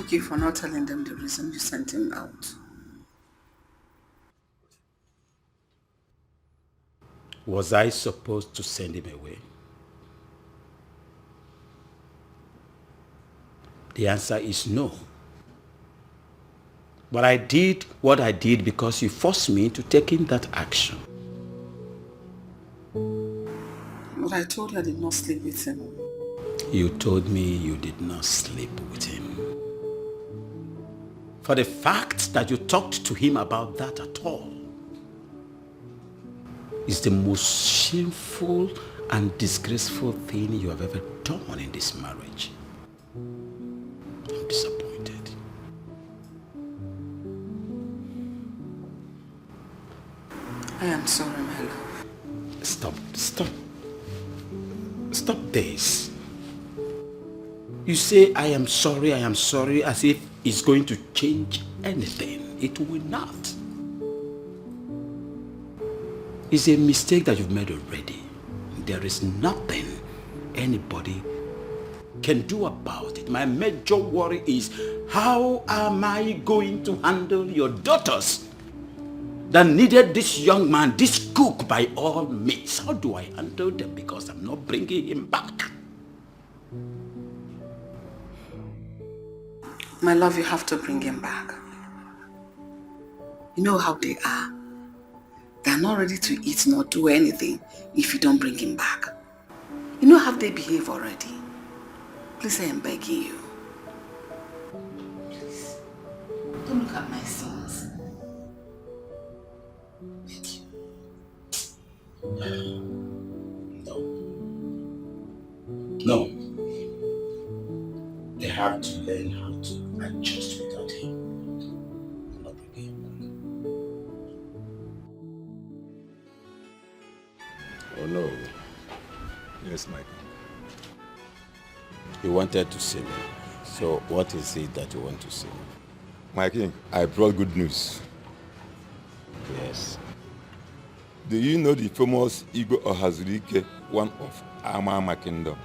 thank you for not telling them the reason you sent him out. Was I supposed to send him away? The answer is no. But I did what I did because you forced me to take in that action. But I told you I did not sleep with him. You told me you did not sleep with him. For the fact that you talked to him about that at all is the most shameful and disgraceful thing you have ever done in this marriage. I'm disappointed. I am sorry, my love. Stop this. You say I am sorry as if it's going to change anything. It will not. It's a mistake that you've made already. There is nothing anybody can do about it. My major worry is, how am I going to handle your daughters that needed this young man, this cook by all means? How do I handle them? Because I'm not bringing him back. My love, you have to bring him back. You know how they are. They are not ready to eat nor do anything if you don't bring him back. You know how they behave already. Please, I am begging you. Please, don't look at my sons. Thank you. No. They have to learn how to adjust without him. I'm not bringing him back. Oh no. Yes, Mike. You wanted to see me. So what is it that you want to see? My king, I brought good news. Yes. Do you know the famous Igbo Ohazurike, one of Ama Kingdom?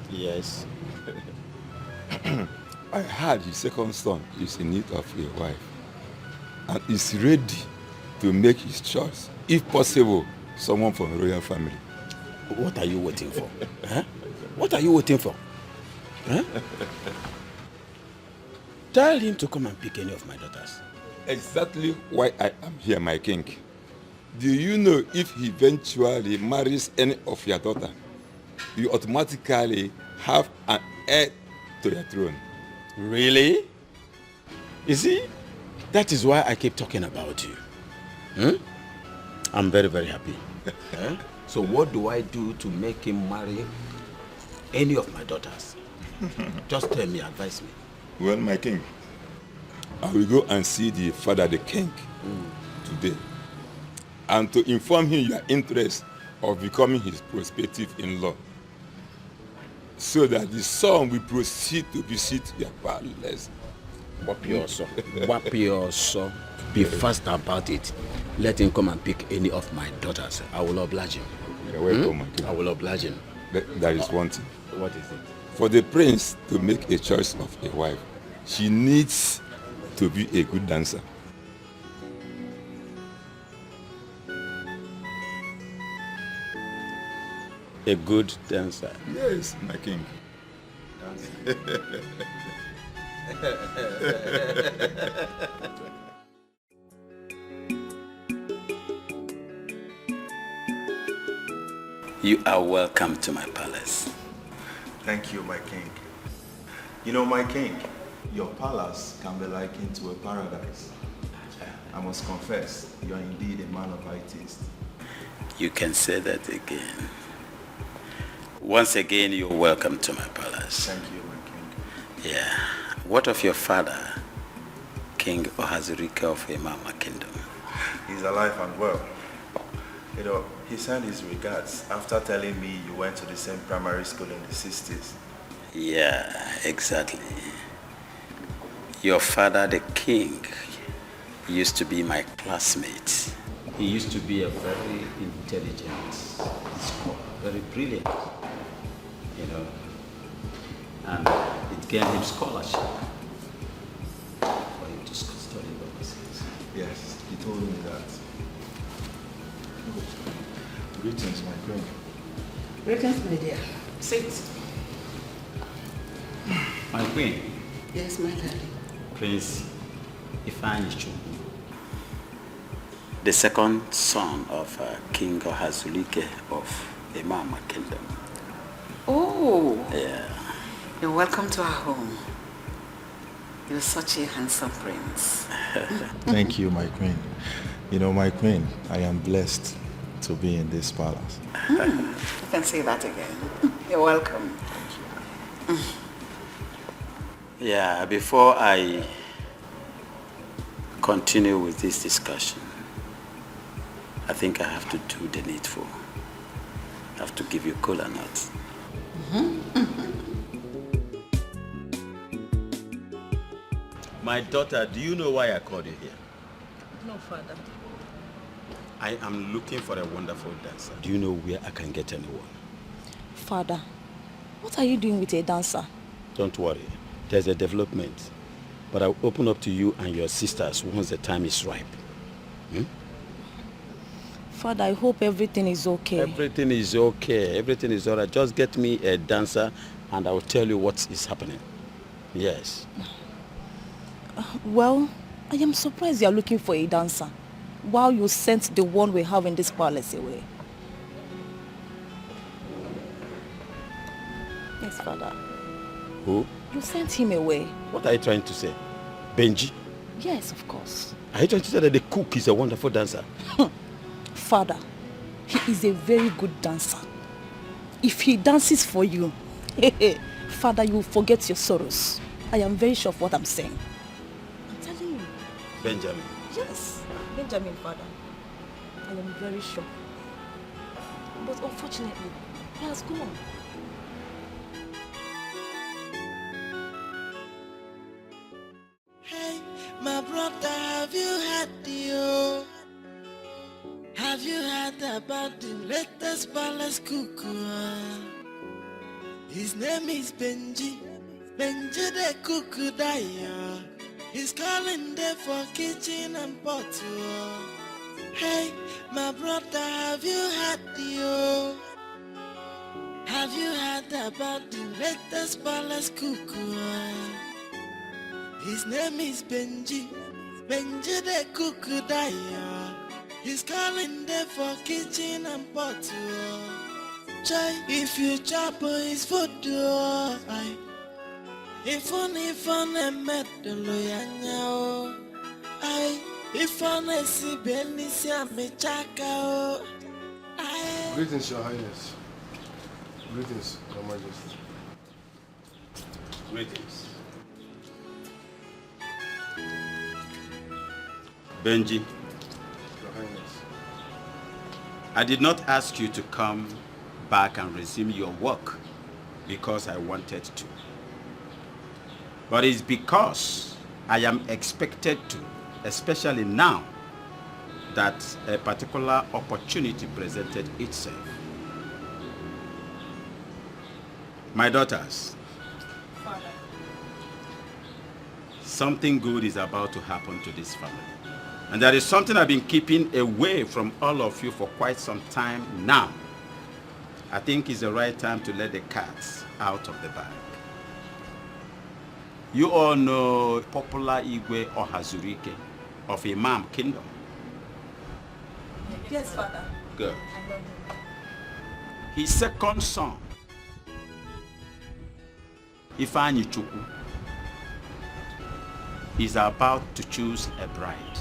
Yes. I heard his second son is in need of a wife and is ready to make his choice. If possible, someone from a royal family. What are you waiting for? Huh? What are you waiting for? Huh? Tell him to come and pick any of my daughters. Exactly why I am here, my king. Do you know if he eventually marries any of your daughter, you automatically have an heir to your throne? Really? You see, that is why I keep talking about you. I'm very, very happy. So what do I do to make him marry any of my daughters? Just tell me, advise me. Well, my king, I will go and see the father, the king, today, and to inform him your interest of becoming his prospective in-law, so that the son will proceed to visit your palace. Wapioso. Be fast about it. Let him come and pick any of my daughters. I will oblige him. You're welcome, my king. I will oblige him. There is one thing. What is it? For the prince to make a choice of a wife, she needs to be a good dancer. A good dancer. Yes, my king. You are welcome to my palace. Thank you, my king. You know, my king, your palace can be likened to a paradise. I must confess, you are indeed a man of high taste. You can say that again. Once again, you're welcome to my palace. Thank you, my king. Yeah. What of your father, King Ohazurike of Imama Kingdom? He's alive and well. You know, he sent his regards after telling me you went to the same primary school in the 60s. Yeah, exactly. Your father, the king, used to be my classmate. He used to be a very intelligent scholar, very brilliant, you know. And it get him scholarship for him to study overseas. Yes, he told me that. Greetings, my queen. Greetings, my dear. Sit. My queen, Yes, my darling. Prince Ifeanyi, the second son of King Ohazulike of Imam Kingdom. Oh, Yeah. you're welcome to our home. You're such a handsome prince. Thank you, my queen. You know, my queen, I am blessed to be in this palace. You can say that again. You're welcome. Yeah, before I continue with this discussion, I think I have to do the needful. I have to give you cola nuts. My daughter, do you know why I called you here? No, Father. I am looking for a wonderful dancer. Do you know where I can get anyone? Father, what are you doing with a dancer? Don't worry, there's a development. But I'll open up to you and your sisters once the time is ripe. Father, I hope everything is okay. Everything is okay. Everything is all right. Just get me a dancer and I'll tell you what is happening. Yes. Well, I am surprised you are looking for a dancer while you sent the one we have in this palace away. Yes, Father. Who? You sent him away. What are you trying to say? Benji? Yes, of course. Are you trying to say that the cook is a wonderful dancer? Father, he is a very good dancer. If he dances for you, Father, you will forget your sorrows. I am very sure of what I'm saying. I'm telling you. Benjamin. Yes, Benjamin, Father. I am very sure. But unfortunately, he has gone. Hey, my brother, have you heard the Have you heard about the latest palace cuckoo? His name is Benji. Benji the cuckoo daya. He's calling there for kitchen and pot. Hey, my brother, have you heard the Have you heard about the latest palace cuckoo? His name is Benji. Benji the cuckoo daya. He's calling there for kitchen and pot. Try if you chop his food. If only met the lawyer. If only see Benicia me chaka. Greetings, Your Highness. Greetings, Your Majesty. Greetings. Benji, Your Highness. I did not ask you to come back and resume your work because I wanted to. But it's because I am expected to, especially now that a particular opportunity presented itself. My daughters, Father. something good is about to happen to this family. And there is something I've been keeping away from all of you for quite some time now. I think it's the right time to let the cats out of the bag. You all know popular Igwe Ohazurike of Imam Kingdom. Yes, Father. Good. I know him. His second son, Ifeanyi Chukwu, is about to choose a bride.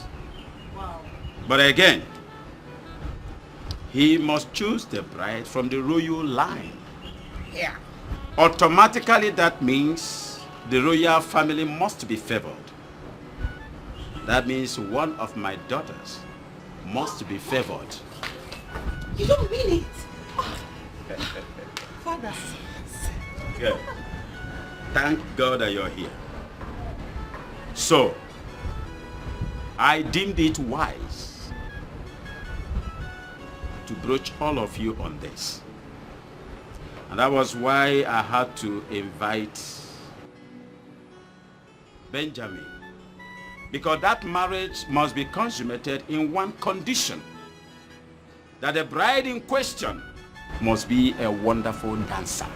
Wow. But again, he must choose the bride from the royal line. Yeah. Automatically, that means the royal family must be favored. That means one of my daughters must be favored. You don't mean it. Father. Good. Thank God that you're here. So, I deemed it wise to broach all of you on this. And that was why I had to invite Benjamin. Because that marriage must be consummated in one condition. That the bride in question must be a wonderful dancer.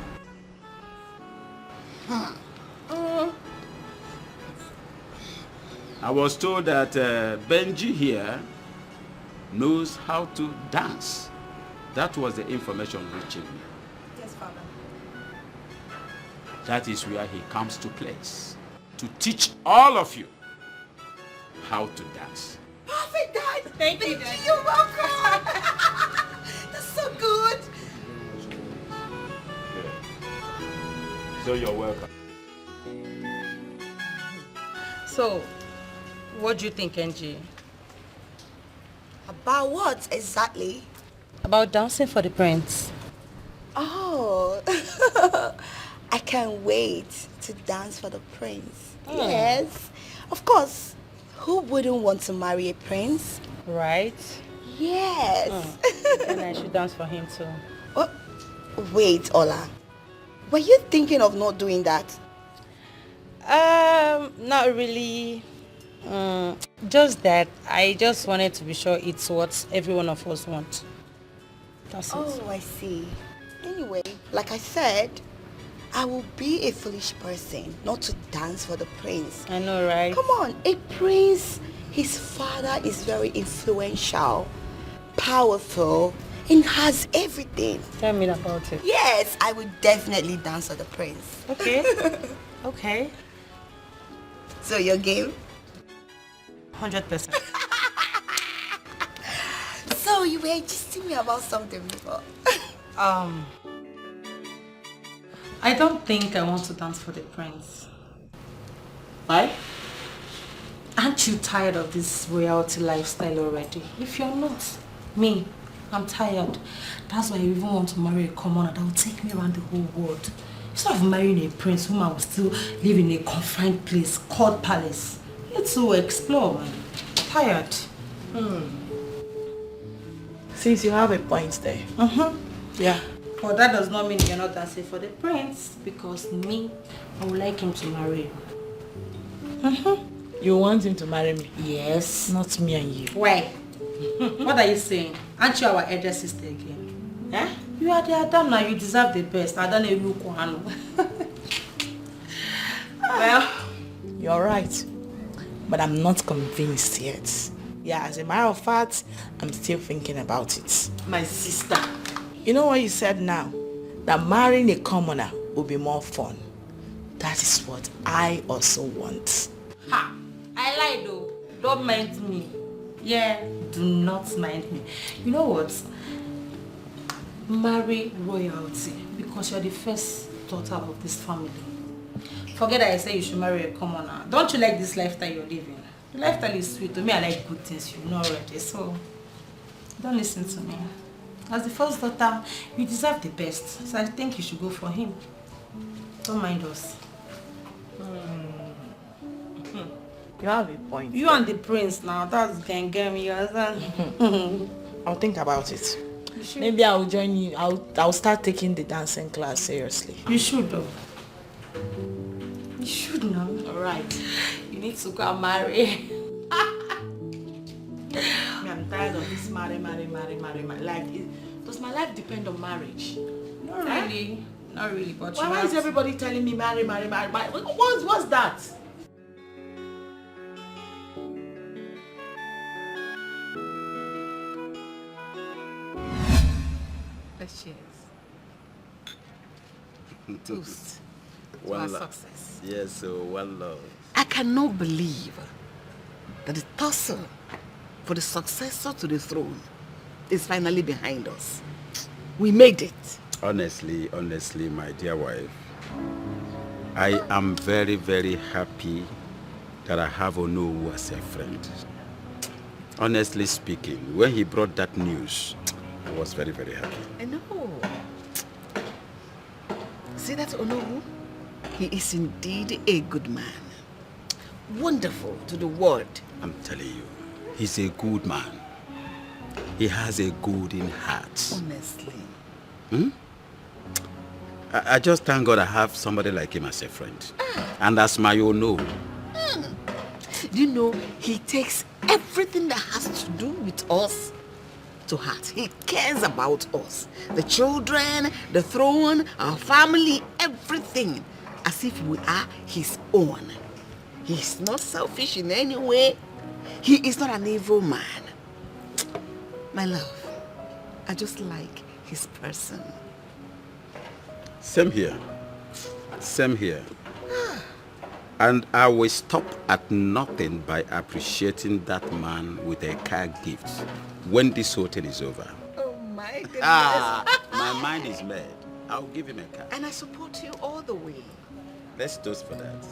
I was told that Benji here knows how to dance. That was the information reaching me. Yes, Father. That is where he comes to place. To teach all of you how to dance. Perfect, Dad. Thank you, Dad. You're welcome. That's so good. So you're welcome. So, what do you think, Angie? About what exactly? About dancing for the prince. Oh, I can't wait to dance for the prince. Yes, of course. Who wouldn't want to marry a prince? Right? Yes. And I should dance for him too. Oh, wait, Ola. Were you thinking of not doing that? Not really. Just that I just wanted to be sure it's what every one of us wants. That's it. Oh, I see. Anyway, like I said, I will be a foolish person not to dance for the prince. I know, right? Come on, a prince, his father is very influential, powerful, and has everything. Tell me about it. Yes, I would definitely dance for the prince. Okay. Okay. So your game? 100%. So you were gisting me about something before. I don't think I want to dance for the prince. Why? Aren't you tired of this royalty lifestyle already? If you're not, me, I'm tired. That's why I even want to marry a commoner that will take me around the whole world. Instead of marrying a prince whom I will still live in a confined place called palace. Let's go explore, man. Tired. Since you have a point there. Yeah. But that does not mean you're not dancing for the prince, because me, I would like him to marry you. You want him to marry me? Yes. Not me and you. Why? What are you saying? Aren't you our elder sister again? Eh? You are the Adam now, you deserve the best. I don't know you can. Well, you're right. But I'm not convinced yet. Yeah, as a matter of fact, I'm still thinking about it. My sister. You know what you said now? That marrying a commoner will be more fun. That is what I also want. Ha! I lied though. Don't mind me. Yeah, do not mind me. You know what? Marry royalty, because you're the first daughter of this family. Forget that I say you should marry a commoner. Don't you like this lifestyle you're living? The lifestyle is sweet. To me, I like good things, you know already. So, don't listen to me. As the first daughter, you deserve the best. So I think you should go for him. Don't mind us. You have a point. You and the prince now, that's can get me, you understand? I'll think about it. You should. Maybe I'll join you. I'll start taking the dancing class seriously. You should though. You should now. Alright. You need to go and marry. I'm tired of this marry. Like, does my life depend on marriage? Not really. Not really, but Why is everybody telling me marry? What's that? Let's cheers. Toast to our success. Yes, so one love. I cannot believe that the tussle for the successor to the throne is finally behind us. We made it. Honestly, my dear wife, I am very, very happy that I have Onowu as a friend. Honestly speaking, when he brought that news, I was very, very happy. I know. See that Onowu? He is indeed a good man. Wonderful to the world. I'm telling you, he's a good man. He has a golden heart. Honestly. I just thank God I have somebody like him as a friend. And as my Ono, Do you know, he takes everything that has to do with us to heart. He cares about us. The children, the throne, our family, everything. As if we are his own. He's not selfish in any way. He is not an evil man. My love, I just like his person. Same here. Same here. And I will stop at nothing by appreciating that man with a car gift when this whole thing is over. Oh my goodness. My mind is made. I'll give him a car. And I support you all the way. Let's toast for that.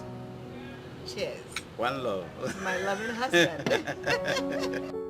Cheers. One love. My loving husband.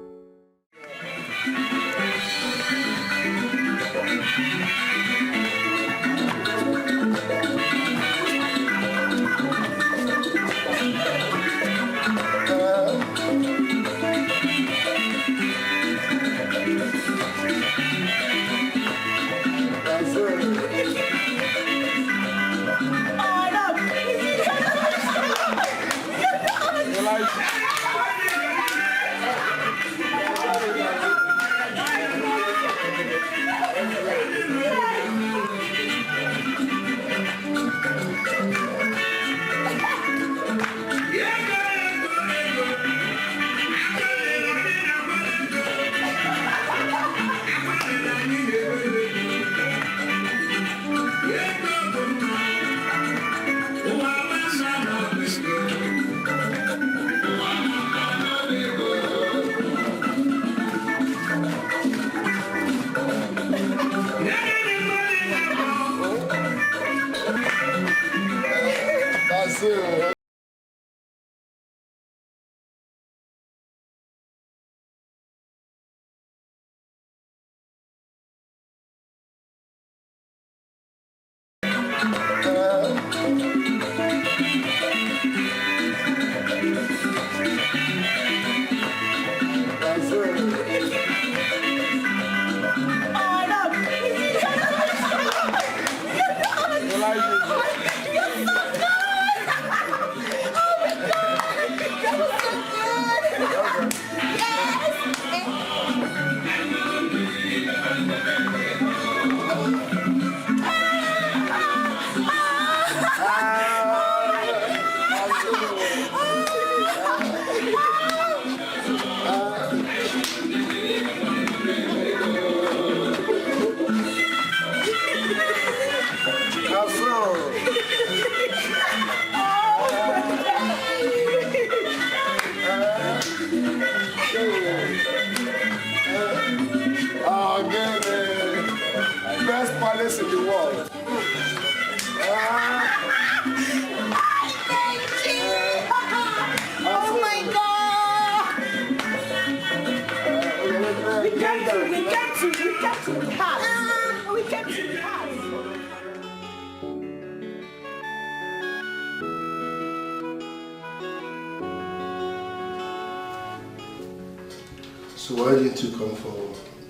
So why didn't you come for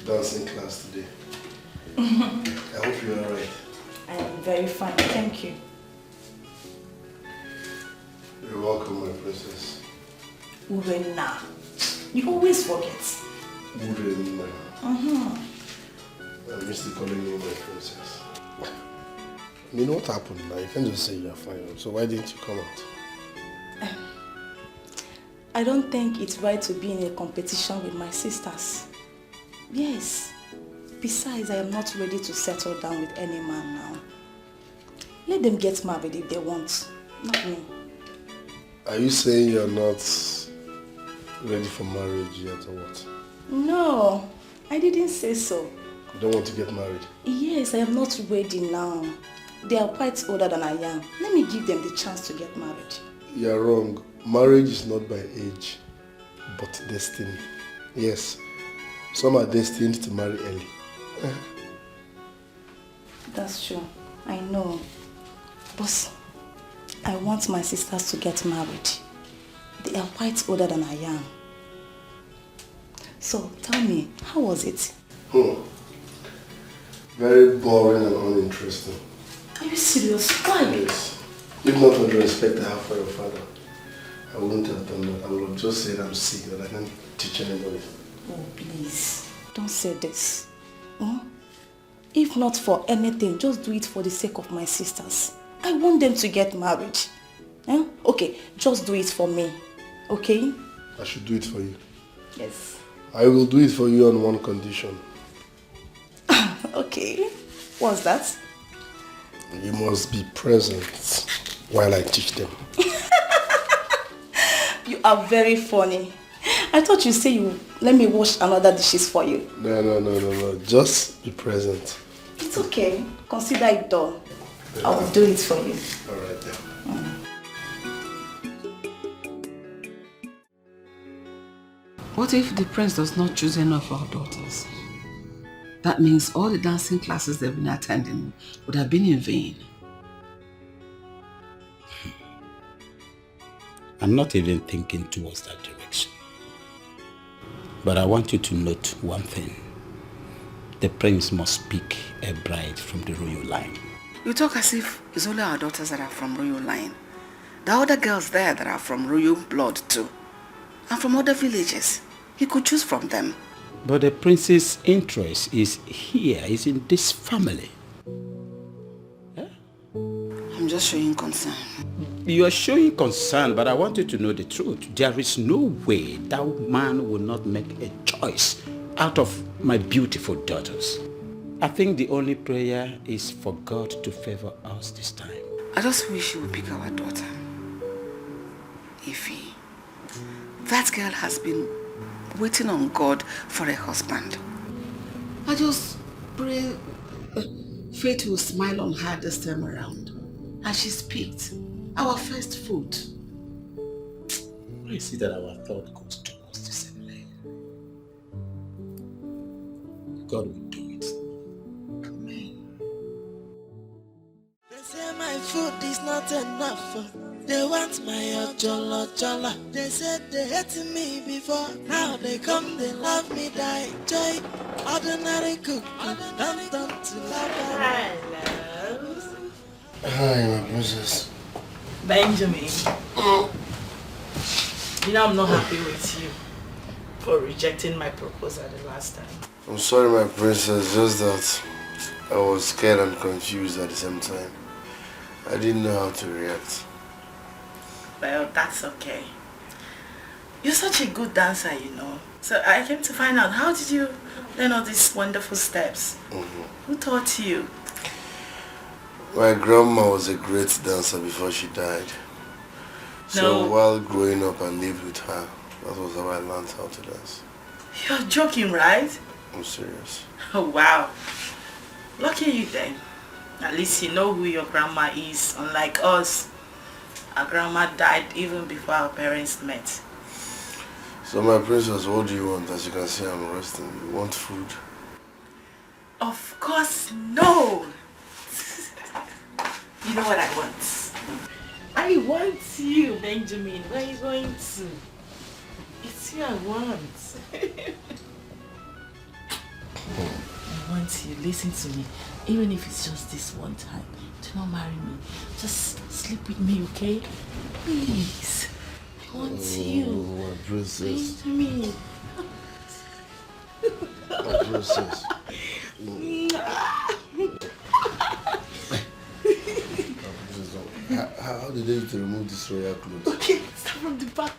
dancing class today? I hope you're alright. I am very fine, thank you. You're welcome, my princess. Urena. You always forget. Urena. I missed you calling you my princess. I mean, what happened now? You can't just say you're fine. So why didn't you come out? I don't think it's right to be in a competition with my sisters. Yes. Besides, I am not ready to settle down with any man now. Let them get married if they want, not me. Are you saying you're not ready for marriage yet or what? No, I didn't say so. You don't want to get married? Yes, I am not ready now. They are quite older than I am. Let me give them the chance to get married. You're wrong. Marriage is not by age, but destiny. Yes, some are destined to marry early. That's true. I know. But I want my sisters to get married. They are quite older than I am. So tell me, how was it? Very boring and uninteresting. Are you serious? Why? Yes. If not for the respect I have for your father, I wouldn't have done that. I would have just said I'm sick, that I can't teach anybody. Oh, please. Don't say this. If not for anything, just do it for the sake of my sisters. I want them to get married. Okay, just do it for me. Okay? I should do it for you. Yes. I will do it for you on one condition. Okay. What's that? You must be present while I teach them. You are very funny. I thought you say you let me wash another dishes for you. No. Just be present. It's okay. Consider it done. I will do it for you. Alright then. What if the prince does not choose any of our daughters? That means all the dancing classes they've been attending would have been in vain. I'm not even thinking towards that direction. But I want you to note one thing. The prince must pick a bride from the royal line. You talk as if it's only our daughters that are from royal line. There are other girls there that are from royal blood too. And from other villages. He could choose from them. But the prince's interest is here, is in this family. I'm just showing concern. You are showing concern, but I want you to know the truth. There is no way that man will not make a choice out of my beautiful daughters. I think the only prayer is for God to favor us this time. I just wish you would pick our daughter. Ify. That girl has been waiting on God for a husband. I just pray fate will smile on her this time around. And she's picked our first fruit. I see that our thought goes towards the same lane. God will do it. Amen. They say my food is not enough. They want my ojolo. They said they hated me before. Now they come, they love me, die. Joy, ordinary cook. Don't to love. Hello. Hi, my princess. Benjamin. You know I'm not happy with you for rejecting my proposal the last time. I'm sorry, my princess, just that I was scared and confused at the same time. I didn't know how to react. Well, that's okay. You're such a good dancer, you know. So I came to find out, how did you learn all these wonderful steps? Who taught you? My grandma was a great dancer before she died. So while growing up I lived with her, that was how I learned how to dance. You're joking, right? I'm serious. Oh, wow. Lucky you then. At least you know who your grandma is, unlike us. Our grandma died even before our parents met. So my princess, what do you want? As you can see, I'm resting. You want food? Of course, no. You know what I want? I want you, Benjamin. Where are you going to? It's you I want. I want you. Listen to me. Even if it's just this one time. Do not marry me. Just sleep with me, okay? Please. I want you. My princess. Benjamin. My princess. How did they remove this royal clothes? Okay, start from the back.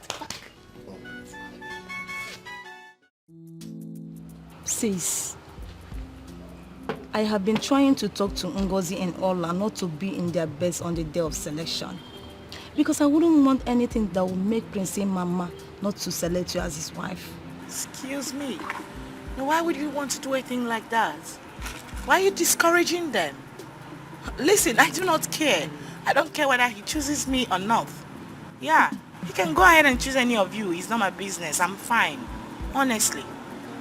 Sis, I have been trying to talk to Ngozi and Ola not to be in their beds on the day of selection. Because I wouldn't want anything that would make Prince Mama not to select you as his wife. Excuse me. Now, why would you want to do a thing like that? Why are you discouraging them? Listen, I do not care. I don't care whether he chooses me or not. Yeah, he can go ahead and choose any of you. It's not my business. I'm fine. Honestly.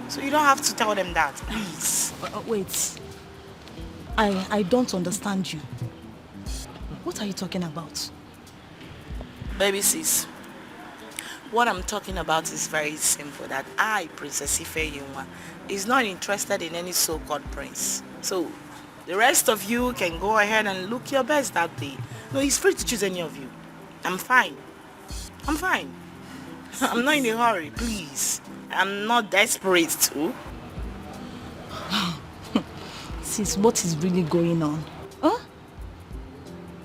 So you don't have to tell them that, please. Wait. I don't understand you. What are you talking about? Baby sis, what I'm talking about is very simple. That I, Princess Ifeyinwa, is not interested in any so-called prince. So the rest of you can go ahead and look your best that day. No, he's free to choose any of you. I'm fine. I'm fine. I'm not in a hurry, please. I'm not desperate too. Sis, what is really going on? Huh?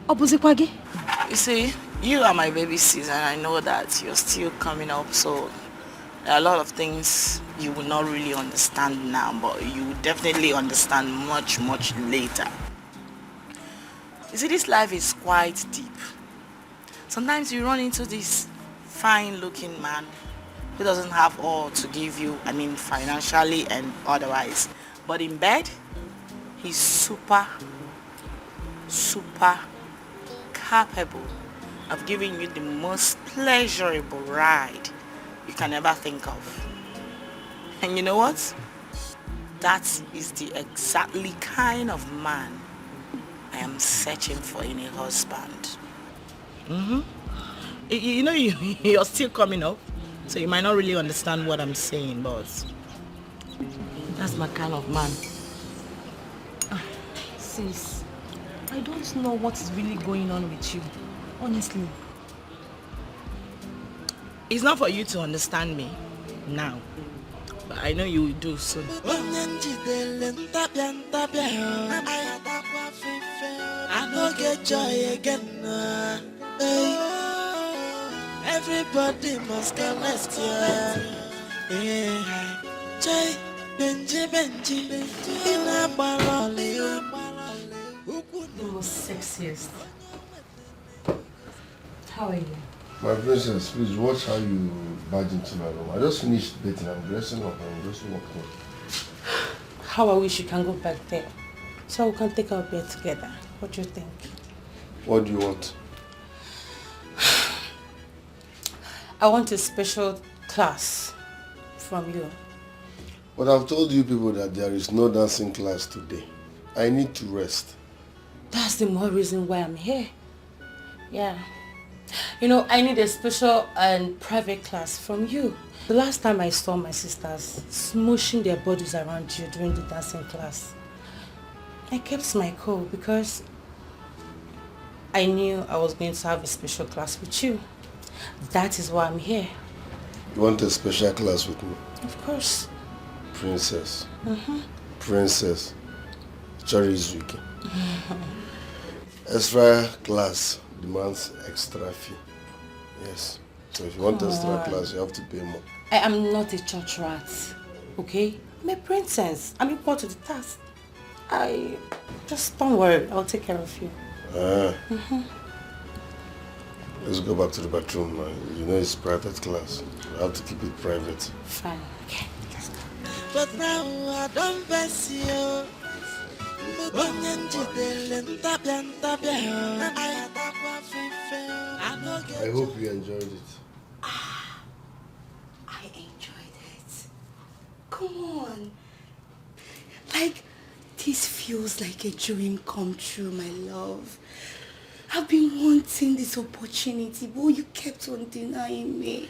Obuzikwage? You see, you are my baby sis, and I know that you're still coming up, so there are a lot of things you will not really understand now, but you will definitely understand much, much later. You see, this life is quite deep. Sometimes you run into this fine-looking man who doesn't have all to give you, I mean financially and otherwise. But in bed, he's super capable of giving you the most pleasurable ride you can ever think of. And you know what? That is the exactly kind of man I am searching for in a husband. You know, you're still coming up, so you might not really understand what I'm saying, but that's my kind of man. Sis, I don't know what is really going on with you, honestly. It's not for you to understand me now, but I know you will do soon. I don't get joy again. Everybody must come next year. Joy, Benji, in a barrel. The most sexiest. How are you? My princess, please watch how you barge into my room. I just finished bathing. I'm dressing up and I'm just walking. How I wish you can go back there, so we can take our bed together. What do you think? What do you want? I want a special class from you. But I've told you people that there is no dancing class today. I need to rest. That's the more reason why I'm here. Yeah. You know, I need a special and private class from you. The last time I saw my sisters smooshing their bodies around you during the dancing class, I kept my cool because I knew I was going to have a special class with you. That is why I'm here. You want a special class with me? Of course. Princess. Princess. Chori is weak. Extra class demands extra fee. Yes. So if you want extra class, you have to pay more. I am not a church rat, okay? I'm a princess. I'm equal to the task. Just don't worry, I'll take care of you. Let's go back to the bathroom, man. You know it's private class. You have to keep it private. Fine, okay, let's go. But now I don't bless you. I hope you enjoyed it. I enjoyed it. Come on. Like, this feels like a dream come true, my love. I've been wanting this opportunity, but you kept on denying me.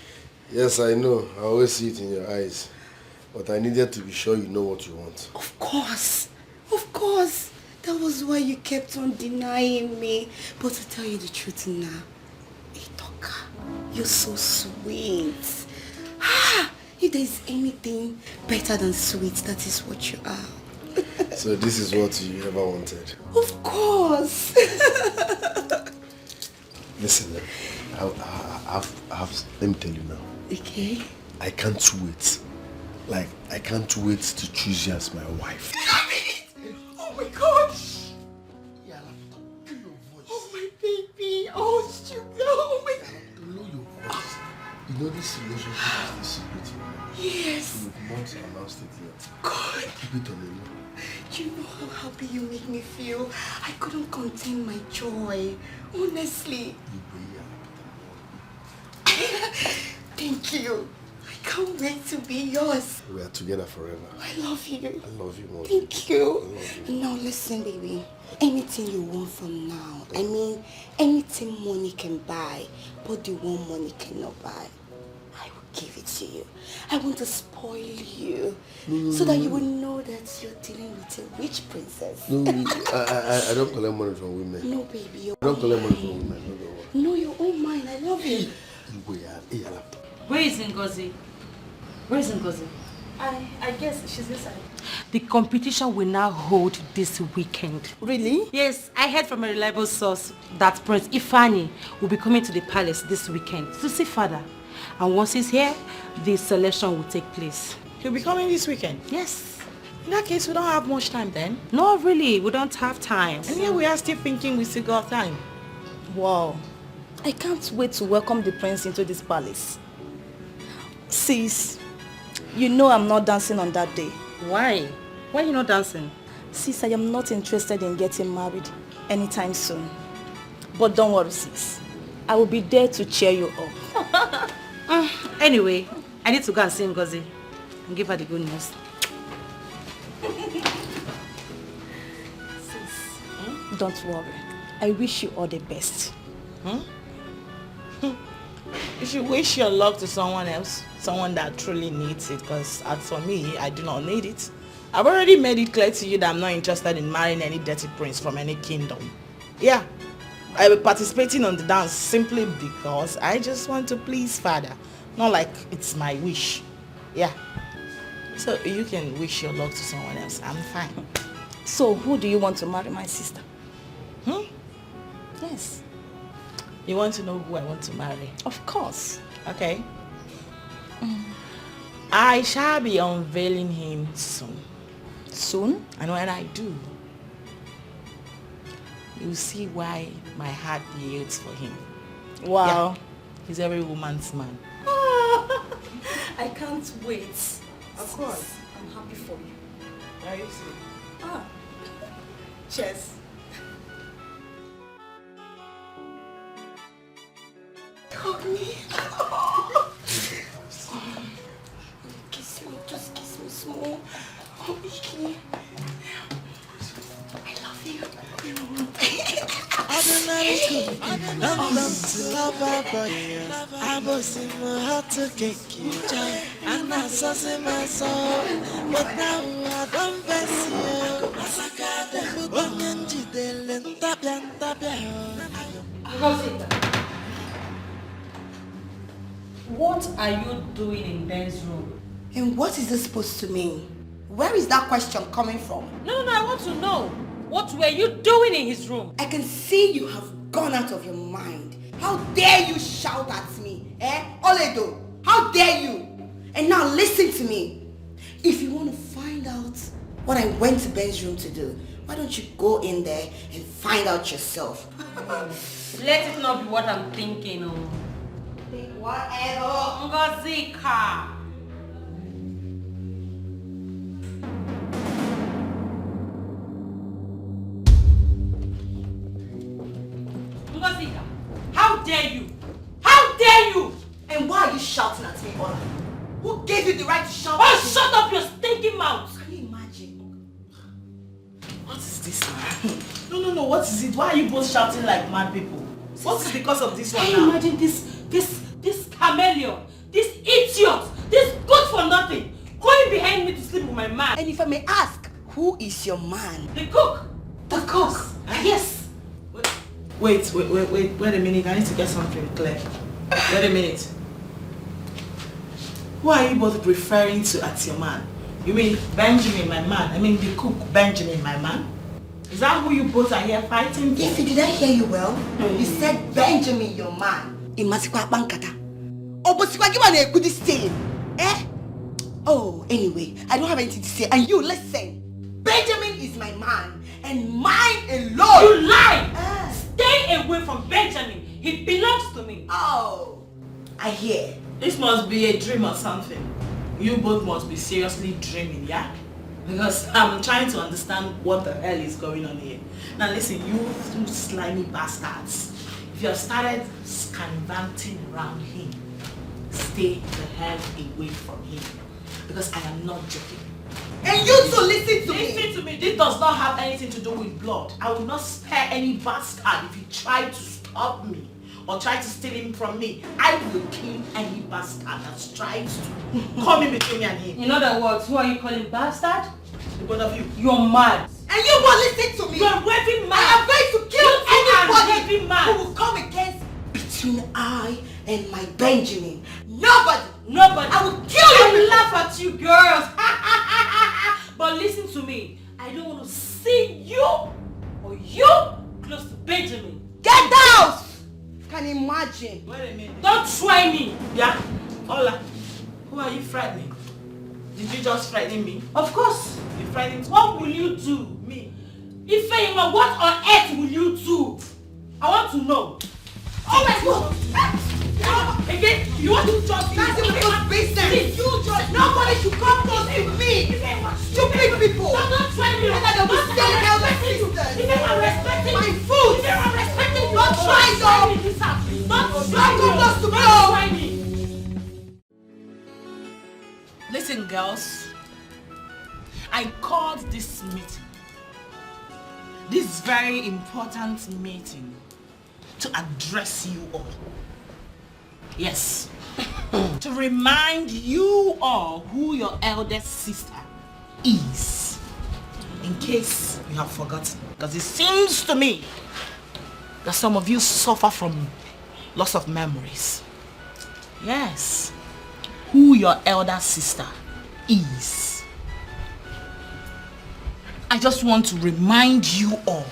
Yes, I know. I always see it in your eyes. But I needed to be sure you know what you want. Of course. Of course. That was why you kept on denying me. But to tell you the truth now, Itoka, you're so sweet. If there's anything better than sweet, that is what you are. So this is what you ever wanted? Of course. Listen, let me tell you now. Okay. I can't wait. Like, I can't wait to choose you as my wife. Oh my gosh. Yeah, oh my baby. Oh sugar. Oh my God. Lower your voice. You know this relationship is the secret. Yes. We've not announced it yet. God. Keep it on the low. You know how happy you make me feel. I couldn't contain my joy. Honestly. Thank you. I can't wait to be yours. We are together forever. I love you. I love you more. Thank you. I love you. Now listen, baby. Anything you want from now. I mean, anything money can buy, but the one money cannot buy, I will give it to you. I want to spoil you so that you will know that you're dealing with a rich princess. No, I don't collect money from women. No, baby. I don't collect money from women. No. No, your own mind. I love you. in your laptop. Where is Ngozi? Where is Ngozi? I guess she's inside. The competition will now hold this weekend. Really? Yes, I heard from a reliable source that Prince Ifani will be coming to the palace this weekend to see father. And once he's here, the selection will take place. He'll be coming this weekend? Yes. In that case, we don't have much time then. No, really, we don't have time. And here we are still thinking we still got time. Wow. I can't wait to welcome the prince into this palace. Sis, you know I'm not dancing on that day. Why? Why are you not dancing? Sis, I am not interested in getting married anytime soon. But don't worry, sis. I will be there to cheer you up. Anyway, I need to go and see Ngozi and give her the good news. Sis, don't worry. I wish you all the best. You should wish your luck to someone else, someone that truly needs it, because as for me, I do not need it. I've already made it clear to you that I'm not interested in marrying any dirty prince from any kingdom. Yeah, I will be participating on the dance simply because I just want to please father, not like it's my wish. Yeah, so you can wish your luck to someone else. I'm fine. So who do you want to marry, my sister? Yes. You want to know who I want to marry? Of course. Okay. I shall be unveiling him soon. Soon? And when I do, you'll see why my heart yields for him. Wow. Yeah. He's every woman's man. I can't wait. Of course. I'm happy for you. Are you serious? Cheers. Hug me. Kiss me, just kiss me small. Okay. I love you. Ordinary school, I'm not to love a boy. I was in my heart to kick you, child. And I saw in my soul, but now I don't face you. Masakade, Onyanji de Lenta. What are you doing in Ben's room? And what is this supposed to mean? Where is that question coming from? No, I want to know. What were you doing in his room? I can see you have gone out of your mind. How dare you shout at me? Oledo, how dare you? And now listen to me. If you want to find out what I went to Ben's room to do, why don't you go in there and find out yourself? Let it not be what I'm thinking of. Whatever. Ngozika. Ngozika, how dare you? How dare you? And why are you shouting at me, Ola? Who gave you the right to shout Oh, at me? shut up your stinking mouth! Can you imagine? What is this now? No, what is it? Why are you both shouting like mad people? What is because of this one Can now? you imagine this chameleon, this idiot, this good for nothing, going behind me to sleep with my man? And if I may ask, who is your man? The cook! The cook? Yes! Wait a minute. I need to get something clear. Wait a minute. Who are you both referring to as your man? You mean Benjamin, my man? I mean the cook, Benjamin, my man? Is that who you both are here fighting for? Yes, did I hear you well? You said Benjamin, your man. Imasikwa bankata. Obosikwa give me a good saying. Oh, anyway, I don't have anything to say. And you listen. Benjamin is my man. And mine alone. You lie! Stay away from Benjamin. He belongs to me. Oh, I hear. This must be a dream or something. You both must be seriously dreaming, yeah? Because I'm trying to understand what the hell is going on here. Now listen, you two slimy bastards. If you have started scanvanting around him, stay the hell away from him. Because I am not joking. And you two listen to me. Listen to me. This does not have anything to do with blood. I will not spare any bastard if he tries to stop me or try to steal him from me. I will kill any bastard that tries to come in between me and him. In other words, who are you calling bastard? The both of you. You're mad. And you won't listen to me. You're raving mad. I am going to kill You are raving anybody mad. who will come against between I and my Benjamin. Nobody. Nobody. I will kill you. I will laugh at you girls. But listen to me. I don't want to see you or you close to Benjamin. Get out! Can you imagine? Wait a minute. Don't try me. Yeah? Ola, who are you frightening? Did you just frighten me? Of course. You frightened me? What will you do? Me? Ifeyinwa, what on earth will you do? I want to know. Oh my God! Again, you want to judge me? That's your business. You judge. Nobody should come close to me. Stupid people. Don't try me. And then they'll be saying elder sisters. I'm respecting my food. I'm respecting. Don't try though. Don't come close to me. Don't try me. Listen, girls. I called this meeting, this very important meeting, to address you all. Yes. To remind you all who your eldest sister is. In case you have forgotten. Because it seems to me that some of you suffer from loss of memories. Yes. Who your elder sister is. I just want to remind you all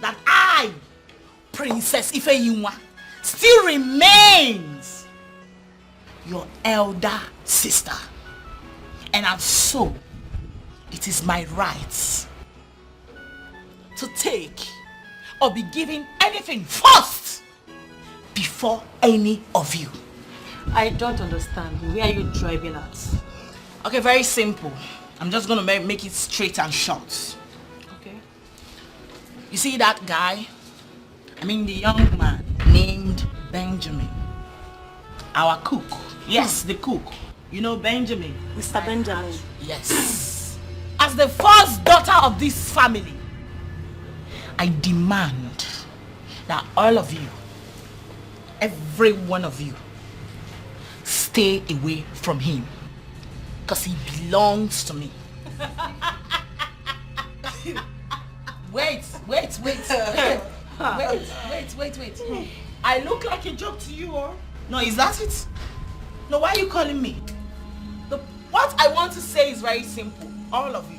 that I, Princess Ifeyinwa, still remains your elder sister. And so, it is my right to take or be given anything first before any of you. I don't understand. Where are you driving at? Okay, very simple. I'm just gonna make it straight and short. Okay. You see that guy? I mean the young man named Benjamin. Our cook. Yes, the cook. You know Benjamin? Mr. Benjamin. Yes. As the first daughter of this family, I demand that all of you, every one of you, stay away from him. Because he belongs to me. Wait. I look like a joke to you, or? No, is that it? No, why are you calling me? What I want to say is very simple. All of you.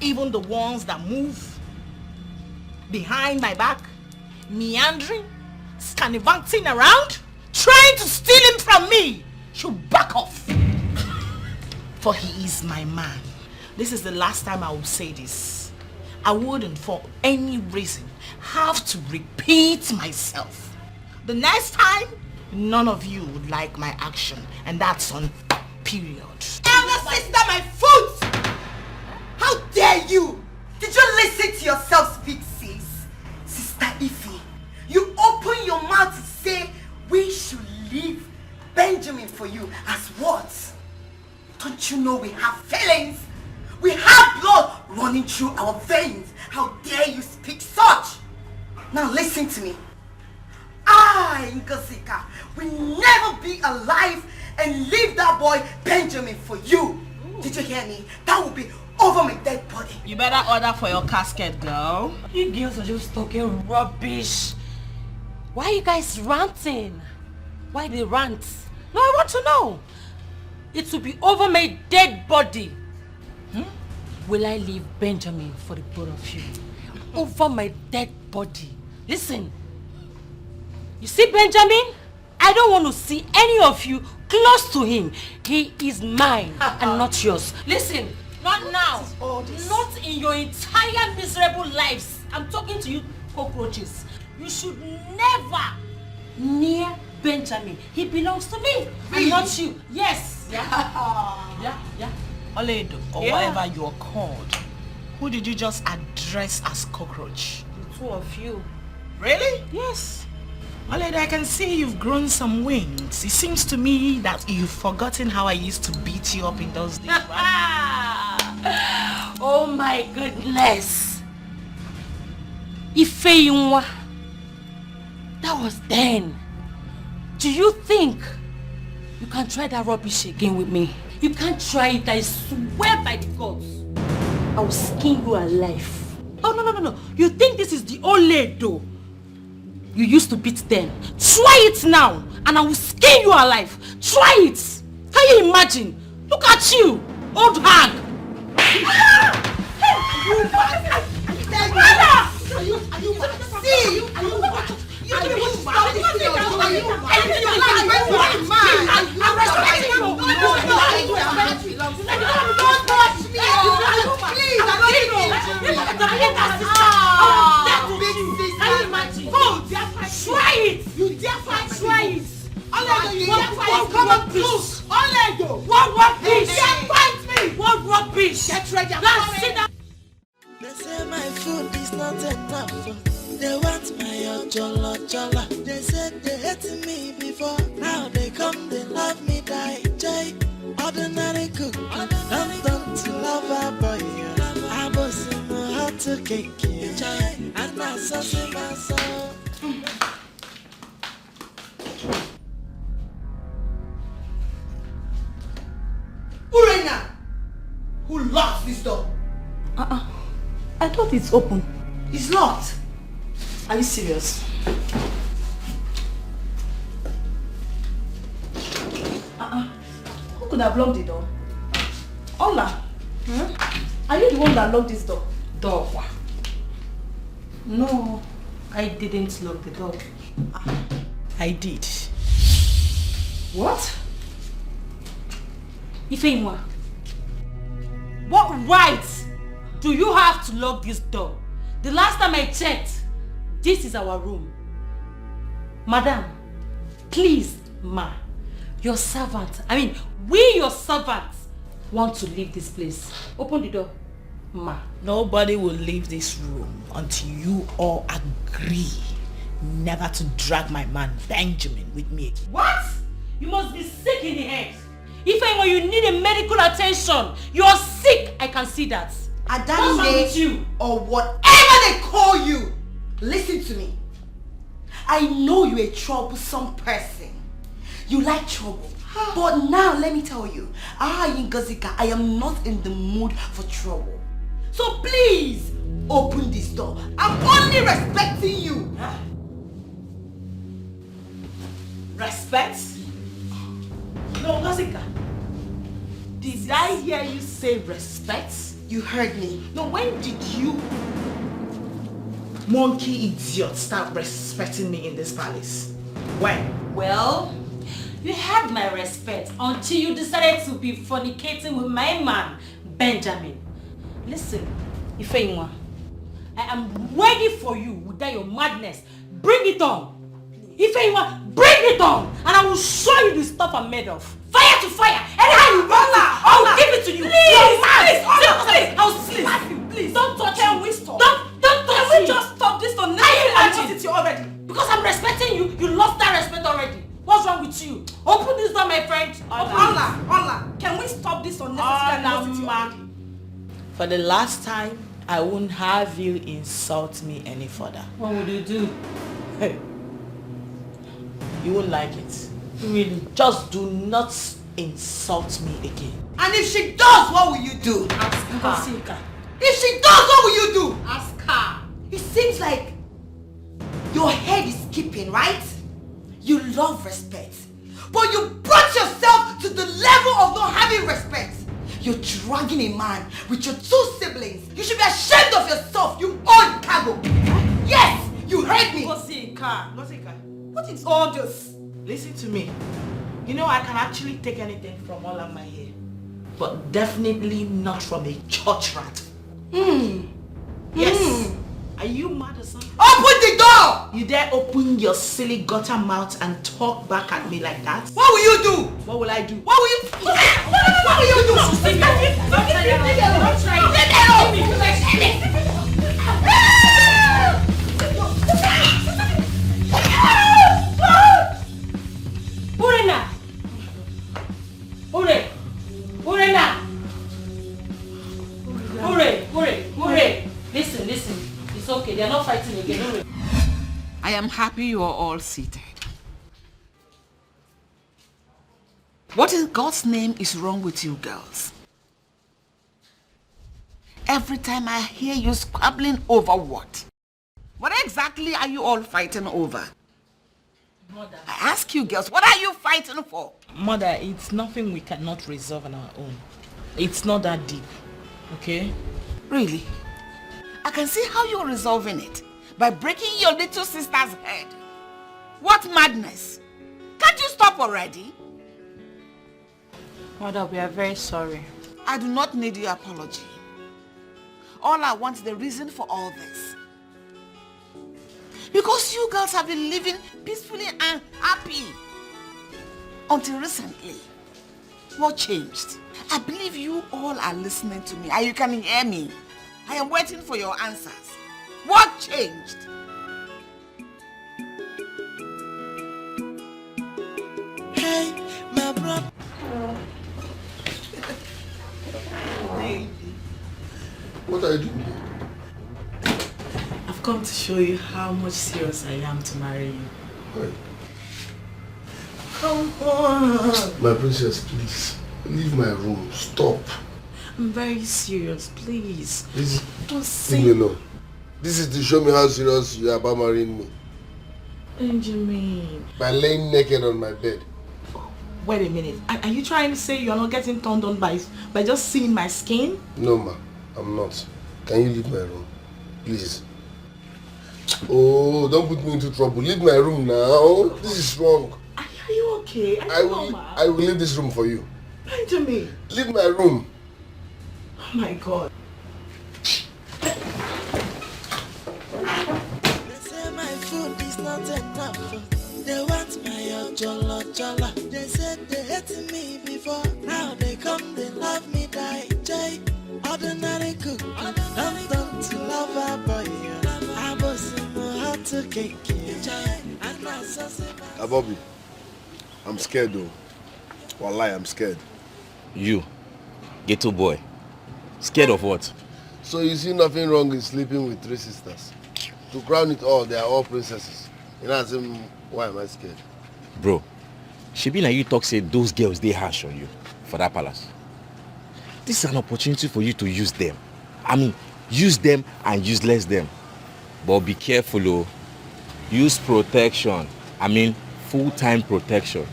Even the ones that move behind my back, meandering, scannivanting around, trying to steal him from me, should back off. For he is my man. This is the last time I will say this. I wouldn't for any reason have to repeat myself. The next time, none of you would like my action, and that's on period. Elder sister, my foot! How dare you! Did you listen to yourself speak, sis? Sister Ify, you open your mouth to say we should leave Benjamin for you as what? Don't you know we have feelings? We have blood running through our veins. How dare you speak such? Now listen to me. I, Ngozika, will never be alive and leave that boy Benjamin for you. Ooh. Did you hear me? That will be over my dead body. You better order for your casket, girl. You girls are just talking rubbish. Why are you guys ranting? Why they rant? No, I want to know. It will be over my dead body. Will I leave Benjamin for the both of you? Over my dead body. Listen. You see Benjamin? I don't want to see any of you close to him. He is mine and not yours. Listen, not now. Not in your entire miserable lives. I'm talking to you cockroaches. You should never near Benjamin. He belongs to me and not you. Yes. Yeah. Oledo, or whatever you are called. Who did you just address as cockroach? The two of you. Really? Yes. Oledo, I can see you've grown some wings. It seems to me that you've forgotten how I used to beat you up in those days, right? Oh my goodness. Ifeyinwa. That was then. Do you think you can try that rubbish again with me? You can't try it, I swear by the gods. I will skin you alive. Oh, no. You think this is the Oledo you used to beat them. Try it now and I will skin you alive. Try it. Can you imagine? Look at you, old hag. Try it! You dare fight? Try it! What rubbish! Fight me! What rubbish! Get ready! Sit down! They say my food is not enough. They want my ojolo. They said they hated me before. Now they come, they love me, die. Jay, ordinary cook. I'm done to love a boy. I was in my heart to cake. Jay, and now something my soul. Urena! Who locked this door? I thought it's open. It's locked. Are you serious? Who could have locked the door? Ola, are you the one that locked this door? Door? No, I didn't lock the door. I did. What? Ifeimwa, what right do you have to lock this door? The last time I checked, this is our room. Madam, please, ma, your servant, we your servants want to leave this place. Open the door, ma. Nobody will leave this room until you all agree never to drag my man Benjamin with me. What? You must be sick in the head. Ifeimwa, you need a medical attention. You are sick, I can see that. What's wrong with you? Or whatever they call you, listen to me. I know you're a troublesome person. You like trouble. But now let me tell you, Ingazika, I am not in the mood for trouble. So please, open this door. I'm only respecting you. Respect? No, Ngazika. Did I hear you say respect? You heard me. No, when did you monkey idiot start respecting me in this palace? When? Well, you had my respect until you decided to be fornicating with my man, Benjamin. Listen, Ifeimwa, I am ready for you without your madness. Bring it on. Ifeimwa, bring it on, and I will show you the stuff I'm made of. Fire to fire. Anyhow you want it, I will give it to you. Please, I'll slap you. Please, don't touch me. Can we stop? Don't touch me. Can we just stop this for now? I lost it already. Because I'm respecting you, you lost that respect already. What's wrong with you? Open this door, my friend. Ola, can we stop this unnecessary animosity? For the last time, I won't have you insult me any further. What would you do? Hey. You won't like it. Really? Just do not insult me again. And if she does, what will you do? Ask her. If she does, what will you do? Ask her. It seems like your head is skipping, right? You love respect, but you brought yourself to the level of not having respect. You're dragging a man with your 2 siblings. You should be ashamed of yourself, you old cargo. Yes, you heard me. What is all this? Listen to me. You know I can actually take anything from all of my hair, but definitely not from a church rat. Yes. Are you mad or something? Open the door! You dare open your silly gutter mouth and talk back at me like that? What will you do? What will I do? What will you do? What will you do? Urena! Listen. It's okay. They are not fighting again. I am happy you are all seated. What in God's name is wrong with you girls? Every time I hear you squabbling over what? What exactly are you all fighting over? Mother. I ask you girls, what are you fighting for? Mother, it's nothing we cannot resolve on our own. It's not that deep, okay? Really? I can see how you're resolving it. By breaking your little sister's head. What madness? Can't you stop already? Mother, we are very sorry. I do not need your apology. All I want is the reason for all this. Because you girls have been living peacefully and happy. Until recently. What changed? I believe you all are listening to me and you can hear me. I am waiting for your answers. What changed? Hey, my brother. What are you doing? I've come to show you how much serious I am to marry you. Hey. Come on. My princess, please. Leave my room. Stop. I'm very serious, please. Please. Don't say. Leave me alone. This is to show me how serious you are about marrying me. Benjamin. By laying naked on my bed. Wait a minute. Are you trying to say you're not getting turned on by just seeing my skin? No, ma. I'm not. Can you leave my room? Please. Oh, don't put me into trouble. Leave my room now. This is wrong. Are you okay? I will leave this room for you. Benjamin. Leave my room. Oh my God. They say my food is not enough. They want my jollo. They said they hated me before. Now they come, they love me, die. Jay, ordinary cook. I'm done to love a boy. I was in my heart to cake. Bobby, I'm scared though. Wallahi, I'm scared. You, ghetto boy. Scared of what? So you see nothing wrong in sleeping with 3 sisters? To crown it all, they are all princesses. You know, ask him, why am I scared? Bro, shebi na you talk say those girls they harsh on you for that palace. This is an opportunity for you to use them. I mean, use them and useless them. But be careful, oh. Use protection. I mean, full-time protection.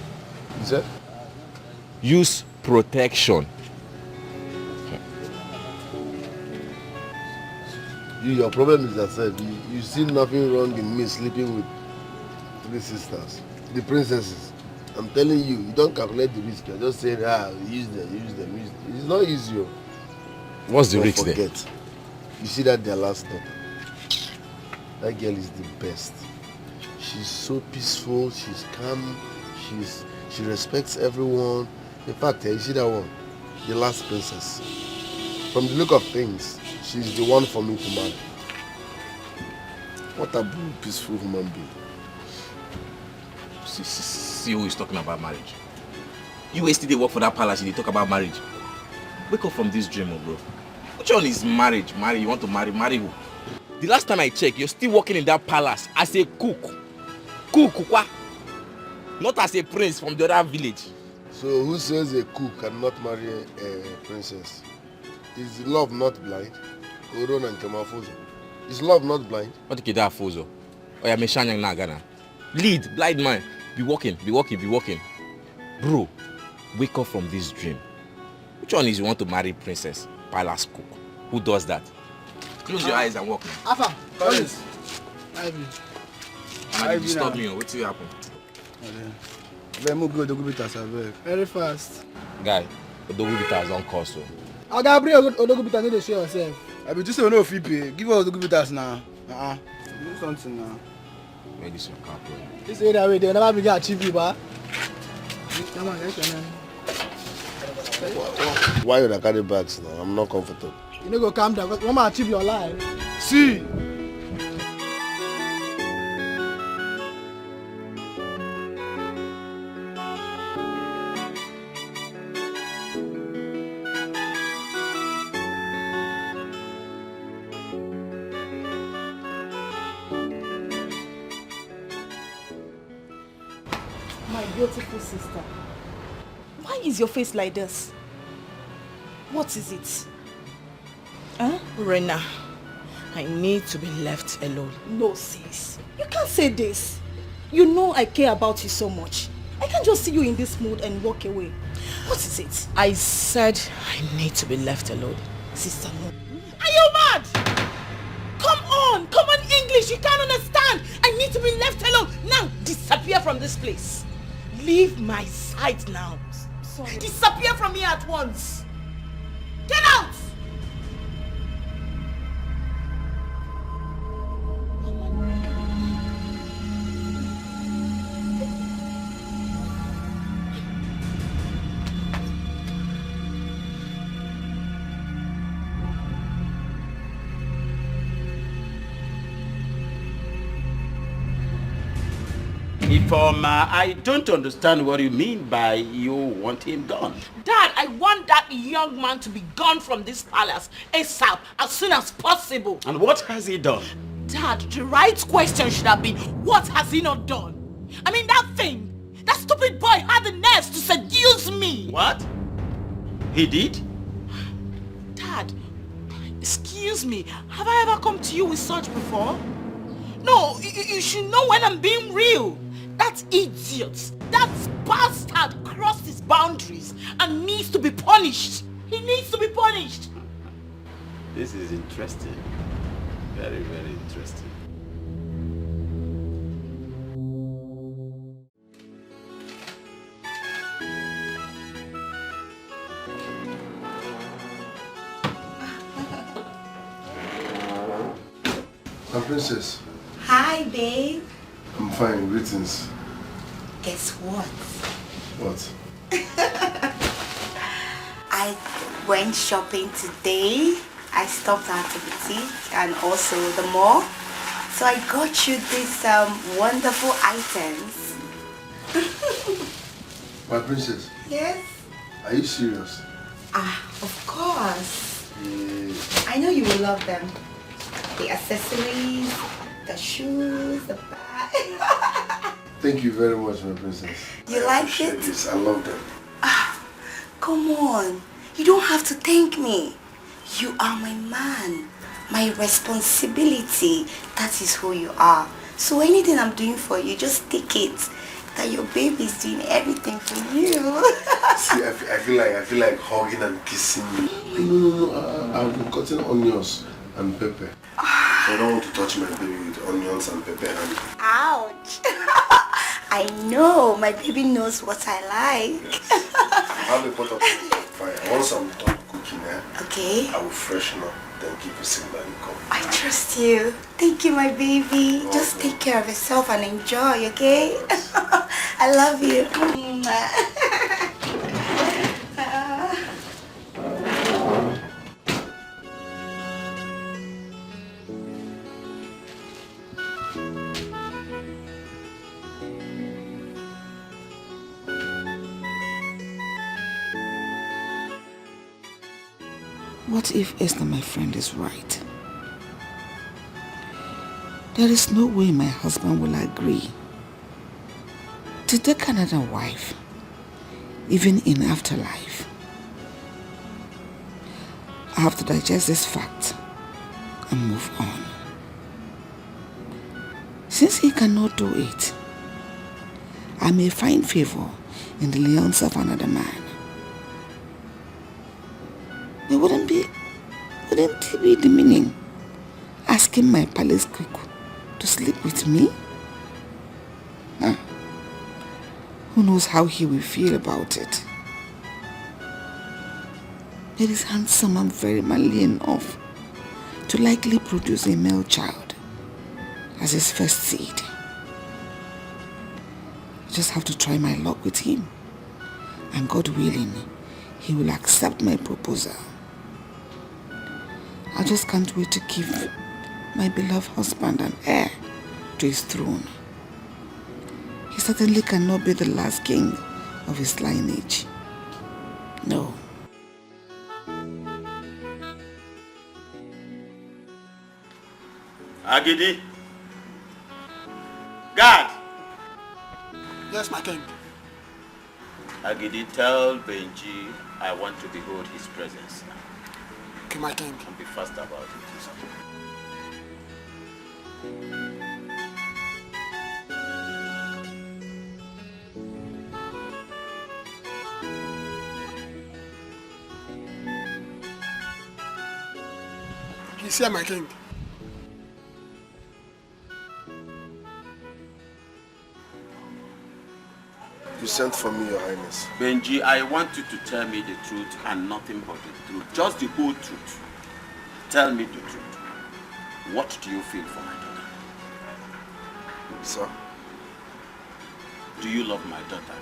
Is that? Use protection. Your problem is that you see nothing wrong in me sleeping with 3 sisters, the princesses. I'm telling you, you don't calculate the risk. You're just saying, use them. It's not easy. What's the Don't risk there? forget. You see that their last daughter. That girl is the best. She's so peaceful. She's calm. She respects everyone. In fact, you see that one, the last princess. From the look of things, she's the one for me to marry. What a peaceful human being. See who is talking about marriage. You wasted the work for that palace and you talk about marriage. Wake up from this dream, bro. Which one is marriage? You want to marry who? The last time I checked, you're still working in that palace as a cook. Cook. Not as a prince from the other village. So who says a cook cannot marry a princess? Is love not blind? Oron and Kamafozo. Is love not blind? What do you that Fozo? Oh yeah, Meshanyang Nagana. Lead, blind man. Be walking. Bro, wake up from this dream. Which one is you want to marry princess? Palace cook. Who does that? Close your eyes and walk now. Afa, Collins. Ivy, disturb me. What will happen? Let me go to Odogubitas. Very fast. Guy, Odogubitas don't cost so. I got bring Odogubitas, need to show yourself. I be just say no fee pay. Give us Odogubitas now. Do something now. Where this your car, bro? This area way they never be get cheap, ba. Come on, guys. Why you carry bags now? I'm not comfortable. You know go calm down. One man achieve your life. See. My beautiful sister, why is your face like this? What is it? Huh? Rena, I need to be left alone. No, sis. You can't say this. You know I care about you so much. I can't just see you in this mood and walk away. What is it? I said I need to be left alone. Sister, no. Are you mad? Come on English, you can't understand. I need to be left alone. Now disappear from this place. Leave my sight now. Sorry. Disappear from here at once. Get out! Informer, I don't understand what you mean by you want him gone. Dad, I want that young man to be gone from this palace ASAP, as soon as possible. And what has he done? Dad, the right question should have been, what has he not done? I mean, that stupid boy had the nerve to seduce me. What? He did? Dad, excuse me, have I ever come to you with such before? No, you should know when I'm being real. That idiot, that bastard crossed his boundaries and needs to be punished. He needs to be punished. This is interesting. Very, very interesting. My princess. Hi, babe. I'm fine, greetings. Guess what? What? I went shopping today. I stopped at the boutique and also the mall. So I got you these wonderful items. My princess. Yes? Are you serious? Of course. I know you will love them. The accessories, the shoes, the bag. Thank you very much, my princess. You like it? Yes, I love them. Come on. You don't have to thank me. You are my man. My responsibility. That is who you are. So anything I'm doing for you, just take it. That your baby is doing everything for you. See, I feel like hugging and kissing you. No. I've been cutting onions and pepper. I don't want to touch my baby with onions and pepper and... Ouch. I know. My baby knows what I like. Yes. I have a pot of fire. Once I'm done cooking, Okay. I will freshen up, then give you a signal and come. I trust you. Thank you, my baby. Just take care of yourself and enjoy, okay? Yes. I love you. What if Esther, my friend, is right? There is no way my husband will agree to take another wife, even in afterlife. I have to digest this fact and move on. Since he cannot do it, I may find favor in the alliance of another man. It wouldn't it be demeaning asking my palace cook to sleep with me? Who knows how he will feel about it? He is handsome and very manly enough to likely produce a male child as his first seed. I just have to try my luck with him, and God willing, he will accept my proposal. I just can't wait to give my beloved husband an heir to his throne. He certainly cannot be the last king of his lineage. No. Agidi. Guard. Yes, my king. Agidi, tell Benji I want to behold his presence now. Okay, my king. And be fast about it. He's here, my king. You sent for me, Your Highness. Benji, I want you to tell me the truth and nothing but the truth. Just the whole truth. Tell me the truth. What do you feel for my daughter? Sir? Do you love my daughter?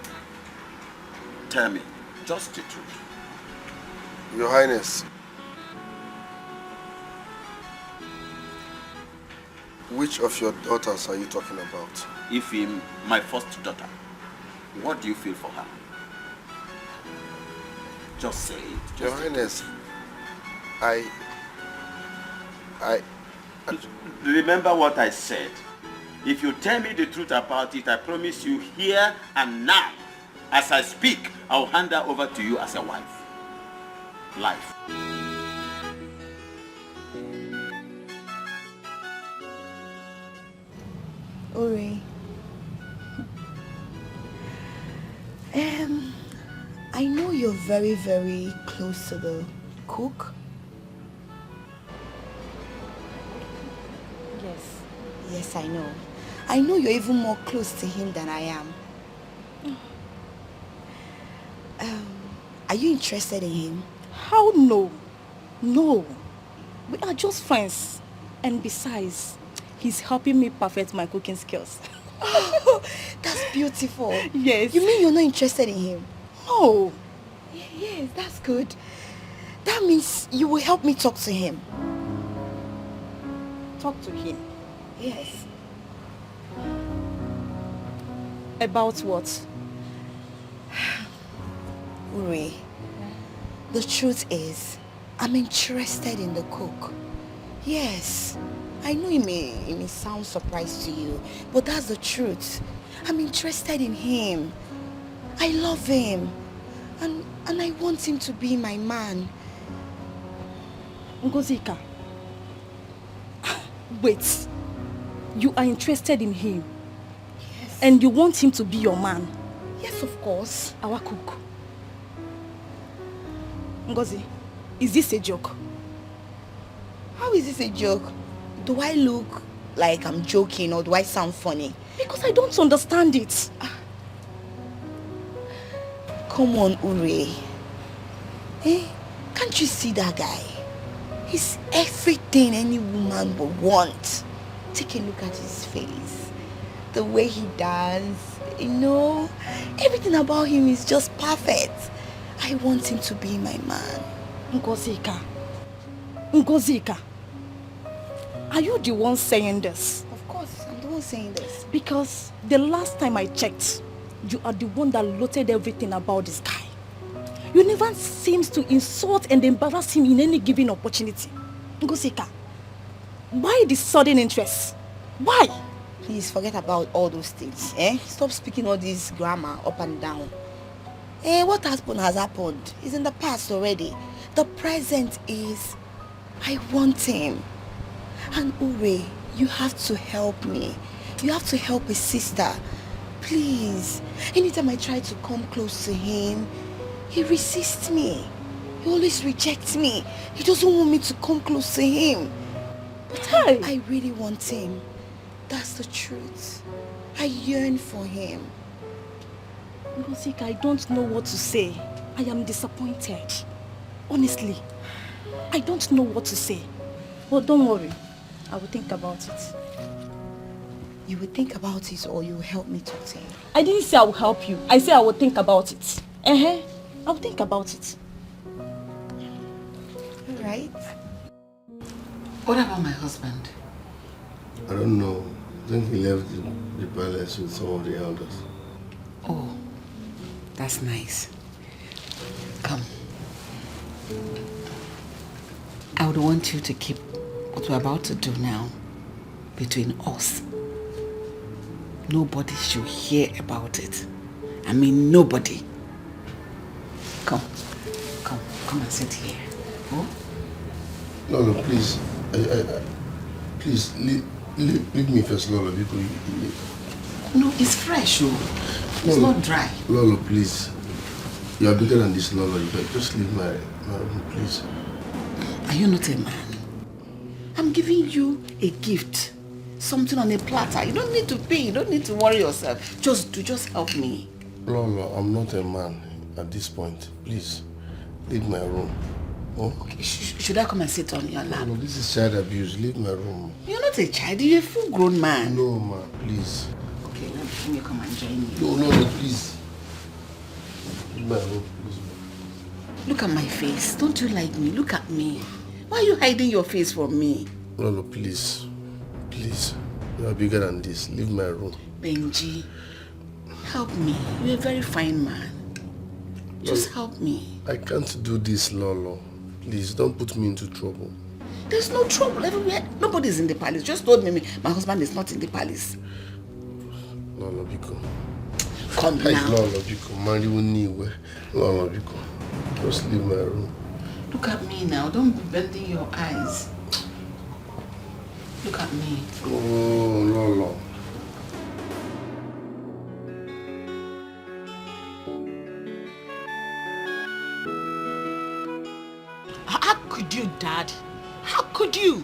Tell me, just the truth. Your Highness, which of your daughters are you talking about? Ifim, my first daughter. What do you feel for her? Just say it. Your Highness, Remember what I said. If you tell me the truth about it, I promise you here and now, as I speak, I'll hand her over to you as a wife. Life. Uri. I know you're very, very close to the cook. Yes. Yes, I know. I know you're even more close to him than I am. Are you interested in him? How no? No. We are just friends. And besides, he's helping me perfect my cooking skills. Oh, that's beautiful. Yes. You mean you're not interested in him? No. Yes, that's good. That means you will help me talk to him. Talk to him? Yes. About what? Uri, the truth is, I'm interested in the cook. Yes. I know it may sound surprised to you, but that's the truth. I'm interested in him. I love him. And I want him to be my man. Ngozika. Wait. You are interested in him? Yes. And you want him to be your man? Yes, of course. Our cook. Ngozi, is this a joke? How is this a joke? Do I look like I'm joking or do I sound funny? Because I don't understand it. Come on, Uri. Eh? Can't you see that guy? He's everything any woman would want. Take a look at his face. The way he does, everything about him is just perfect. I want him to be my man. Ngozika. Are you the one saying this? Of course, I'm the one saying this. Because the last time I checked, you are the one that loaded everything about this guy. You never seems to insult and embarrass him in any given opportunity. Ngozika, why this sudden interest? Why? Please forget about all those things. Stop speaking all this grammar up and down. What happened has happened. It's in the past already. The present is, I want him. And Uri, you have to help me. You have to help his sister. Please. Anytime I try to come close to him, he resists me. He always rejects me. He doesn't want me to come close to him. But I really want him. That's the truth. I yearn for him. Ngozika, I don't know what to say. I am disappointed. Honestly, I don't know what to say. But don't worry. I will think about it. You will think about it or you will help me talk to him? I didn't say I will help you. I said I will think about it. I will think about it. Alright. What about my husband? I don't know. I think he left the palace with some of the elders. Oh, that's nice. Come. I would want you to keep what we're about to do now between us. Nobody should hear about it. I mean, nobody. Come and sit here. Oh? No, please. Please, Leave me first, Lolo. No, it's fresh, oh. It's not dry. Lolo, please. You are bigger than this, Lolo. You can just leave my room, please. Are you not a man? I'm giving you a gift. Something on a platter. You don't need to pay. You don't need to worry yourself. Just help me. Lolo, I'm not a man at this point. Please, leave my room. Oh. Okay, should I come and sit on your lap? No, this is child abuse. Leave my room. You're not a child. You're a full-grown man. No, ma, please. Okay, let me come and join you. No, please. Leave my room, please. Look at my face. Don't you like me? Look at me. Why are you hiding your face from me? Lolo, please. Please. You are bigger than this. Leave my room. Benji, help me. You're a very fine man. Just help me. I can't do this, Lolo. Please, don't put me into trouble. There's no trouble everywhere. Nobody's in the palace. Just told me my husband is not in the palace. Lolo, Biko. Come now. Lolo, Biko. Marry Uniwe. Lolo, Biko. Just leave my room. Look at me now. Don't be bending your eyes. Look at me. Oh, Lolo. How could you, Dad? How could you?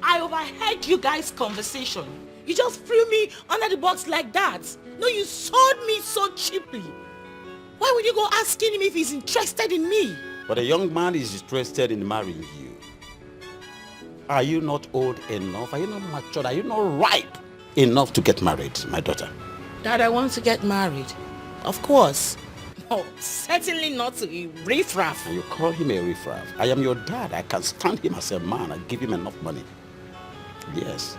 I overheard you guys' conversation. You just threw me under the box like that. No, you sold me so cheaply. Why would you go asking him if he's interested in me? But a young man is interested in marrying you. Are you not old enough? Are you not mature? Are you not ripe enough to get married, my daughter? Dad, I want to get married. Of course. No, certainly not to a riffraff. And you call him a riffraff. I am your dad. I can stand him as a man and give him enough money. Yes.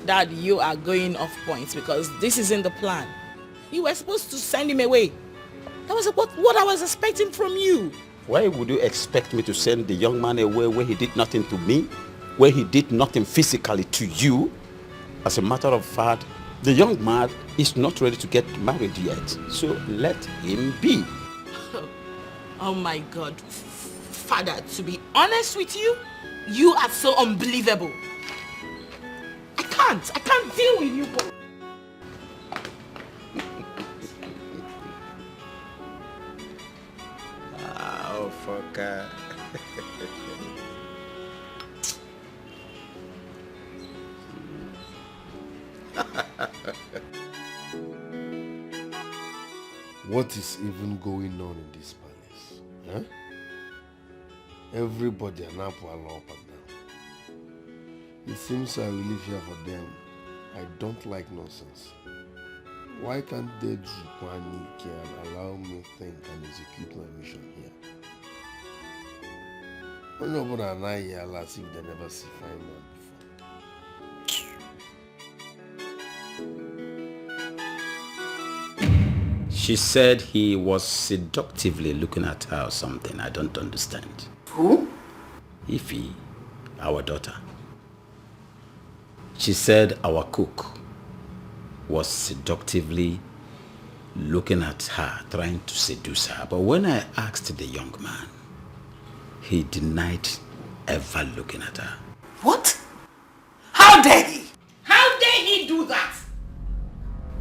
Dad, you are going off points because this isn't the plan. You were supposed to send him away. That was what I was expecting from you. Why would you expect me to send the young man away where he did nothing to me? Where he did nothing physically to you? As a matter of fact, the young man is not ready to get married yet. So let him be. Oh my God. Father, to be honest with you, you are so unbelievable. I can't deal with you both. Oh, fucker. What is even going on in this palace? Huh? Everybody an apple up and down. It seems I will live here for them. I don't like nonsense. Why can't they and allow me to think and execute my mission here? Nobody and I here as if they never see fine man before. She said he was seductively looking at her or something. I don't understand. Who? Ify, our daughter. She said our cook was seductively looking at her, trying to seduce her. But when I asked the young man, he denied ever looking at her. What? How dare he? How dare he do that?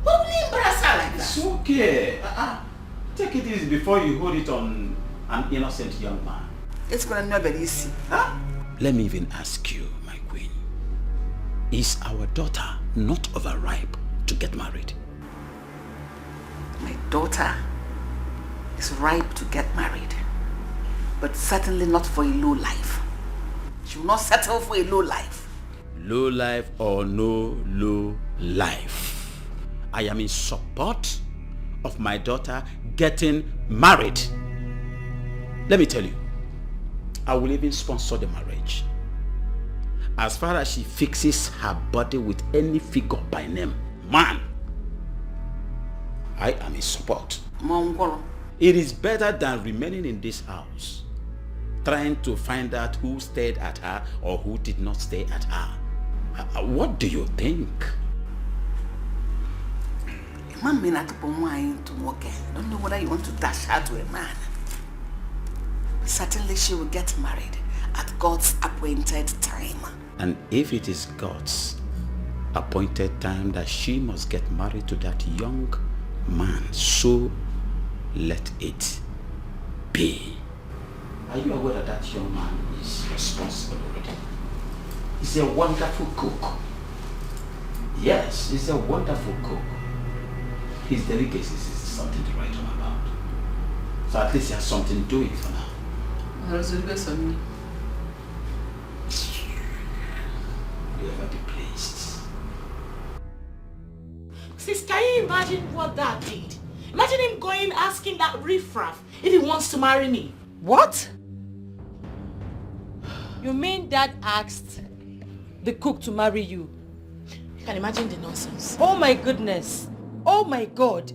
Why would he embarrass her like that? It's okay. Take it easy before you hold it on an innocent young man. It's gonna never be easy. Huh? Let me even ask you, my queen. Is our daughter not overripe to get married? My daughter is ripe to get married, but certainly not for a low life. She will not settle for a low life. Low life or no low life, I am in support of my daughter getting married. Let me tell you, I will even sponsor the marriage. As far as she fixes her body with any figure by name, man, I am in support. It is better than remaining in this house, trying to find out who stayed at her or who did not stay at her. What do you think? A man may not to work. I don't know whether you want to dash her to a man. Certainly she will get married at God's appointed time. And if it is God's appointed time that she must get married to that young man, so let it be. Are you aware that that young man is responsible already? He's a wonderful cook. Yes, he's a wonderful cook. His delicacies is something to write home about. So at least he has something doing for now. You'll ever be pleased. Sis, can you imagine what Dad did? Imagine him going asking that riffraff if he wants to marry me. What? You mean Dad asked the cook to marry you? You can imagine the nonsense. Oh my goodness. Oh my God.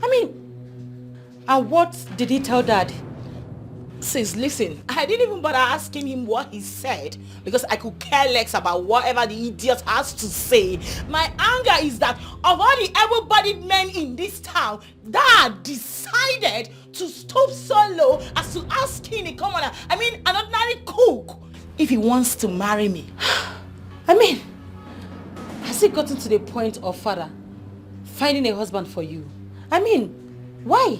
I mean, and what did he tell Dad? Sis, listen, I didn't even bother asking him what he said because I could care less about whatever the idiot has to say. My anger is that of all the able-bodied men in this town, Dad decided to stoop so low as to ask a commoner, I mean an ordinary cook, if he wants to marry me. I mean, has it gotten to the point of father finding a husband for you? I mean, why?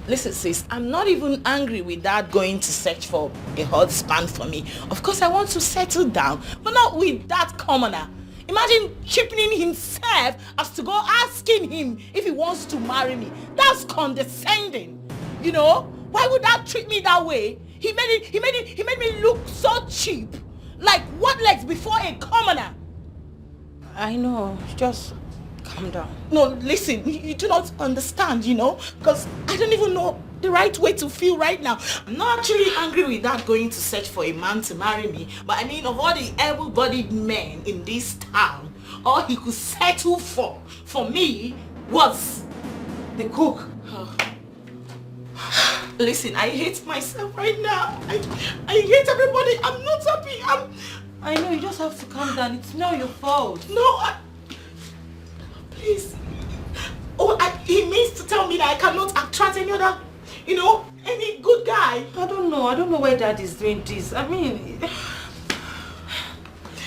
Listen, sis, I'm not even angry with Dad going to search for a husband for me. Of course, I want to settle down, but not with that commoner. Imagine cheapening himself as to go asking him if he wants to marry me. That's condescending. You know? Why would Dad treat me that way? He made me look so cheap. Like what legs before a commoner? I know, just calm down. No, listen, you do not understand, you know, because I don't even know the right way to feel right now. I'm not actually angry with that going to search for a man to marry me, but I mean, of all the able-bodied men in this town, all he could settle for me was the cook. Listen, I hate myself right now. I hate everybody. I'm not happy. I know, you just have to calm down. It's not your fault. No, please. Oh, he means to tell me that I cannot attract any other, you know, any good guy. I don't know why Dad is doing this. I mean,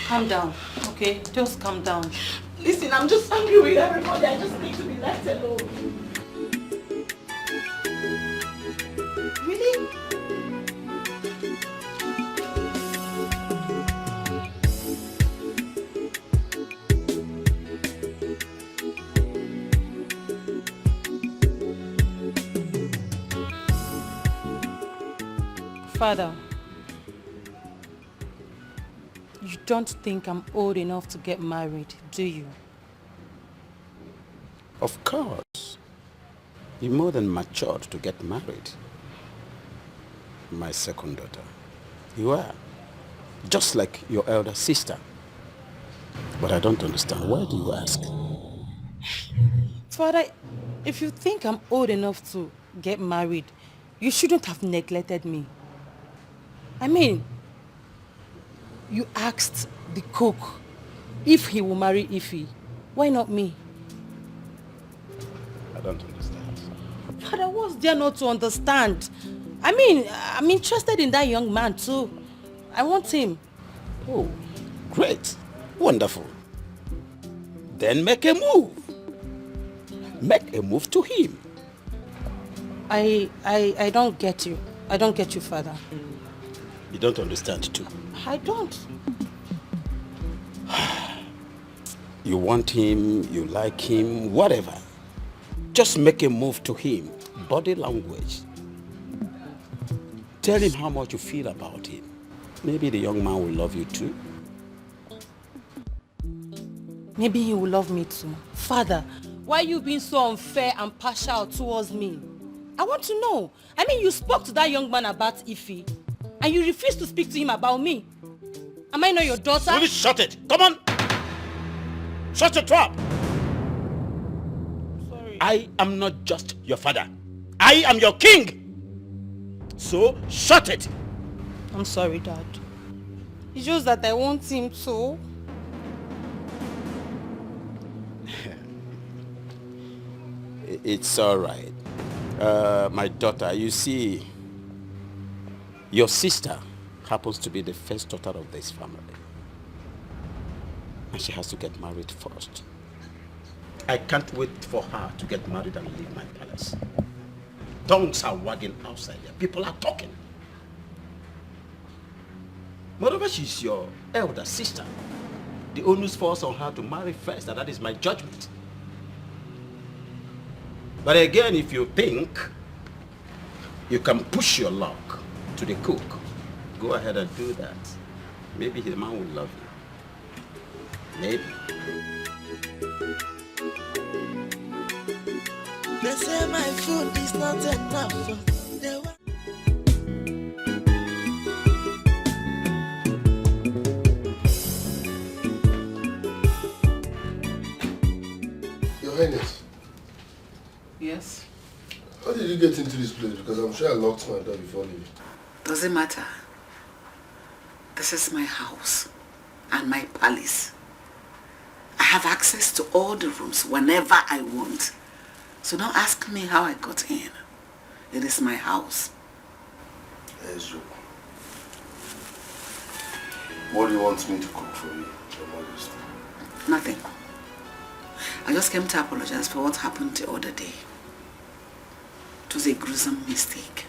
calm down, okay? Just calm down. Listen, I'm just angry with everybody. I just need to be left alone. Really? Father, you don't think I'm old enough to get married, do you? Of course. You're more than matured to get married. My second daughter. You are. Just like your elder sister. But I don't understand. Why do you ask? Father, if you think I'm old enough to get married, you shouldn't have neglected me. I mean, you asked the cook if he will marry Ify. Why not me? I don't understand. Father, what's there not to understand? I mean, I'm interested in that young man too. I want him. Oh, great. Wonderful. Then make a move. Make a move to him. I don't get you. I don't get you, Father. You don't understand too. I don't. You want him, you like him, whatever. Just make a move to him. Body language. Tell him how much you feel about him. Maybe the young man will love you too. Maybe he will love me too. Father, why are you being so unfair and partial towards me? I want to know. I mean, you spoke to that young man about Ify, and you refused to speak to him about me. Am I not your daughter? Will you shut it? Come on! Shut your trap! Sorry. I am not just your father. I am your king! So, shut it! I'm sorry, Dad. It's just that I want him to. It's all right. My daughter, you see, your sister happens to be the first daughter of this family. And she has to get married first. I can't wait for her to get married and leave my palace. Tongues are wagging outside there. People are talking. Moreover, she's your elder sister. The onus falls on her to marry first, and that is my judgment. But again, if you think you can push your luck to the cook, go ahead and do that. Maybe the man will love you. Maybe. They say my food is not enough. Your Highness. Yes? How did you get into this place? Because I'm sure I locked my door before leaving. Doesn't matter. This is my house and my palace. I have access to all the rooms whenever I want. So don't ask me how I got in. It is my house. Yes, Joe. What do you want me to cook for you, Your Majesty? Nothing. I just came to apologize for what happened the other day. It was a gruesome mistake.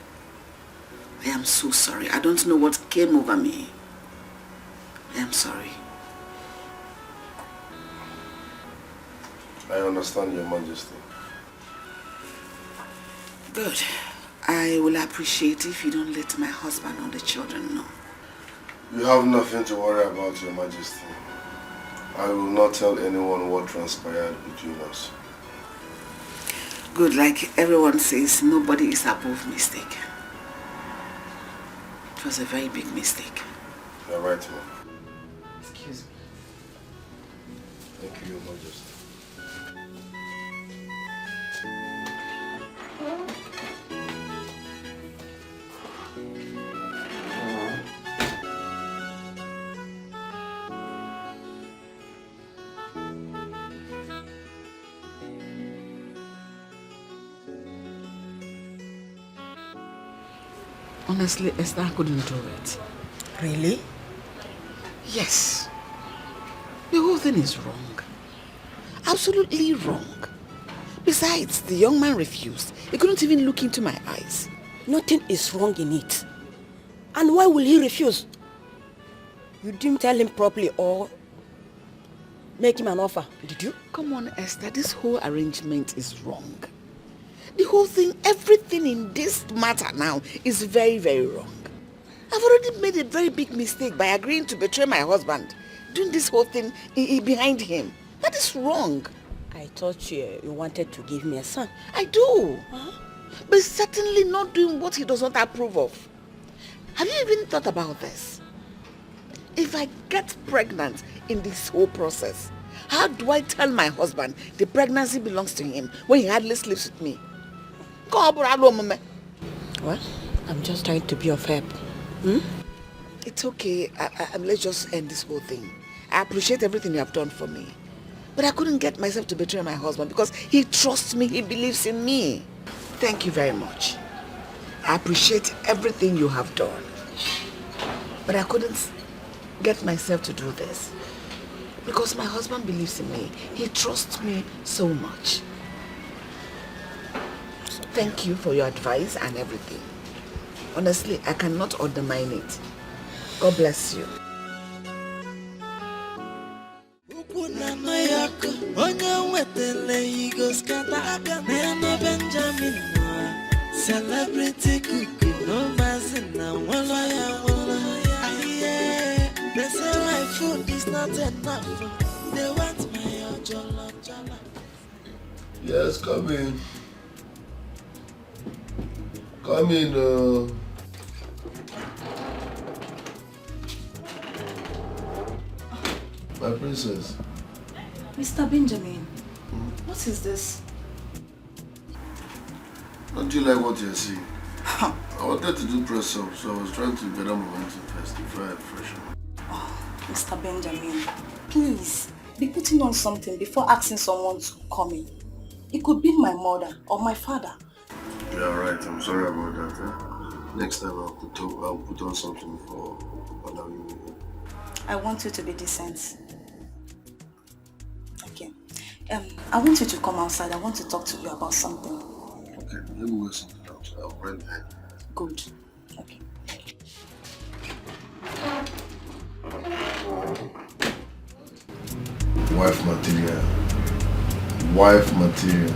I am so sorry. I don't know what came over me. I am sorry. I understand, Your Majesty. Good. I will appreciate if you don't let my husband or the children know. You have nothing to worry about, Your Majesty. I will not tell anyone what transpired between us. Good, like everyone says, nobody is above mistake. It was a very big mistake. You're right, ma'am. Excuse me. Thank you, Your Majesty. Honestly, Esther couldn't do it. Really? Yes. The whole thing is wrong. Absolutely wrong. Besides, the young man refused. He couldn't even look into my eyes. Nothing is wrong in it. And why will he refuse? You didn't tell him properly or make him an offer, did you? Come on, Esther, this whole arrangement is wrong. The whole thing, everything in this matter now is very, very wrong. I've already made a very big mistake by agreeing to betray my husband, doing this whole thing behind him. That is wrong. I thought you wanted to give me a son. I do. But certainly not doing what he does not approve of. Have you even thought about this? If I get pregnant in this whole process, how do I tell my husband the pregnancy belongs to him when he hardly sleeps with me? Well, I'm just trying to be of help. It's okay. Let's just end this whole thing. I appreciate everything you have done for me. But I couldn't get myself to betray my husband because he trusts me, he believes in me. Thank you very much. I appreciate everything you have done. But I couldn't get myself to do this because my husband believes in me. He trusts me so much. Thank you for your advice and everything. Honestly, I cannot undermine it. God bless you. Celebrity cookie, no mazina, they say my food is not enough. They want my jollof. Yes, come in. Come in. My princess. Mr. Benjamin, what is this? Don't you like what you're seeing? I wanted to do press up, so I was trying to gather momentum first before I freshen up. Oh, Mr. Benjamin, please be putting on something before asking someone to come in. It could be my mother or my father. You're right, I'm sorry about that. Next time I'll put on something for allowing you. I want you to be decent. Okay. I want you to come outside. I want to talk to you about something. Okay, let me work something out. I'll bring that. Good. Okay. Wife material. Wife material.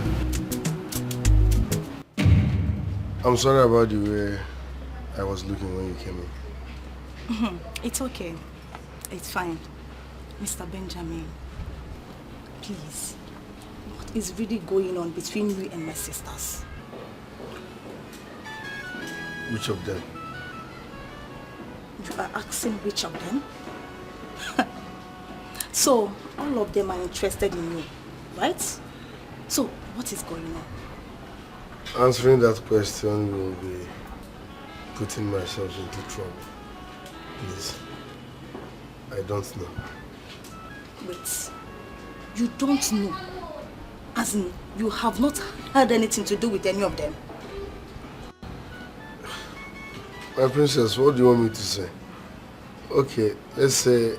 I'm sorry about the way I was looking when you came in. It's okay. It's fine. Mr. Benjamin, please, what is really going on between you and my sisters? Which of them? You are asking which of them? So, all of them are interested in you, right? So, what is going on? Answering that question will be putting myself into trouble. Please. I don't know. Wait. You don't know? As in, you have not had anything to do with any of them? My princess, what do you want me to say? Okay, let's say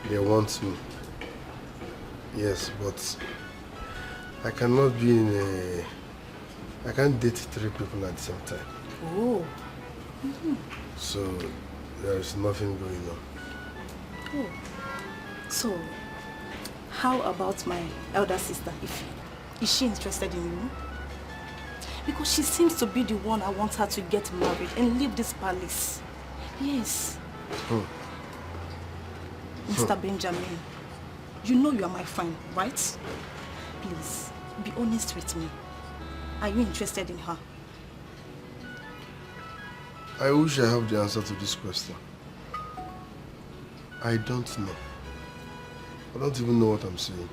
they want me. Yes, but I cannot be in a... I can't date 3 people at the same time. Oh. So, there is nothing going on. Oh. So, how about my elder sister, Ify? Is she interested in you? Because she seems to be the one I want her to get married and leave this palace. Yes. Mr. Benjamin, you know you are my friend, right? Please, be honest with me. Are you interested in her? I wish I have the answer to this question. I don't know. I don't even know what I'm saying.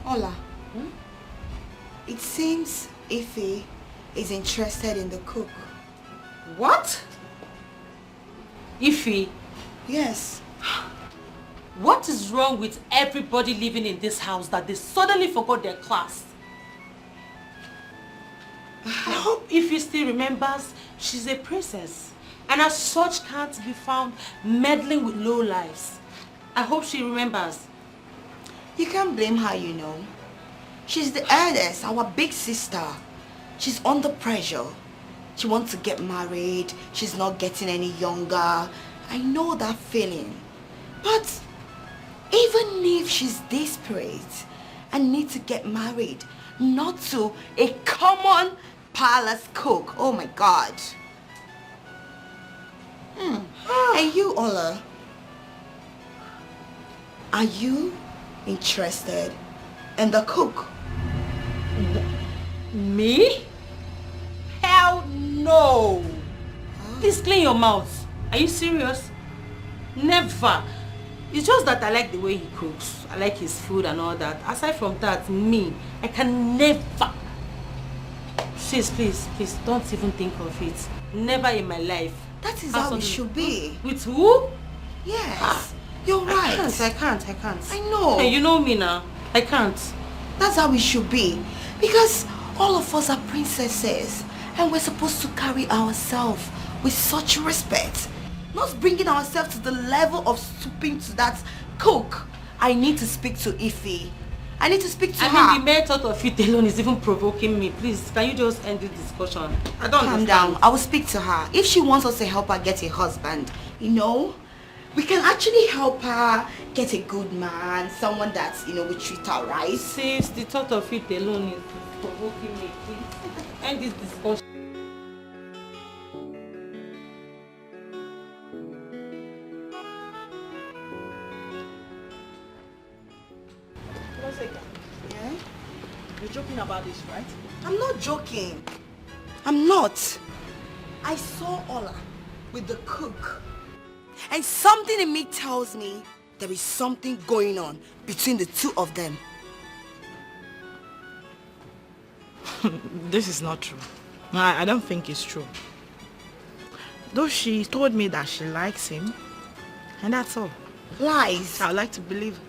Ola, it seems Ify is interested in the cook. What? Ify? Yes. What is wrong with everybody living in this house that they suddenly forgot their class? I hope Ify still remembers she's a princess and as such can't be found meddling with low lives. I hope she remembers. You can't blame her, you know. She's the eldest, our big sister. She's under pressure. She wants to get married. She's not getting any younger. I know that feeling. But even if she's desperate and needs to get married, not to a common palace cook. Oh my God. And you, Ola, are you interested in the cook? Me? Hell no! Please clean your mouth. Are you serious? Never. It's just that I like the way he cooks. I like his food and all that. Aside from that, me, I can never. Please, don't even think of it. Never in my life. That is how it should be. With who? Yes. You're right. I can't. I know. Hey, you know me now. I can't. That's how it should be. Because all of us are princesses. And we're supposed to carry ourselves with such respect. Not bringing ourselves to the level of stooping to that cook. I need to speak to Ify. I need to speak to her. I mean, the mere thought of it alone is even provoking me. Please, can you just end this discussion? I don't Calm understand. down. I will speak to her. If she wants us to help her get a husband, you know, we can actually help her get a good man, someone that's, you know, will treat her right. Sis, the thought of it alone is provoking me. Please, end this discussion. Yeah? You're joking about this, right? I'm not joking. I'm not. I saw Ola with the cook. And something in me tells me there is something going on between the two of them. This is not true. I don't think it's true. Though she told me that she likes him, and that's all. Lies. I would like to believe.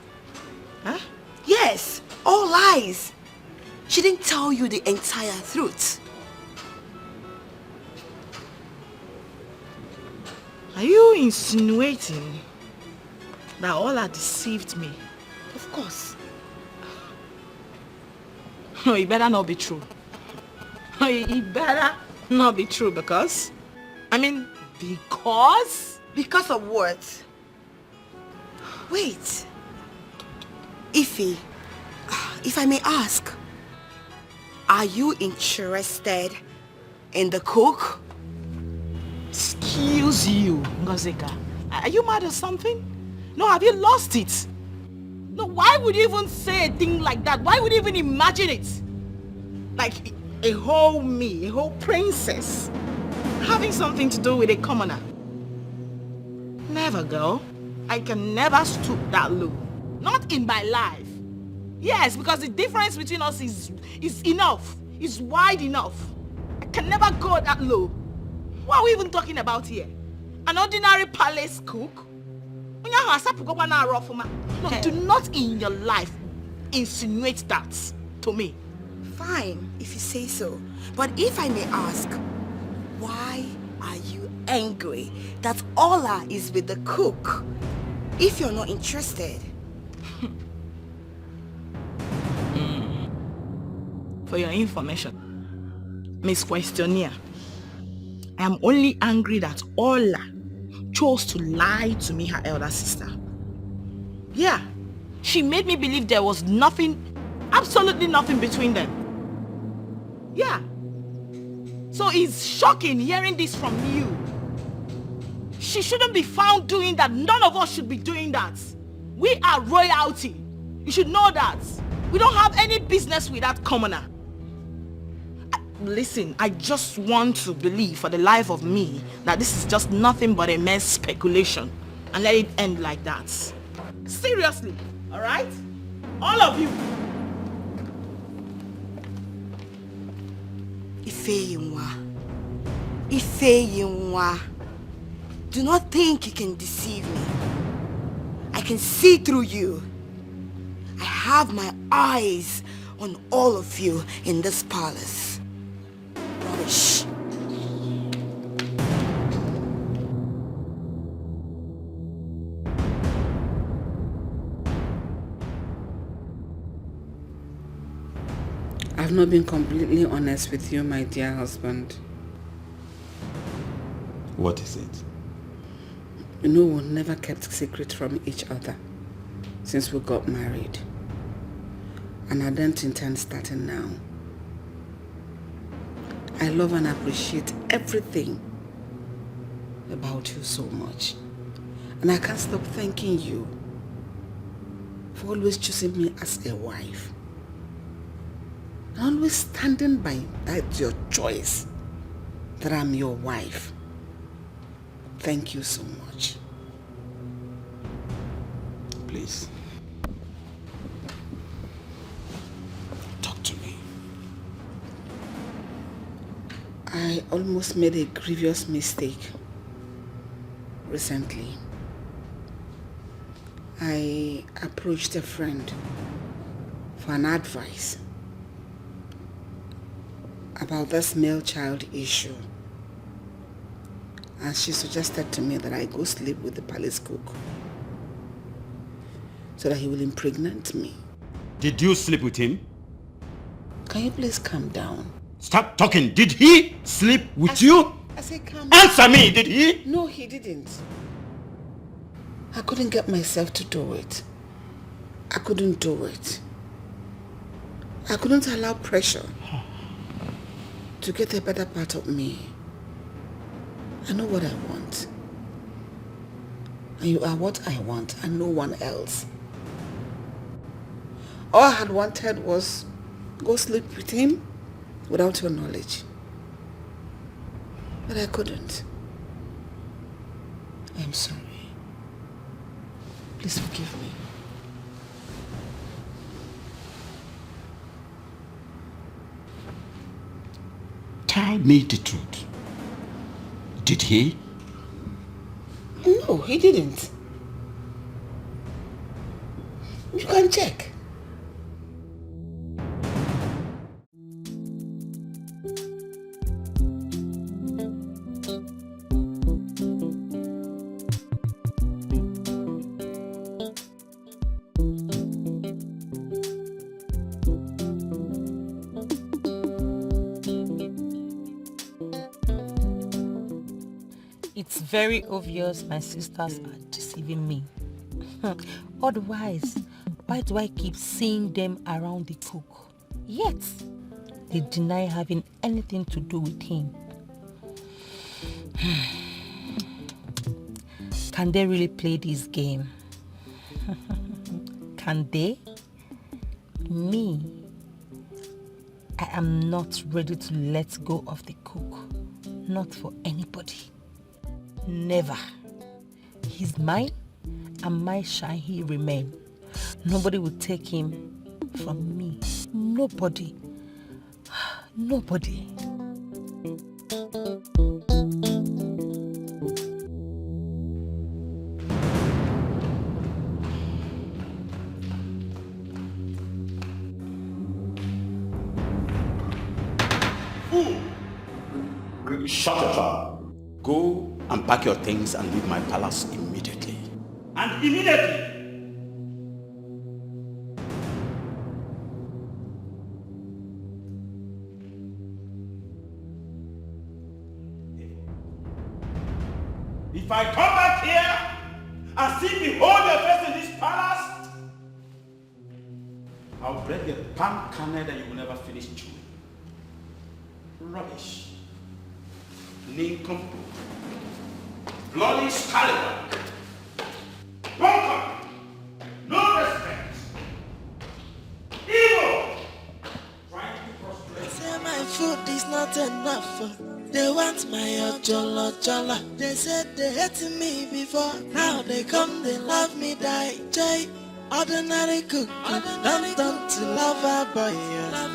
Huh? Yes, all lies. She didn't tell you the entire truth. Are you insinuating that Ola deceived me? Of course. No, it better not be true. It better not be true because... because? Because of what? Wait. Ify, if I may ask, are you interested in the cook? Excuse you, Ngozika. Are you mad or something? No, have you lost it? No, why would you even say a thing like that? Why would you even imagine it? Like a whole me, a whole princess, having something to do with a commoner. Never, girl. I can never stoop that low. Not in my life. Yes, because the difference between us is enough. It's wide enough. I can never go that low. What are we even talking about here? An ordinary palace cook? No, do not in your life insinuate that to me. Fine, if you say so. But if I may ask, why are you angry that Ola is with the cook if you're not interested? For your information, Miss Questionnaire, I am only angry that Ola chose to lie to me, her elder sister. Yeah, she made me believe there was nothing, absolutely nothing between them. Yeah. So it's shocking hearing this from you. She shouldn't be found doing that. None of us should be doing that. We are royalty. You should know that. We don't have any business with that commoner. Listen, I just want to believe for the life of me that this is just nothing but a mere speculation and let it end like that. Seriously, all right? All of you. Ifeyinwa. Do not think you can deceive me. I can see through you. I have my eyes on all of you in this palace. Rubbish. I've not been completely honest with you, my dear husband. What is it? You know, we never kept secret from each other since we got married. And I don't intend starting now. I love and appreciate everything about you so much. And I can't stop thanking you for always choosing me as a wife. Always standing by that your choice, that I'm your wife. Thank you so much. Please. Talk to me. I almost made a grievous mistake recently. I approached a friend for an advice about this male child issue. And she suggested to me that I go sleep with the palace cook so that he will impregnate me. Did you sleep with him? Can you please calm down? Stop talking. Did he sleep with you? I said calm down. Answer me, did he? No, he didn't. I couldn't get myself to do it. I couldn't do it. I couldn't allow pressure to get a better part of me. I know what I want. And you are what I want and no one else. All I had wanted was go sleep with him without your knowledge. But I couldn't. I'm sorry. Please forgive me. Tell me the truth. Did he? No, he didn't. You can check. It's very obvious my sisters are deceiving me. Otherwise, why do I keep seeing them around the cook? Yet, they deny having anything to do with him. Can they really play this game? Can they? Me, I am not ready to let go of the cook. Not for anybody. Never. He's mine, and mine shall he remain. Nobody will take him from me. Nobody. Nobody. Shut your trap. Go and pack your things and leave my palace immediately. And immediately! If I come back here and see behold your face in this palace, I'll break a palm kernel that you will never finish chewing. Rubbish. Nincompoop. Bloody scallywag. Bunker. No respect. Evil. Trying to prostrate. They say my food is not enough. They want my ojolo. They said they hated me before. Now they come, they love me, die. Jay. Ordinary cook, don't to lover boy.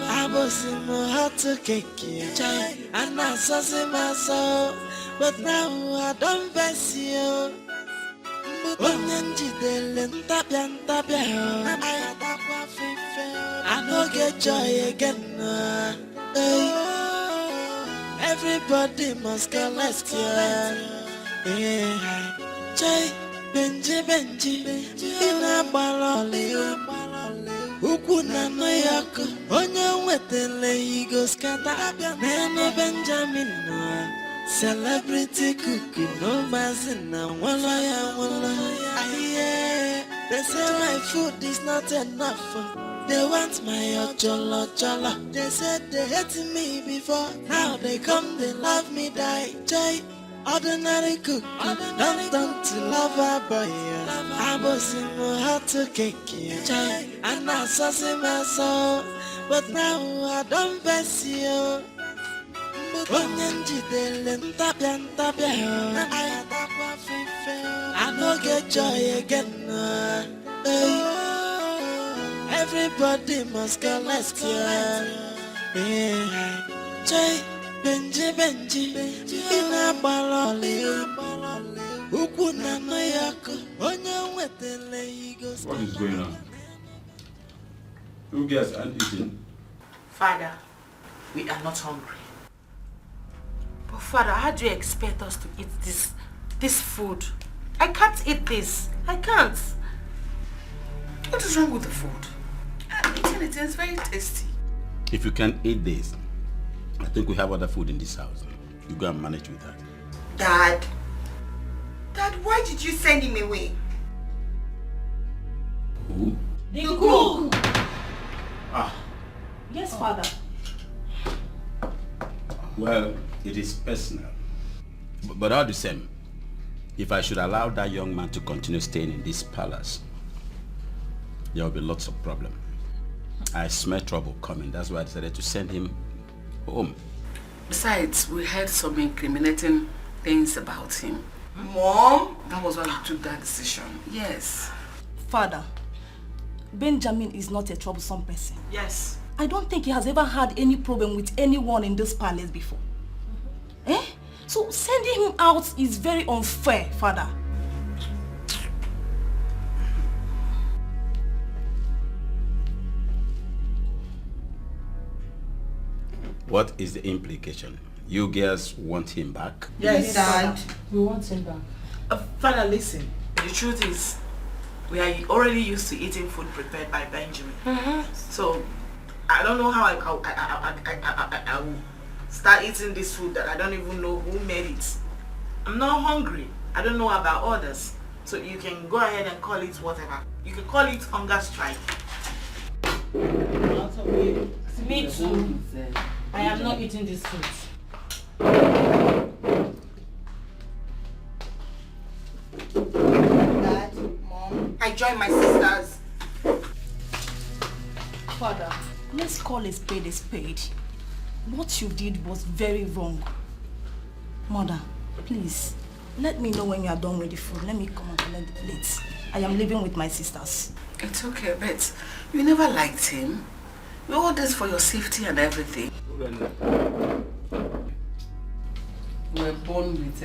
I was in my heart to cake, and I saw my soul. But now I don't bless you. I don't get joy again. Everybody must collect you. Jay. Benji, ina balole ukwu na no yako onye nwetele igo skata nene Benjamin no celebrity cook no mazina wala yeah. They say my food is not enough. They want my ojolo. They said they hated me before. Now they come, they love me, die. Jay. Ordinary cook, don't to lover boy. I was in my heart to cake, and I saw my soul. But now I don't bless you. I don't get joy again. Everybody must collect you. Benji, ina balole ukwu na no yako onye nwetele igo. What is going on? You guys aren't eating. Father, we are not hungry. But Father, how do you expect us to eat this food? I can't eat this. I can't. What is wrong with the food? I'm eating it. It's very tasty. If you can eat this, I think we have other food in this house. You go and manage with that. Dad, why did you send him away? Who? The cook! Ah. Yes, Father. Well, it is personal. But all the same, if I should allow that young man to continue staying in this palace, there will be lots of problems. I smell trouble coming. That's why I decided to send him home. Besides, we heard some incriminating things about him. Mom? That was why we took that decision. Yes. Father, Benjamin is not a troublesome person. Yes. I don't think he has ever had any problem with anyone in this palace before. So sending him out is very unfair, Father. What is the implication? You girls want him back? Yes, Dad. We want him back. Father, listen. The truth is, we are already used to eating food prepared by Benjamin. So, I don't know how I will start eating this food that I don't even know who made it. I'm not hungry. I don't know about others. So you can go ahead and call it whatever. You can call it hunger strike. Me too. I am not eating this food. Dad, Mom, I joined my sisters. Father, let's call a spade a spade. What you did was very wrong. Mother, please, let me know when you are done with the food. Let me come and collect the plates. I am living with my sisters. It's okay, but you never liked him. We all this for your safety and everything. We're born with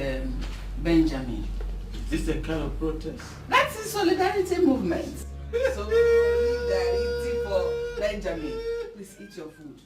Benjamin. Is this a kind of protest? That's the solidarity movement. So solidarity for Benjamin. Please eat your food.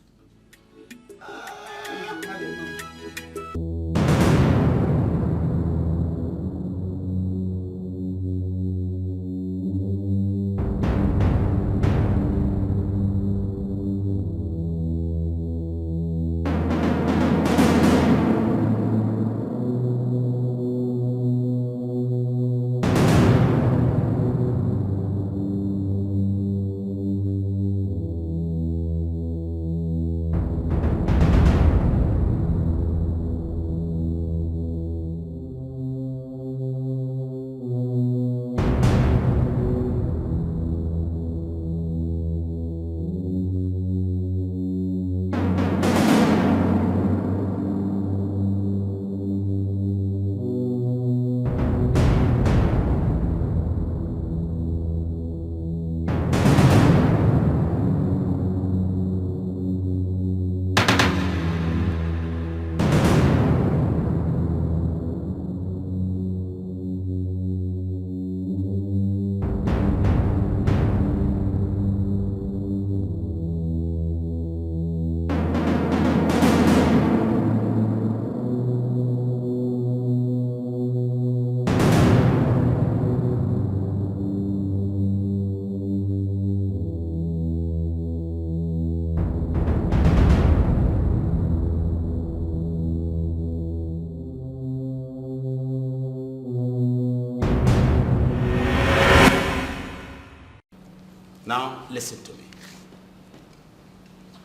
Now, listen to me.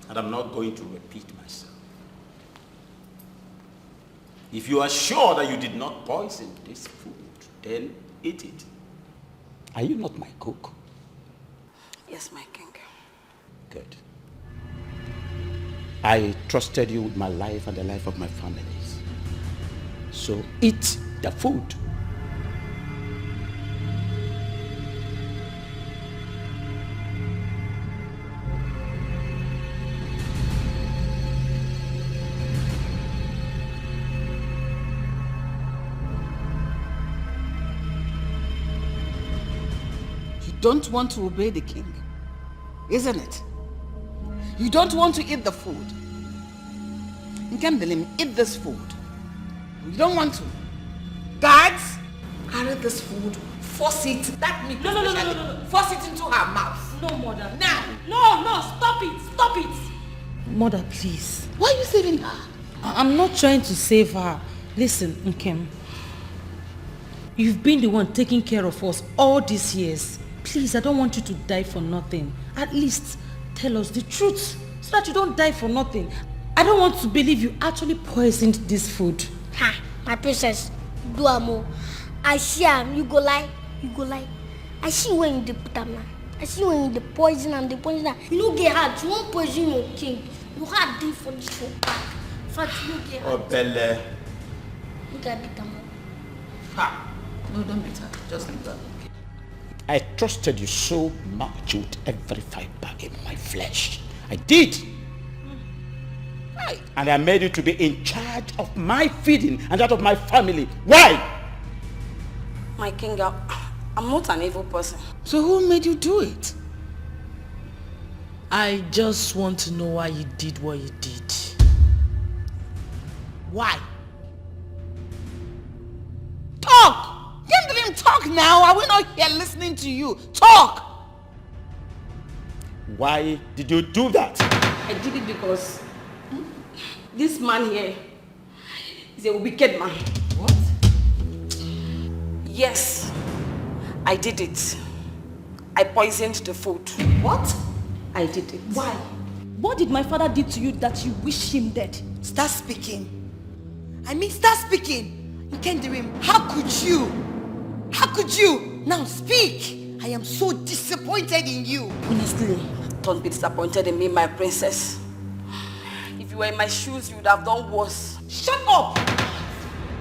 And I'm not going to repeat myself. If you are sure that you did not poison this food, then eat it. Are you not my cook? Yes, my king. Good. I trusted you with my life and the life of my families. So eat the food. Don't want to obey the king, isn't it? You don't want to eat the food. You can't believe me. Eat this food. You don't want to. Guards, carry this food, force it. That meat, no. Force it into her mouth. No, mother. Now. No, stop it. Mother, please. Why are you saving her? I'm not trying to save her. Listen, Nkem. You've been the one taking care of us all these years. Please, I don't want you to die for nothing. At least tell us the truth so that you don't die for nothing. I don't want to believe you actually poisoned this food. Ha, my princess, do amo. I see am, you go lie. I see when you put am now. I see when you the poison and the poison. You don't get hard. You won't poison your king. You hard day for this one. In fact, you don't get hard. Oh, Belle. You got beat am. Ha. No, don't beat her. Just leave her. I trusted you so much with every fiber in my flesh. I did. And I made you to be in charge of my feeding and that of my family. Why? My king, I'm not an evil person. So who made you do it? I just want to know why you did what you did. Why? Talk! Can't let him talk now. Are we not here listening to you? Talk! Why did you do that? I did it because this man here is a wicked man. What? Yes, I did it. I poisoned the food. What? I did it. Why? What did my father do to you that you wish him dead? Start speaking. Start speaking. You can't do him. How could you? How could you? Now speak. I am so disappointed in you. Honestly, don't be disappointed in me, my princess. If you were in my shoes, you would have done worse. Shut up!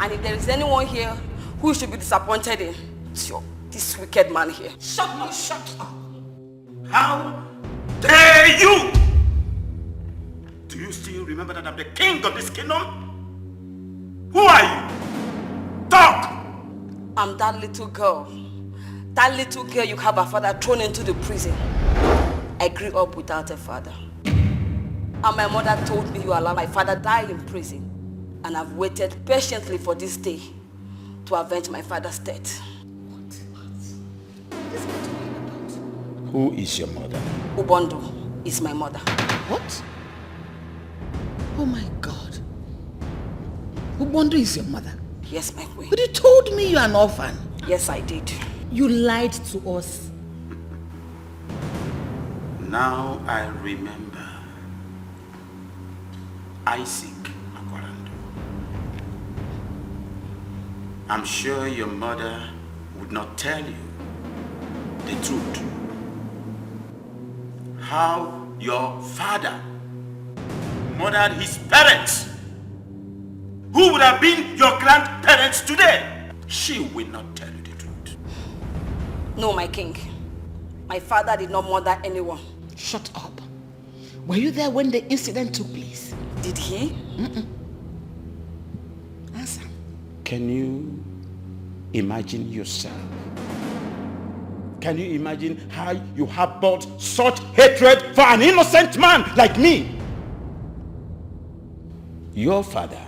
And if there is anyone here who should be disappointed in, it's this wicked man here. Shut up! How dare you? Do you still remember that I'm the king of this kingdom? Who are you? Talk! I'm that little girl. That little girl you have a father thrown into the prison. I grew up without a father. And my mother told me you allowed my father die in prison. And I've waited patiently for this day to avenge my father's death. Who is your mother? Ubondo is my mother. What? Oh my God. Ubondo is your mother? Yes, my queen. But you told me you're an orphan. Yes, I did. You lied to us. Now I remember. Isaac Akwarando. I'm sure your mother would not tell you the truth. How your father murdered his parents, who would have been your grandparents today. She will not tell you the truth. No, my king. My father did not murder anyone. Shut up. Were you there when the incident took place? Did he? Answer. Can you imagine yourself? Can you imagine how you harbored such hatred for an innocent man like me? Your father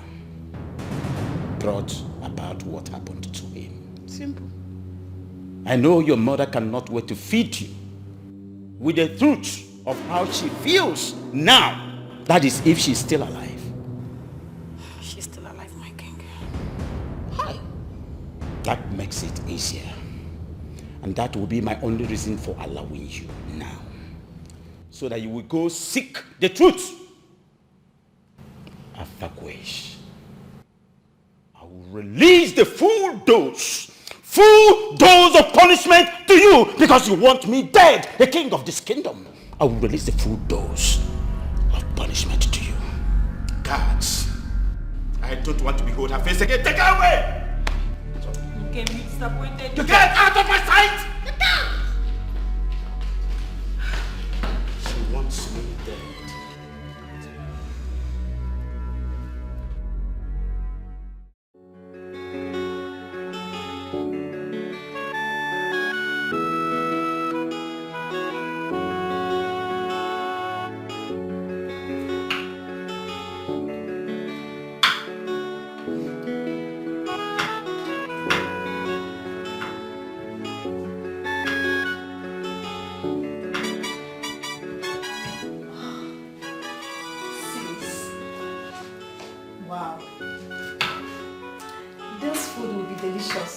brought about what happened to him. Simple. I know your mother cannot wait to feed you with the truth of how she feels now. That is, if she's still alive. She's still alive, my king. Hi. That makes it easier. And that will be my only reason for allowing you now. So that you will go seek the truth. Afakwesh. I will release the full dose of punishment to you because you want me dead, the king of this kingdom. I will release the full dose of punishment to you. Guards, I don't want to behold her face again. Take her away! You can be disappointed. You get out of my sight! Get out! She wants me dead. Wow. This food will be delicious.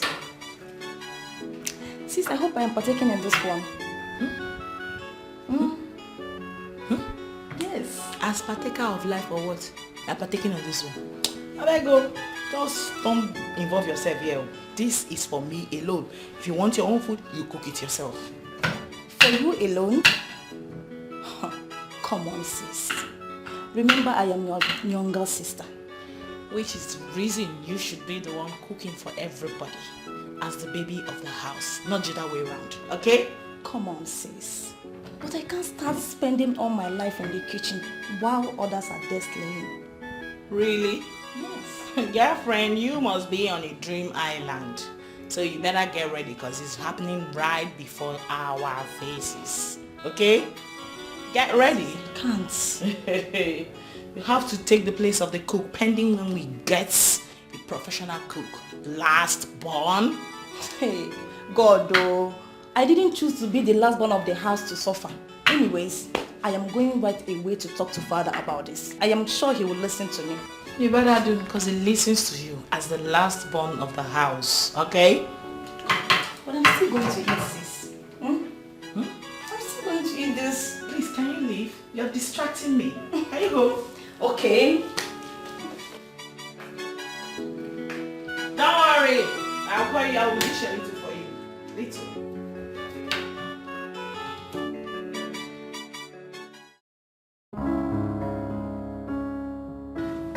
Sis, I hope I am partaking in this one. Yes. As partaker of life or what? You're partaking of this one. I go. Just don't involve yourself here. This is for me alone. If you want your own food, you cook it yourself. For you alone? Come on, sis. Remember, I am your younger sister. Which is the reason you should be the one cooking for everybody as the baby of the house, not the other way around, okay? Come on, sis. But I can't start spending all my life in the kitchen while others are there slaying. Really? Yes. Girlfriend, you must be on a dream island. So you better get ready because it's happening right before our faces, okay? Get ready. Can't. You have to take the place of the cook pending when we get a professional cook. Last born. Hey, God though. I didn't choose to be the last born of the house to suffer. Anyways, I am going right away to talk to father about this. I am sure he will listen to me. You better do because he listens to you as the last born of the house, okay? still going to eat this. I'm still going to eat this. Please, can you leave? You're distracting me. Can you go? Okay. Don't worry. I'll call you. I will dish a little for you. Little.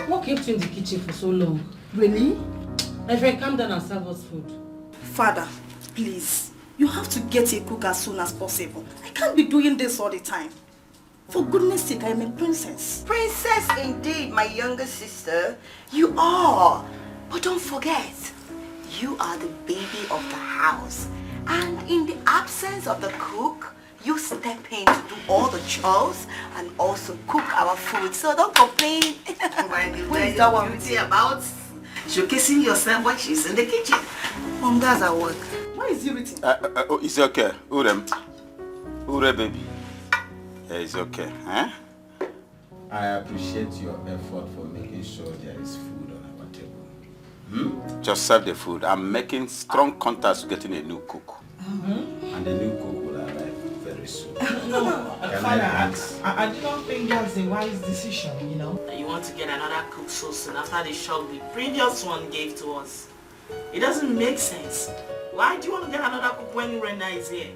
What kept you in the kitchen for so long? Really? My friend, calm down and serve us food. Father, please. You have to get a cook as soon as possible. I can't be doing this all the time. For goodness sake, I am a princess. Princess indeed, my younger sister. You are. But don't forget, you are the baby of the house. And in the absence of the cook, you step in to do all the chores and also cook our food. So don't complain. What is that one beauty about showcasing yourself when she's in the kitchen? Mom, that's our work. Why is he written? Oh, it's okay. Ure, baby. Yeah, it's okay. Huh? I appreciate your effort for making sure there is food on our table. Just serve the food. I'm making strong contacts to getting a new cook. And the new cook will arrive very soon. No, Father, I do not think that's a wise decision, you know. You want to get another cook so soon after the shock the previous one gave to us. It doesn't make sense. Why do you want to get another cook when Rena is here?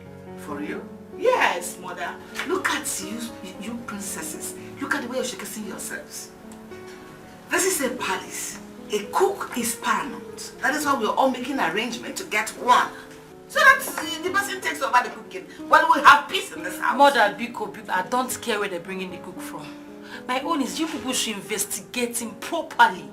For you? Yes, mother. Look at you princesses. Look at the way you're showcasing yourselves. This is a palace. A cook is paramount. That is why we're all making arrangements to get one. So that the person takes over the cooking. When we have peace in this house. Mother, Biko, I don't care where they're bringing the cook from. My own is you people should investigate him properly.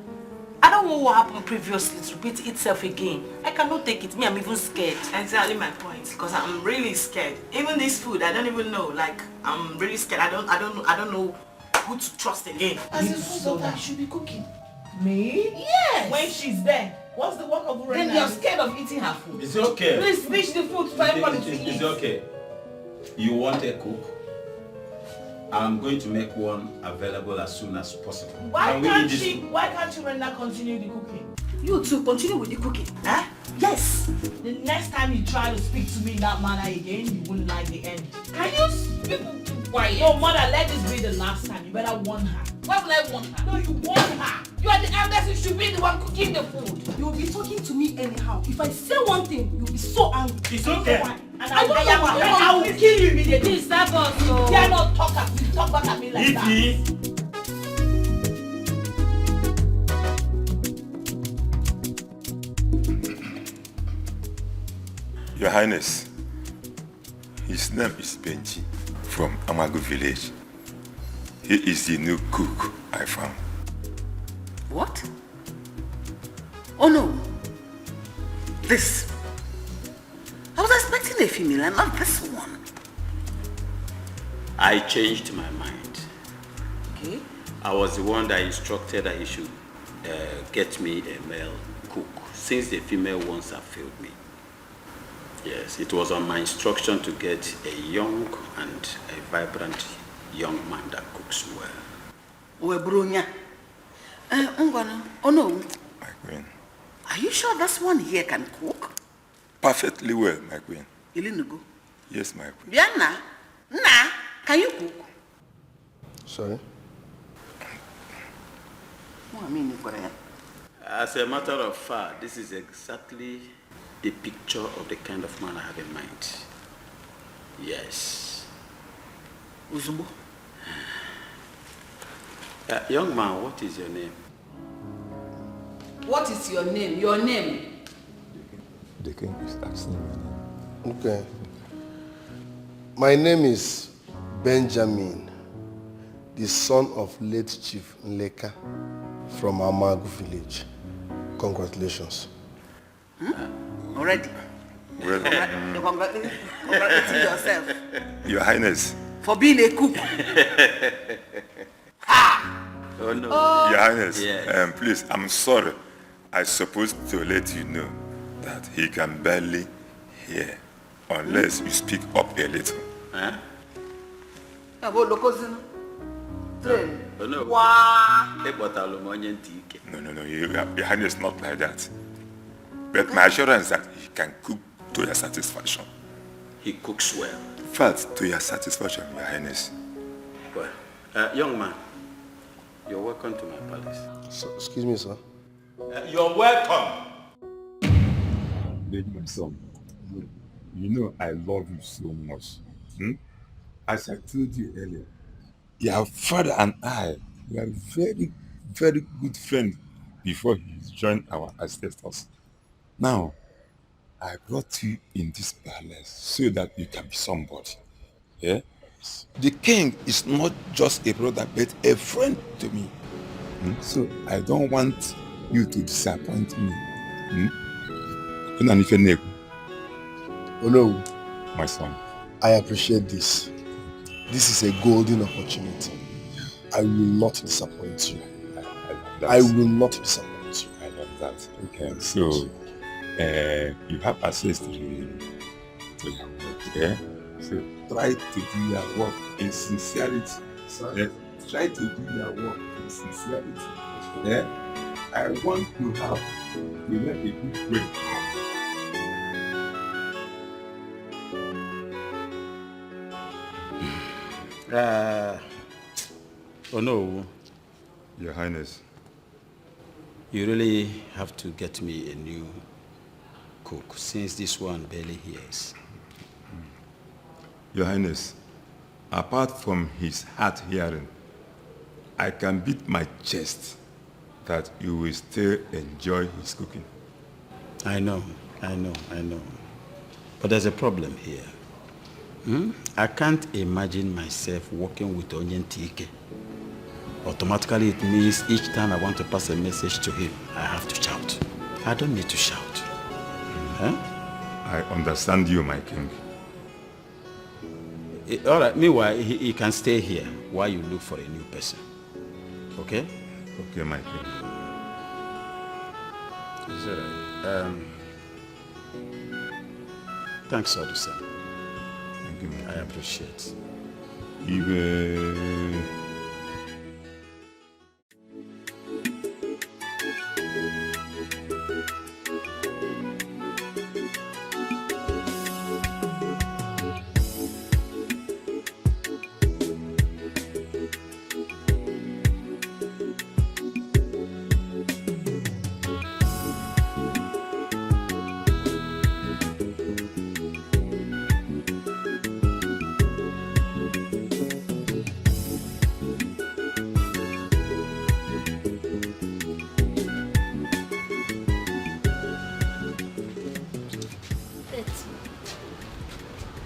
I don't want what happened previously to repeat itself again. I cannot take it. Me, I'm even scared. Exactly my point. Because I'm really scared. Even this food, I don't even know. Like, I'm really scared. I don't know who to trust again. As a food daughter, should be cooking. Me? Yes. When she's there. What's the work of Rena? Then you're scared of eating her food. It's okay. Please finish the food for everybody to eat. It's okay. You want a cook? I'm going to make one available as soon as possible. Why can't you Rena continue the cooking? You too, continue with the cooking. Huh? Yes. The next time you try to speak to me in that manner again, you wouldn't like the end. Can you speak quiet? No, mother, let this be the last time. You better warn her. Why would I warn her? No, you warn her. You are the eldest, you should be the one cooking the food. You'll be talking to me anyhow. If I say one thing, you'll be so angry. It's okay. And I will kill you immediately. Please, that boss, so... You are not talker. You talk back at me like that. Your Highness, his name is Benji from Amagu village. He is the new cook I found. What? Oh no. This. I was expecting a female and not this one. I changed my mind. Okay. I was the one that instructed that he should get me a male cook, since the female ones have failed me. Yes, it was on my instruction to get a young and a vibrant young man that cooks well. Brunya. Oh no. My queen. Are you sure this one here can cook? Perfectly well, my queen. Ilinugo. Yes, my queen. Bianna, nah, can you cook? Sorry? What I mean, as a matter of fact, this is exactly the picture of the kind of man I have in mind. Yes. Uzubo. Young man, what is your name? What is your name? Your name? The king is asking your name. Okay. My name is Benjamin, the son of late Chief Nleka from Amagu village. Congratulations. Already? Well, Congratulating yourself. Your Highness. For being a cook. Oh no. Your Highness, yes. Please, I'm sorry. I'm supposed to let you know that he can barely hear unless you speak up a little. Huh? No, Your Highness, not like that. But my assurance that he can cook to your satisfaction. He cooks well. Fat to your satisfaction, Your Highness. Well, young man, you're welcome to my palace. So, excuse me, sir. You're welcome. Baby, my son, you know I love you so much. As I told you earlier, your father and I were very, very good friends before he joined our ancestors. Now, I brought you in this palace so that you can be somebody. Yeah? The king is not just a brother, but a friend to me. So I don't want you to disappoint me. Oh no. My son. I appreciate this. This is a golden opportunity. I will not disappoint you. I will not disappoint you. I love that. Okay, so you have access to your work, yeah? So try to do your work in sincerity. Yeah? Try to do your work in sincerity. Yeah? I want to have a good break. Oh no. Your Highness. You really have to get me a new cook since this one barely hears. Your Highness, apart from his hard hearing, I can beat my chest that you will still enjoy his cooking. I know. But there's a problem here. I can't imagine myself working with Onyen Tike. Automatically it means each time I want to pass a message to him, I have to shout. I don't need to shout. I understand you, my king. All right, meanwhile, he can stay here while you look for a new person. Okay? Okay, my king. Is that right? Thanks, Odusan. Thank you, my king. I appreciate.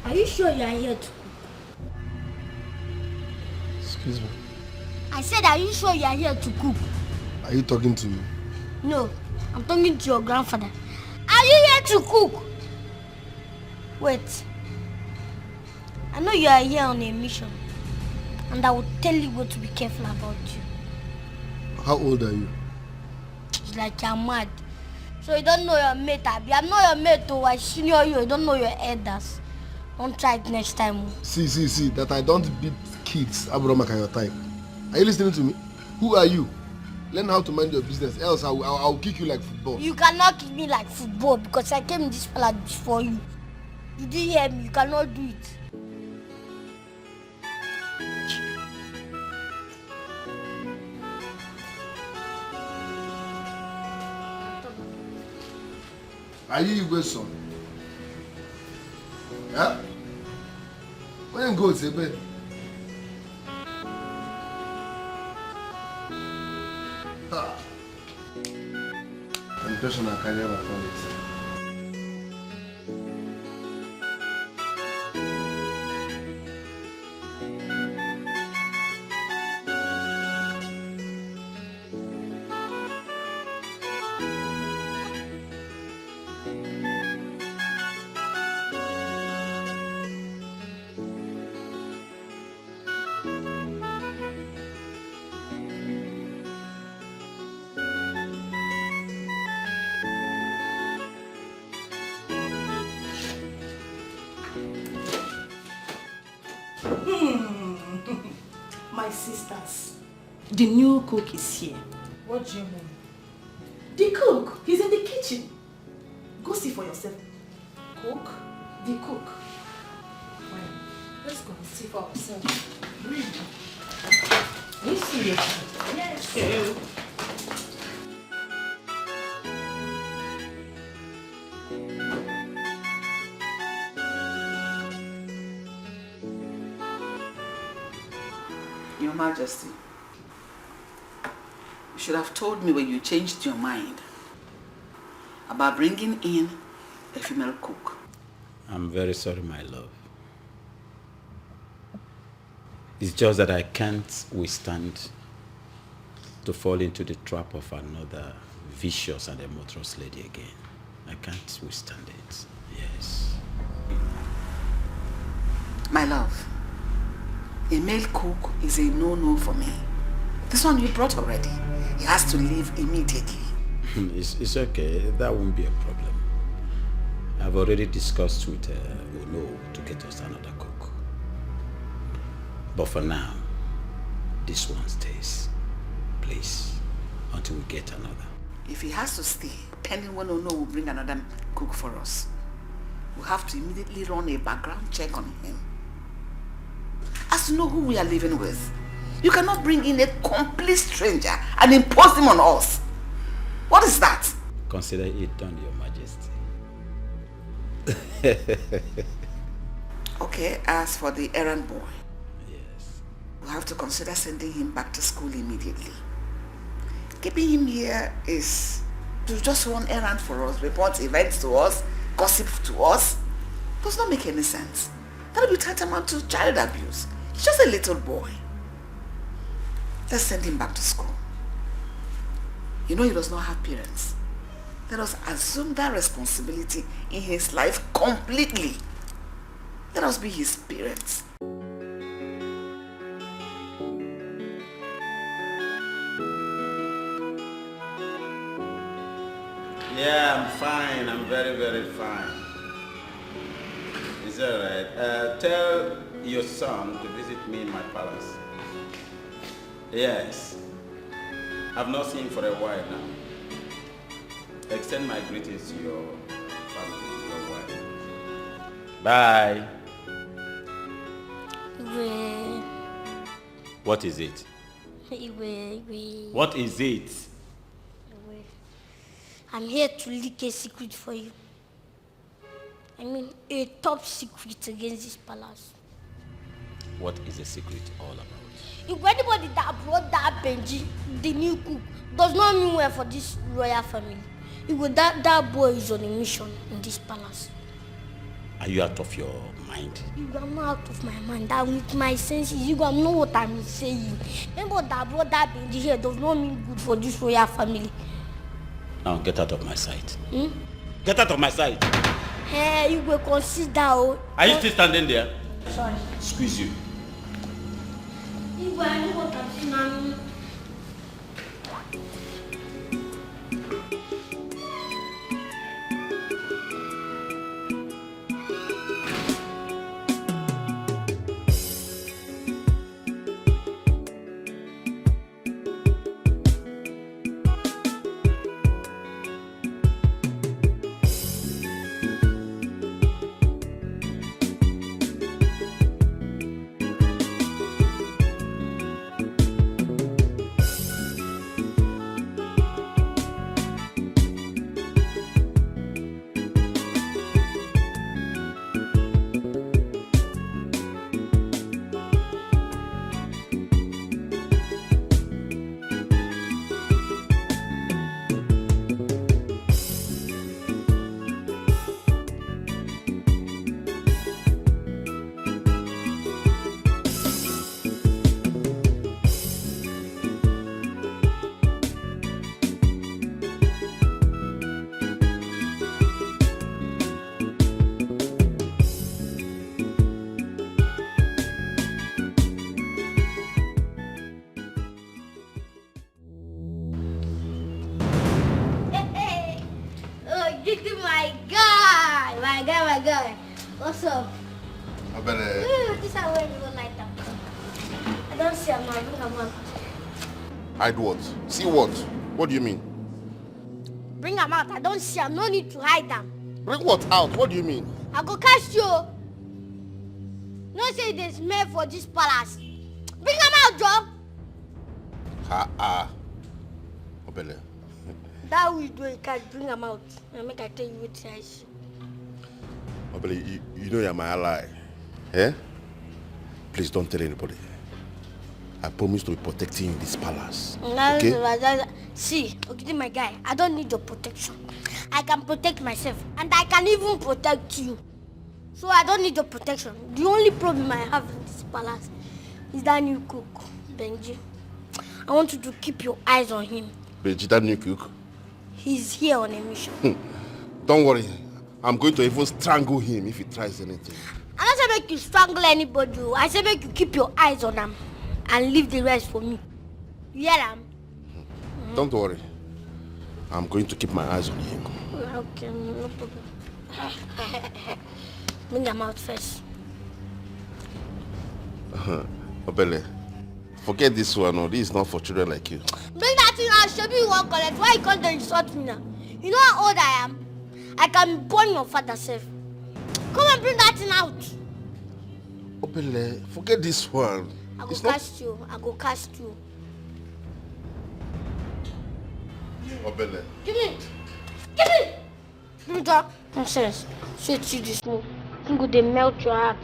Are you sure you are here to cook? Excuse me. I said, are you sure you are here to cook? Are you talking to me? No, I'm talking to your grandfather. Are you here to cook? Wait. I know you are here on a mission. And I will tell you what to be careful about you. How old are you? It's like you're mad. So you don't know your mate, Abby. I'm not your mate, though. I senior you. You don't know your elders. Don't try it next time. See, that I don't beat kids. Abromaka your type. Are you listening to me? Who are you? Learn how to mind your business, else I'll kick you like football. You cannot kick me like football because I came in this palace before you. You didn't hear me. You cannot do it. Are you Igwe's son? Yeah? When you go to bed? I'm just gonna carry my phone. My sisters, the new cook is here. What do you mean? The cook, he's in the kitchen. Go see for yourself. Cook? The cook. Well, let's go and see for ourselves. You see it? Yes. Yeah. Your Majesty, you should have told me when you changed your mind about bringing in a female cook. I'm very sorry, my love. It's just that I can't withstand to fall into the trap of another vicious and adulterous lady again. I can't withstand it. Yes. My love, a male cook is a no-no for me. This one you brought already. He has to leave immediately. It's okay. That won't be a problem. I've already discussed with Uno to get us another cook. But for now, this one stays. Please, until we get another. If he has to stay, pending when Uno will bring another cook for us, we'll have to immediately run a background check on him. As to know who we are living with. You cannot bring in a complete stranger and impose him on us. What is that? Consider it done, Your Majesty. Okay, as for the errand boy, yes, we'll have to consider sending him back to school immediately. Keeping him here is to just run errand for us, report events to us, gossip to us. Does not make any sense. That will be tantamount to child abuse. He's just a little boy. Let's send him back to school. You know he does not have parents. Let us assume that responsibility in his life completely. Let us be his parents. Yeah, I'm fine. I'm very, very fine. Is that right? Tell your son to visit me in my palace. Yes. I've not seen him for a while now. Extend my greetings to your family, your wife. Bye. Iwe. What is it? Iwe. What is it? Iwe. I'm here to leak a secret for you. I mean, a top secret against this palace. What is the secret all about? If anybody that brought that Benji, the new cook, does not mean well for this royal family, that boy is on a mission in this palace. Are you out of your mind? I'm not out of my mind. I'm with my senses. You don't know what I'm saying. Anybody that brought that Benji here does not mean good for this royal family. Now get out of my sight. Get out of my sight. Hey, you will consider. Are you still standing there? Sorry. Squeeze you. You will know what I'm saying. My guy. What's up? I better. This is where you go like that. I don't see him now. I think I'm out. Hide what? See what? What do you mean? Bring him out. I don't see him. No need to hide them. Bring what out? What do you mean? I go catch you. No say there's smell for this palace. Bring them out, Joe. Obele. That we do it, can't bring them out. I make I tell you what I see. Obele, you know you're my ally. Eh? Please don't tell anybody. I promise to be protecting you in this palace. Okay? See, okay, my guy, I don't need your protection. I can protect myself, and I can even protect you. So I don't need your protection. The only problem I have in this palace is that new cook, Benji. I want you to keep your eyes on him. Benji, that new cook? He's here on a mission. Don't worry. I'm going to even strangle him if he tries anything. I don't say make you strangle anybody. I say make you keep your eyes on him and leave the rest for me. You hear him? Don't worry. I'm going to keep my eyes on him. Okay, no problem. Bring them out first. Obele, forget this one. No, this is not for children like you. Bring that thing out. Show me you won't collect. Why you can't insult me now? You know how old I am? I can burn your father self. Come and bring that thing out. Obele, forget this one. I go cast you. I go cast you. Obele. Give me. Give me. Give me that. Nonsense. So it's you this move. I'm going to melt your heart.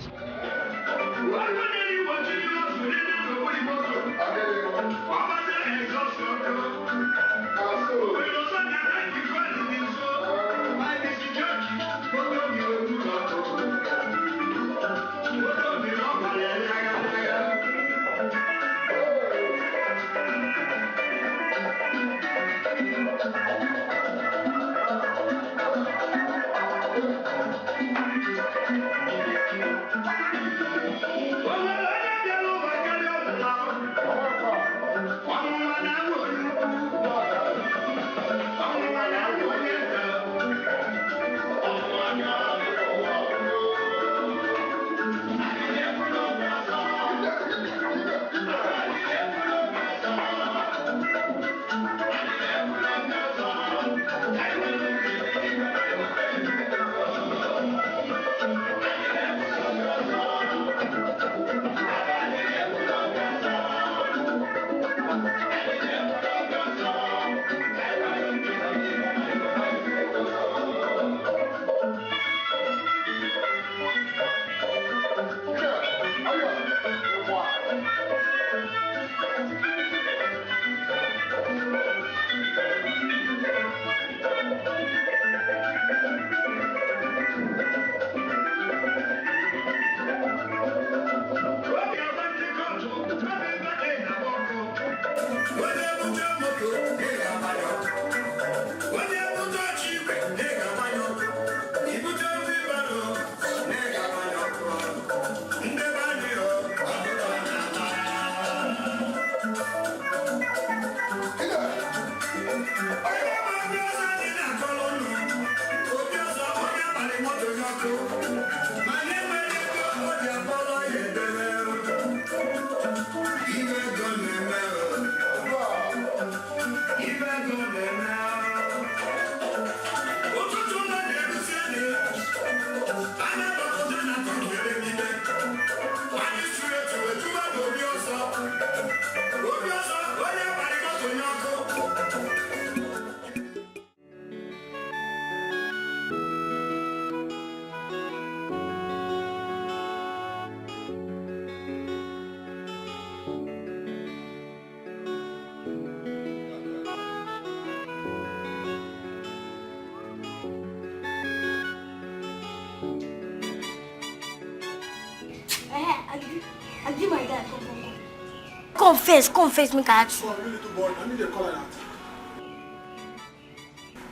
Confess, make I ask you. Come on, you little boy, I need a call like that.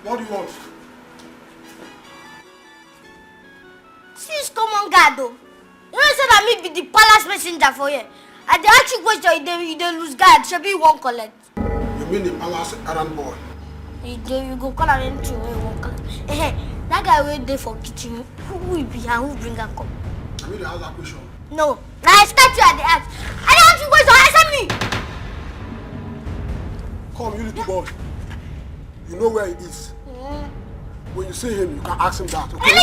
What do you want? Sis, come on, guard though. You know say that me be the palace messenger for you. I dey ask you question, you dey lose guard, shebi you won't collect. You mean the palace errand boy? You go call her anything when you won't collect. That guy wait there for kitchen, who will be and who bring her come? I mean the ask that question. No, I expect you at the ask. I don't ask you question, answer me. Come, you little boy. You know where it is. When you see him, you can ask him that, okay?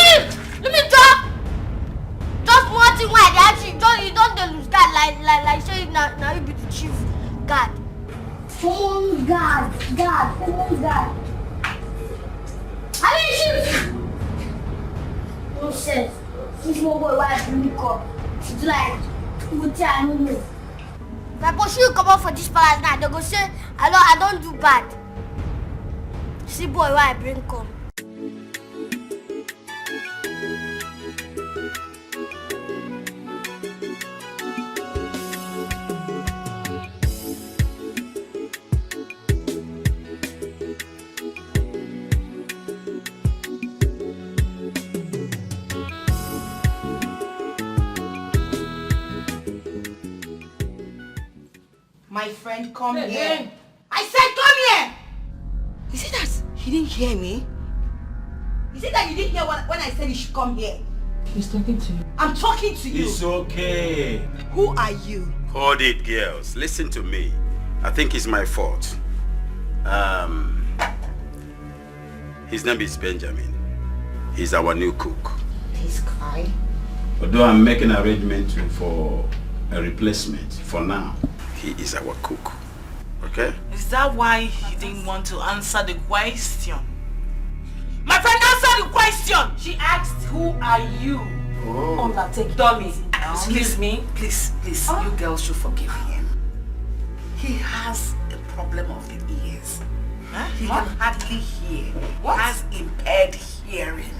Leave me talk! Just one thing why they actually you don't lose guard like say now you be the chief guard. Common guard. I mean chief! Nonsense. This small boy why I bring you up. It's like what I don't know. If I push you come out for this palace now, they go say I don't do bad. See boy why I bring come. My friend, come here. I said come here! Is it that he didn't hear me? Is it that you didn't hear when I said you should come here? He's talking to you. I'm talking to you. It's okay. Who are you? Hold it, girls. Listen to me. I think it's my fault. His name is Benjamin. He's our new cook. This guy? Although I'm making arrangement for a replacement for now. He is our cook. Okay? Is that why he didn't want to answer the question? My friend, answer the question! She asked, who are you? Oh. Undertake Dummy. Excuse me, please, you girls should forgive him. He has a problem of the ears. Huh? He can hardly hear. He has impaired hearing.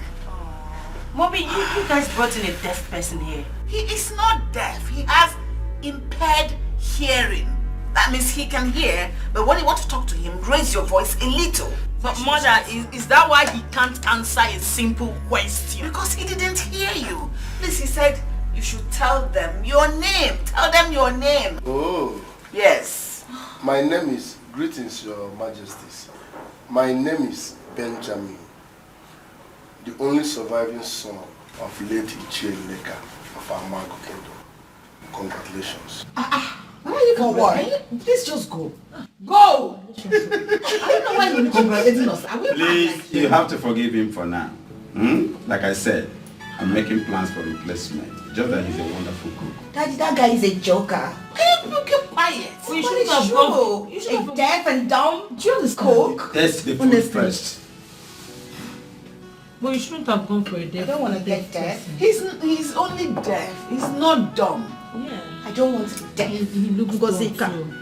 Mommy, you guys brought in a deaf person here. He is not deaf. He has impaired hearing. That means he can hear, but when you want to talk to him, raise your voice a little. But mother, is that why he can't answer a simple question? Because he didn't hear you. Please, he said you should tell them your name. Tell them your name. Oh. Yes. My name is, greetings, Your Majesties. My name is Benjamin, the only surviving son of late Ichie Leka of Amago Kingdom. Congratulations. Why are you congratulating? Please just go. Go! I don't know why you're congratulating us. Please, you have to forgive him for now. Like I said, I'm making plans for replacement. Just that he's a wonderful cook. Daddy, that guy is a joker. Can you keep quiet? Well, you shouldn't have gone. You should have deaf and dumb. Do you understand? Cook. Taste the food first. Well, you shouldn't have gone for a deaf. I don't want to get deaf. He's only deaf. He's not dumb. Yeah. I don't want to be deaf. He looks Gozeka.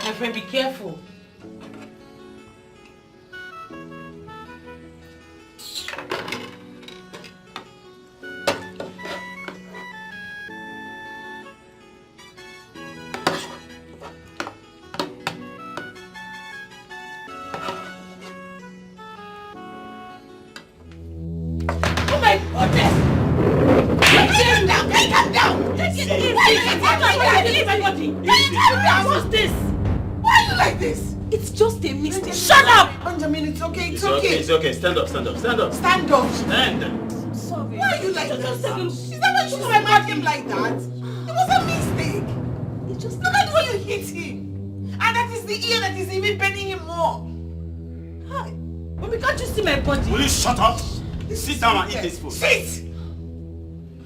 My friend, be careful. Oh my goodness! Calm down! Calm down! What's this? Why are you like this? It's just a mistake. Shut up! Benjamin, it's okay, it's okay. It's okay. Stand up, stand up, stand up. Stand up. Stand. Sorry. Why are you like this? Is that why you come at him like that? It was a mistake. Look at the way you hit him. And that is the ear that is even bending him more. Hi. Mommy, can't you see my body? Will you shut up? Sit down and eat this food. Sit!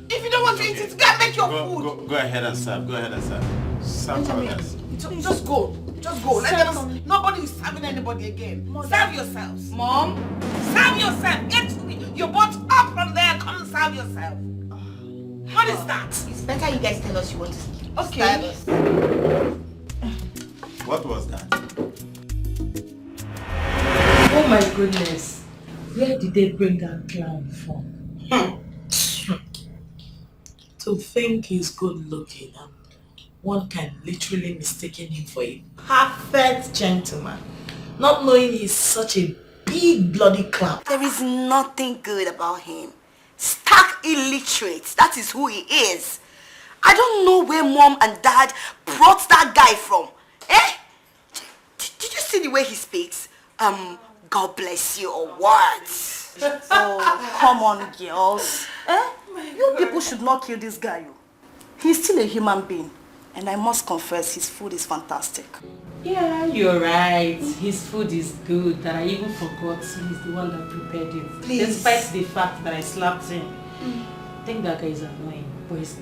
If you don't want to eat it, go and make your food. Go ahead and serve. Go ahead and serve. Serve others. Just go. Just go. Nobody is serving anybody again. Serve yourselves. Mom? Serve yourself. Get your butt up from there. Come and serve yourself. What is that? It's better you guys tell us you want to sleep. Okay. What was that? Oh my goodness. Where did they bring that clown from? To think he's good looking and one can literally mistake him for a perfect gentleman, not knowing he's such a big bloody clown. There is nothing good about him. Stark illiterate. That is who he is. I don't know where mom and dad brought that guy from. Eh? Did you see the way he speaks? God bless you or what? Oh, come on, girls. You people should not kill this guy. He's still a human being. And I must confess, his food is fantastic. Yeah, you're right. His food is good. That I even forgot he's the one that prepared it. Please. Despite the fact that I slapped him. I think that guy is annoying, but his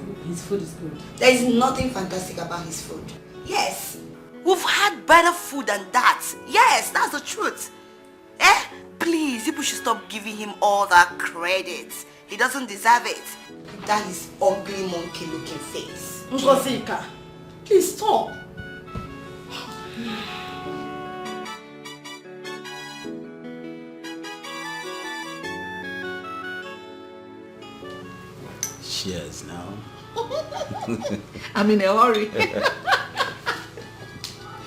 food is good. There is nothing fantastic about his food. Yes. We've had better food than that. Yes, that's the truth. Please, people should stop giving him all that credit. He doesn't deserve it. That is ugly monkey looking face. Ngozika, please stop. Cheers now. I'm in a hurry.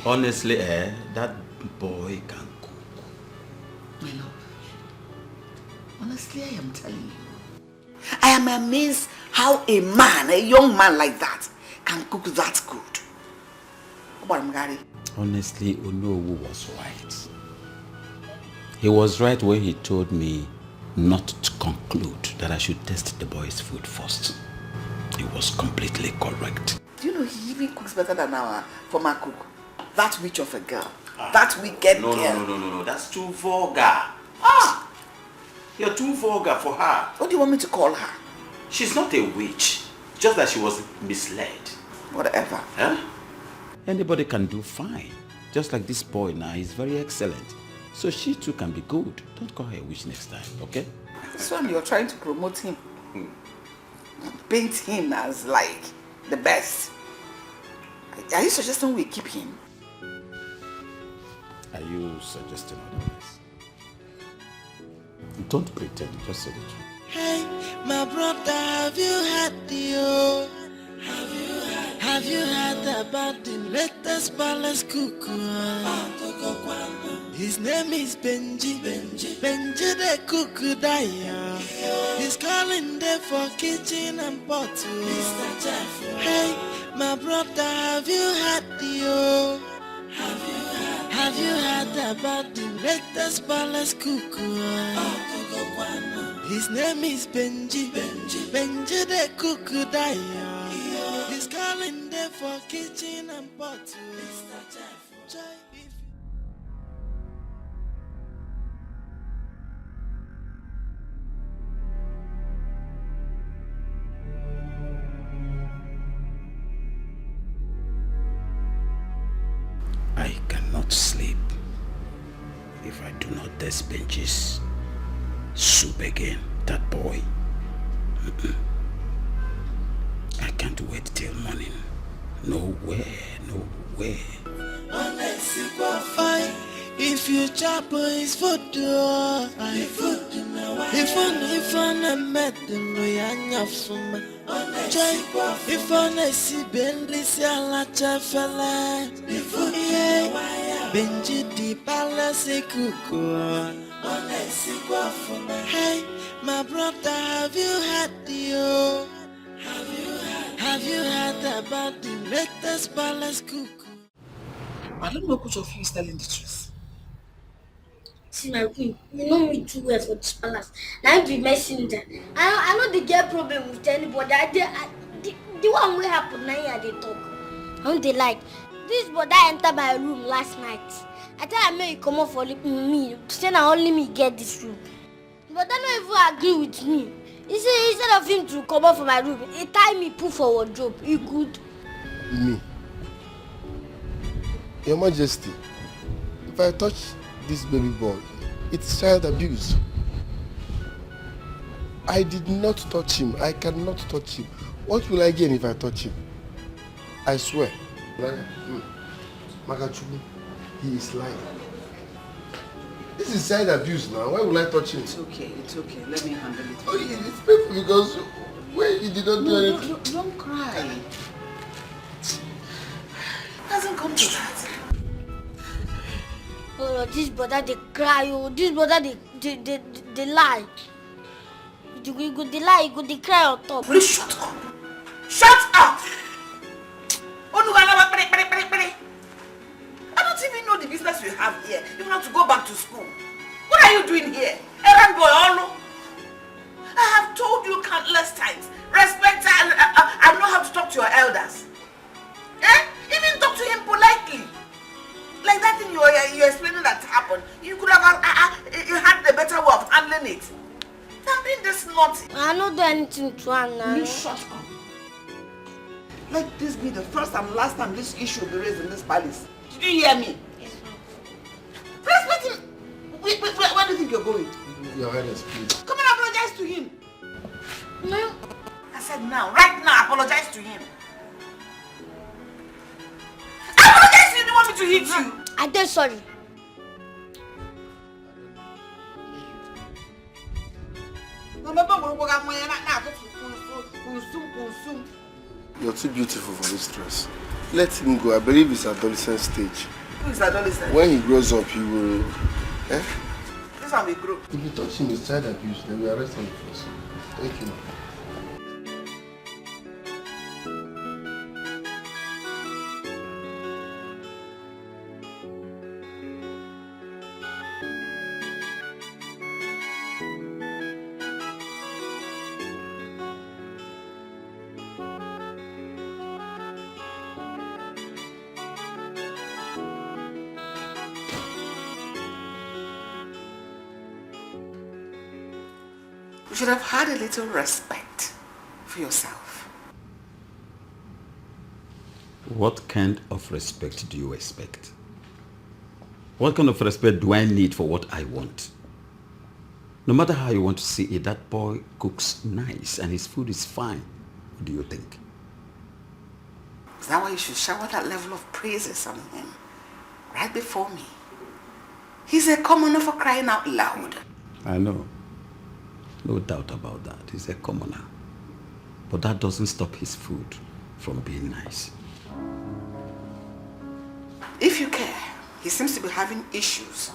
Honestly, that boy can cook. My love, honestly, I am telling you. I am amazed how a young man like that, can cook that good. Come on, Mgari. Honestly, Onowu was right. He was right when he told me not to conclude that I should test the boy's food first. He was completely correct. Do you know he even cooks better than our former cook? That witch of a girl. That wicked girl. No. That's too vulgar. You're too vulgar for her. What do you want me to call her? She's not a witch. Just that she was misled. Whatever. Huh? Anybody can do fine. Just like this boy now, he's very excellent. So she too can be good. Don't call her a witch next time, okay? This one, you're trying to promote him. Paint him as like the best. Are you suggesting we keep him? Are you suggesting otherwise? Don't pretend, just say the truth. Hey, my brother, have you had the Have you heard about the latest palace cuckoo? His name is Benji the cuckoo daya. He's calling there for kitchen and pot. Hey, my brother, have you had the Have you heard about the latest palace cuckoo? His name is Benji the cuckoo daya. He's calling there for kitchen and pot. I cannot sleep if I do not taste Benji's soup again. That boy. I can't wait till morning. No way. If you chop his food, if I met them, if I see Benji, Benji the palace cuckoo. Hey, my brother, have you had the Have you heard about the latest palace cuckoo? I don't know which of you is telling the truth. See my queen, you know me too well for this palace. Now I be messenger. I know the girl problem with anybody. The one will happen now they talk. I don't they like. This brother entered my room last night. I tell him you come up for me. Say now only me get this room. But I don't even agree with me. Instead of him to come out from my room, he tied me, put for wardrobe. He could. Me? Your Majesty, if I touch this baby boy, it's child abuse. I did not touch him. I cannot touch him. What will I gain if I touch him? I swear. Magachubu, he is lying. This is child abuse now. Why will I touch him? It's okay. Let me handle it. Oh, it's painful because when you did not do anything. No, don't cry. It doesn't come to that. Oh, this brother they cry. Oh, this brother they lie. You go they lie. You go they cry on top. Please shut up. Shut up. I don't even know the business you have here. You have to go back to school. What are you doing here? Errand boy, Olu. I have told you countless times. Respect and know how to talk to your elders. Even talk to him politely. Like that thing you're explaining that happened. You could have you had the better way of handling it. I'm being this naughty. I don't do anything to Anna. You shut up. Let this be the first and last time this issue will be raised in this palace. Did you hear me? Yes, ma'am. Respect him. Where do you think you're going? Your Highness, please. Come and apologize to him. No. I said now, right now, apologize to him. Apologize to him. You want me to hit you? I did sorry. You're too beautiful for this dress. Let him go. I believe it's adolescent stage. Who is adolescent? When he grows up, he will... This one will grow. If you touch him with child abuse, then we arrest him first. Thank you. You should have had a little respect for yourself. What kind of respect do you expect? What kind of respect do I need for what I want? No matter how you want to see it, that boy cooks nice and his food is fine. What do you think? Is that why you should shower that level of praises on him? Right before me. He's a commoner for crying out loud. I know. No doubt about that. He's a commoner. But that doesn't stop his food from being nice. If you care, he seems to be having issues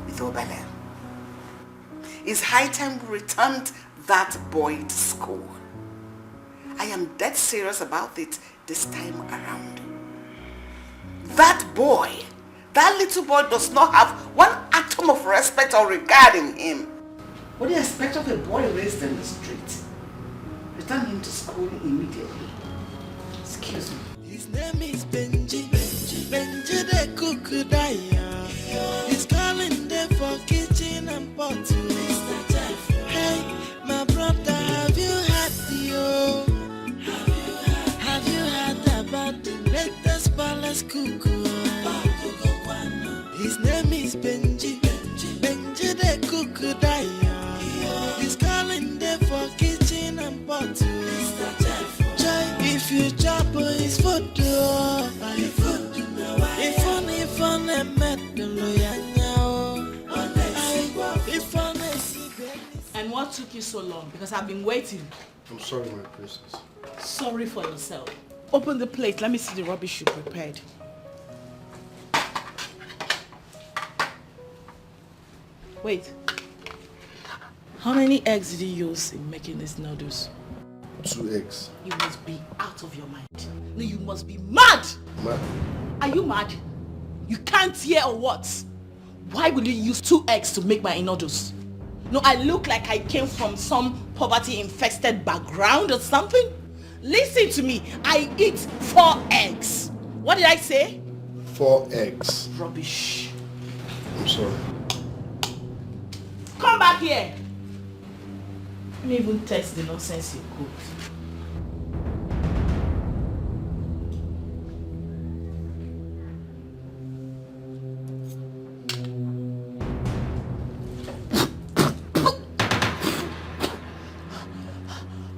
with Obele. It's high time we returned that boy to school. I am dead serious about it this time around. That boy, that little boy does not have one atom of respect or regard in him. What do you expect of a boy raised in the street? Return him to school immediately. Excuse me. His name is Benji. Benji the Kukudaya. He's calling them for kitchen and pot. Hey, my brother, have you had the Have you heard about the latest palace cuckoo? His name is Benji. Benji the Kukudaya. He's calling them for kitchen and pot. If you chop his food, And what took you so long? Because I've been waiting. I'm sorry, my princess. Sorry for yourself. Open the plate. Let me see the rubbish you prepared. Wait. How many eggs did you use in making these noodles? 2 eggs. You must be out of your mind. No, you must be mad! Mad? Are you mad? You can't hear or what? Why will you use 2 eggs to make my noodles? No, I look like I came from some poverty-infested background or something? Listen to me. I eat 4 eggs. What did I say? 4 eggs. Rubbish. I'm sorry. Come back here. Let me even test the nonsense you cooked.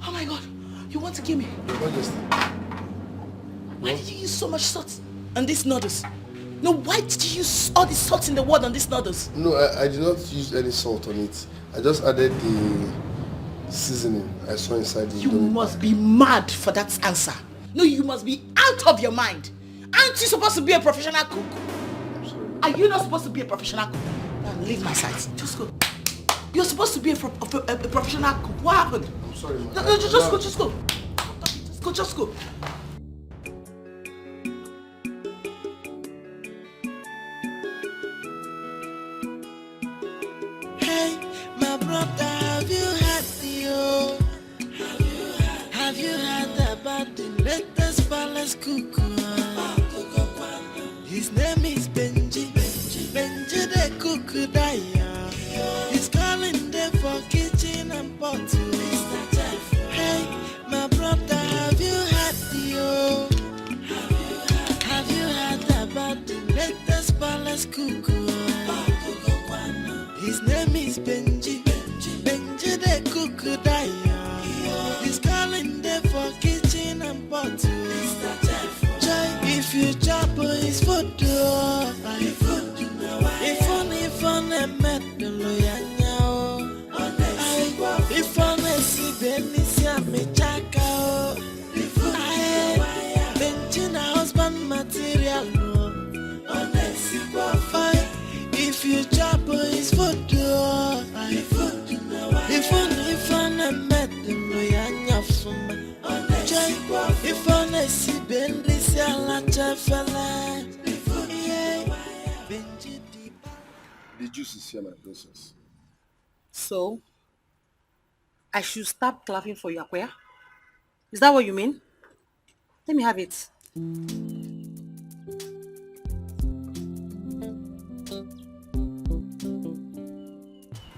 Oh my God, you want to kill me? Why did you use so much salt on these noodles? No, why did you use all the salt in the world on these noodles? No, I did not use any salt on it. I just added the seasoning I saw inside the You must be mad for that answer. No, you must be out of your mind. Aren't you supposed to be a professional cook? I'm sorry. Are you not supposed to be a professional cook? Now leave my side. Just go. You're supposed to be a professional cook. What happened? I'm sorry, man. No, just go. Just go. Hey, my brother, have you heard Have you heard about the latest palace cuckoo? His name is Benji the cuckoo daya. He's calling them for kitchen and pot. Hey, my brother, have you heard Have you heard about the latest palace cuckoo? His name is Benji the cuckoo daya. He's calling them for kitchen and pot. Joy, if you chop his food, if on a metal loyanya, if on a si benisia me chaka, Benjina husband material, if you chop his food, if on a metal loyanya from if on a si benisia la chafala. The juice is here, my princess. So, I should stop clapping for you, Akoya? Is that what you mean? Let me have it.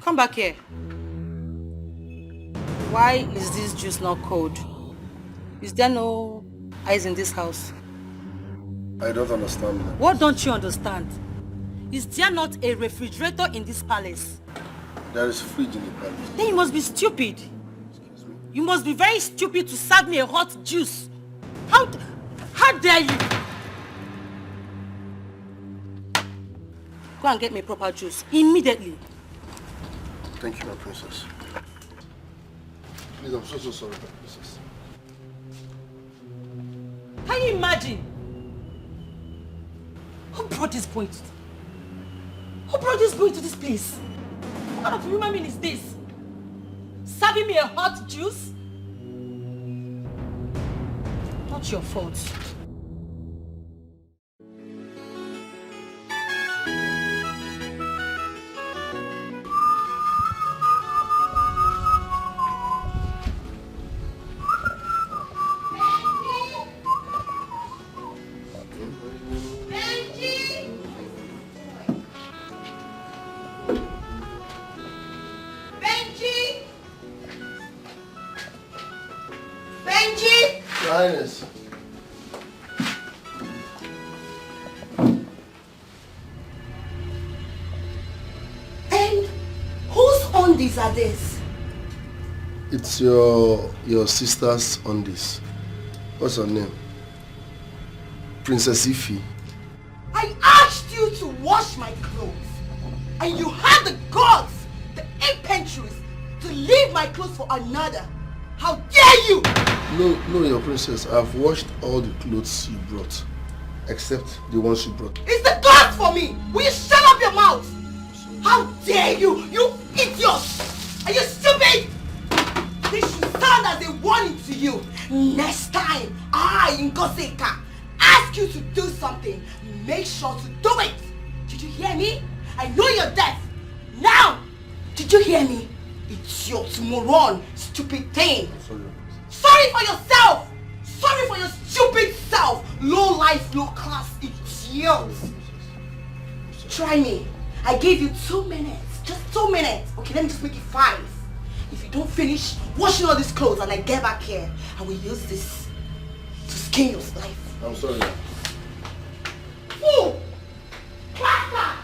Come back here. Why is this juice not cold? Is there no ice in this house? I don't understand that. What don't you understand? Is there not a refrigerator in this palace? There is fridge in the palace. Then you must be stupid. You must be very stupid to serve me a hot juice. How dare you? Go and get me proper juice immediately. Thank you, my princess. Please, I'm so sorry, my princess. Can you imagine? Who brought this boy to this place? What kind of human being is this? Serving me a hot juice? Not your fault. Highness. And whose undies are this? It's your sister's undies. What's her name? Princess Ify. I asked you to wash my clothes, and you had the guts, the impetuous, to leave my clothes for another. How dare you! No, your princess. I've washed all the clothes you brought, except the ones you brought. It's the guts for me! Will you shut up your mouth? How dare you! You idiot! Are you stupid? This should stand as a warning to you. Next time I, Ngoseka, ask you to do something, make sure to do it. Did you hear me? I know you're deaf. Now, did you hear me? It's your moron, stupid thing. Sorry for yourself. Sorry for your stupid self. Low life, low class idiot. Try me. I gave you 2 minutes. Just 2 minutes. Okay, let me just make it 5. If you don't finish washing all these clothes and I get back here, I will use this to skin your life. I'm sorry. Fool! Clapper!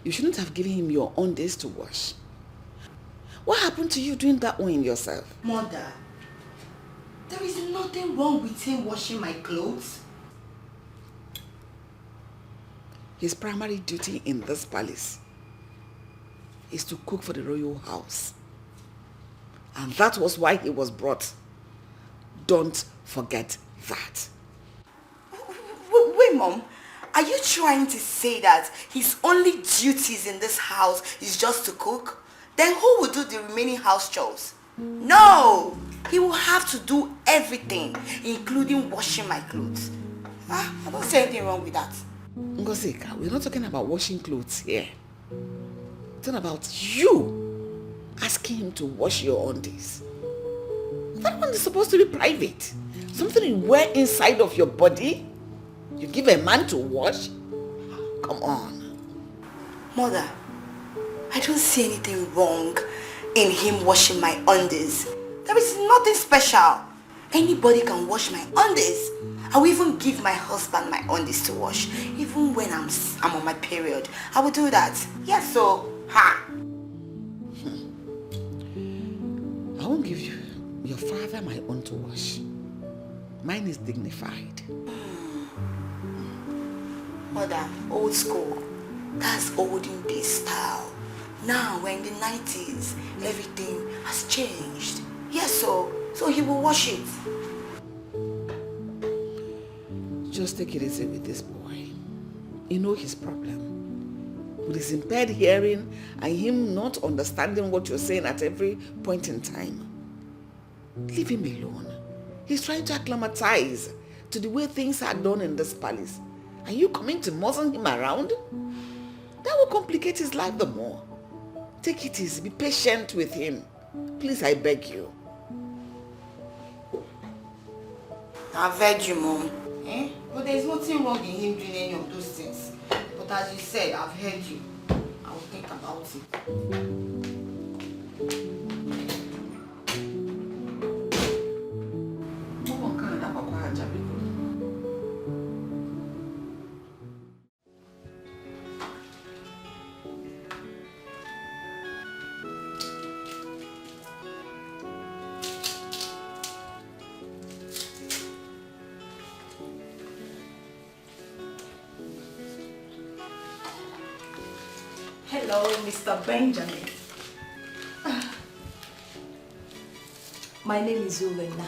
You shouldn't have given him your own days to wash. What happened to you doing that one in yourself? Mother, there is nothing wrong with him washing my clothes. His primary duty in this palace is to cook for the royal house. And that was why he was brought. Don't forget that. Wait, Mom. Are you trying to say that his only duties in this house is just to cook? Then who will do the remaining house chores? No! He will have to do everything, including washing my clothes. I don't see anything wrong with that. Ngosika, we're not talking about washing clothes here. We're talking about you asking him to wash your undies. That one is supposed to be private. Something you wear inside of your body. You give a man to wash? Come on. Mother, I don't see anything wrong in him washing my undies. There is nothing special. Anybody can wash my undies. I will even give my husband my undies to wash. Even when I'm on my period, I will do that. Yes, so, ha! I won't give your father my own to wash. Mine is dignified. Mother, old school. That's olden days style. Now we're in the 90s. Everything has changed. Yes, so he will wash it. Just take it easy with this boy. You know his problem. With his impaired hearing and him not understanding what you're saying at every point in time. Leave him alone. He's trying to acclimatize to the way things are done in this palace. Are you coming to muzzle him around? That will complicate his life the more. Take it easy. Be patient with him. Please, I beg you. I beg you, Mom. But there's nothing wrong in him doing any of those things. But as you said, I've heard you. I will think about it. Hello, Mr. Benjamin. My name is Ulena.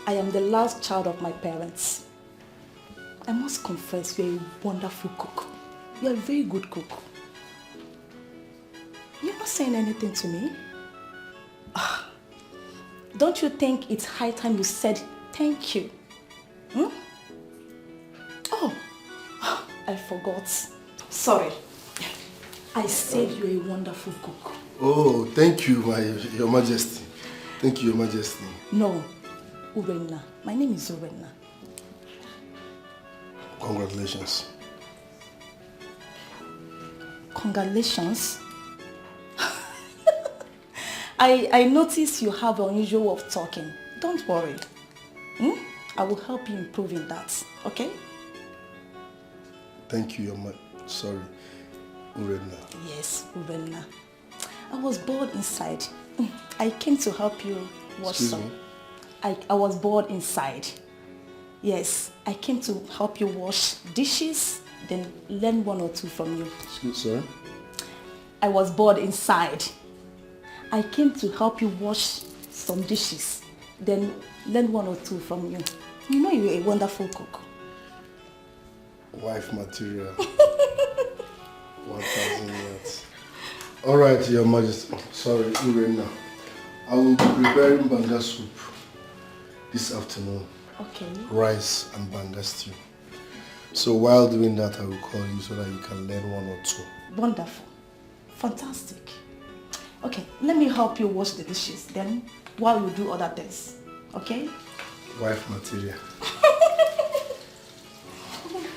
I am the last child of my parents. I must confess, you're a wonderful cook. You're a very good cook. You're not saying anything to me? Don't you think it's high time you said thank you? Oh, I forgot. Sorry. I said you're a wonderful cook. Oh, thank you, Your Majesty. Thank you, Your Majesty. No, Urena. My name is Urena. Congratulations. Congratulations. I notice you have an unusual way of talking. Don't worry. I will help you improve in that, okay? Thank you, sorry, Urena. Yes, Urena. I was bored inside. I came to help you wash Excuse some. me? I was bored inside. Yes, I came to help you wash dishes, then learn one or two from you. Sorry? I was bored inside. I came to help you wash some dishes, then learn one or two from you. You know you're a wonderful cook. Wife material. 1,000 words. All right, Your Majesty. Sorry, Urena. I will be preparing banga soup this afternoon. Okay. Rice and banga stew. So while doing that, I will call you so that you can learn one or two. Wonderful. Fantastic. Okay, let me help you wash the dishes. Then while you do other things. Okay? wife material.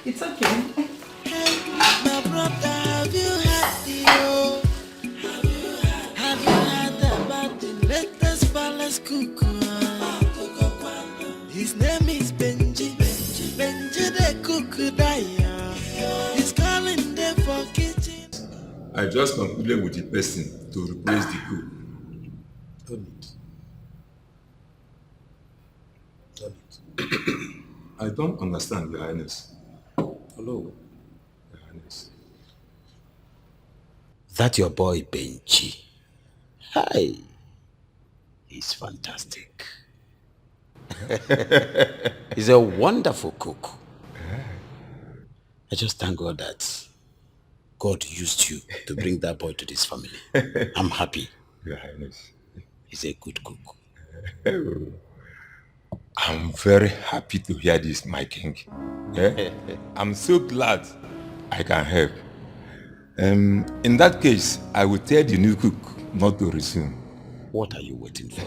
It's okay. My brother, have you had the have you heard about the latest palace cuckoo? His name is Benji. Benji the cuckoo daya. He's calling them for kitchen. I just concluded with the person to replace the cook. I don't understand, Your Highness. Hello. Your Highness. That your boy Benji. Hi. He's fantastic. He's a wonderful cook. I just thank God that God used you to bring that boy to this family. I'm happy. Your Highness. He's a good cook. I'm very happy to hear this, my king. I'm so glad I can help. In that case, I will tell the new cook not to resume. What are you waiting for?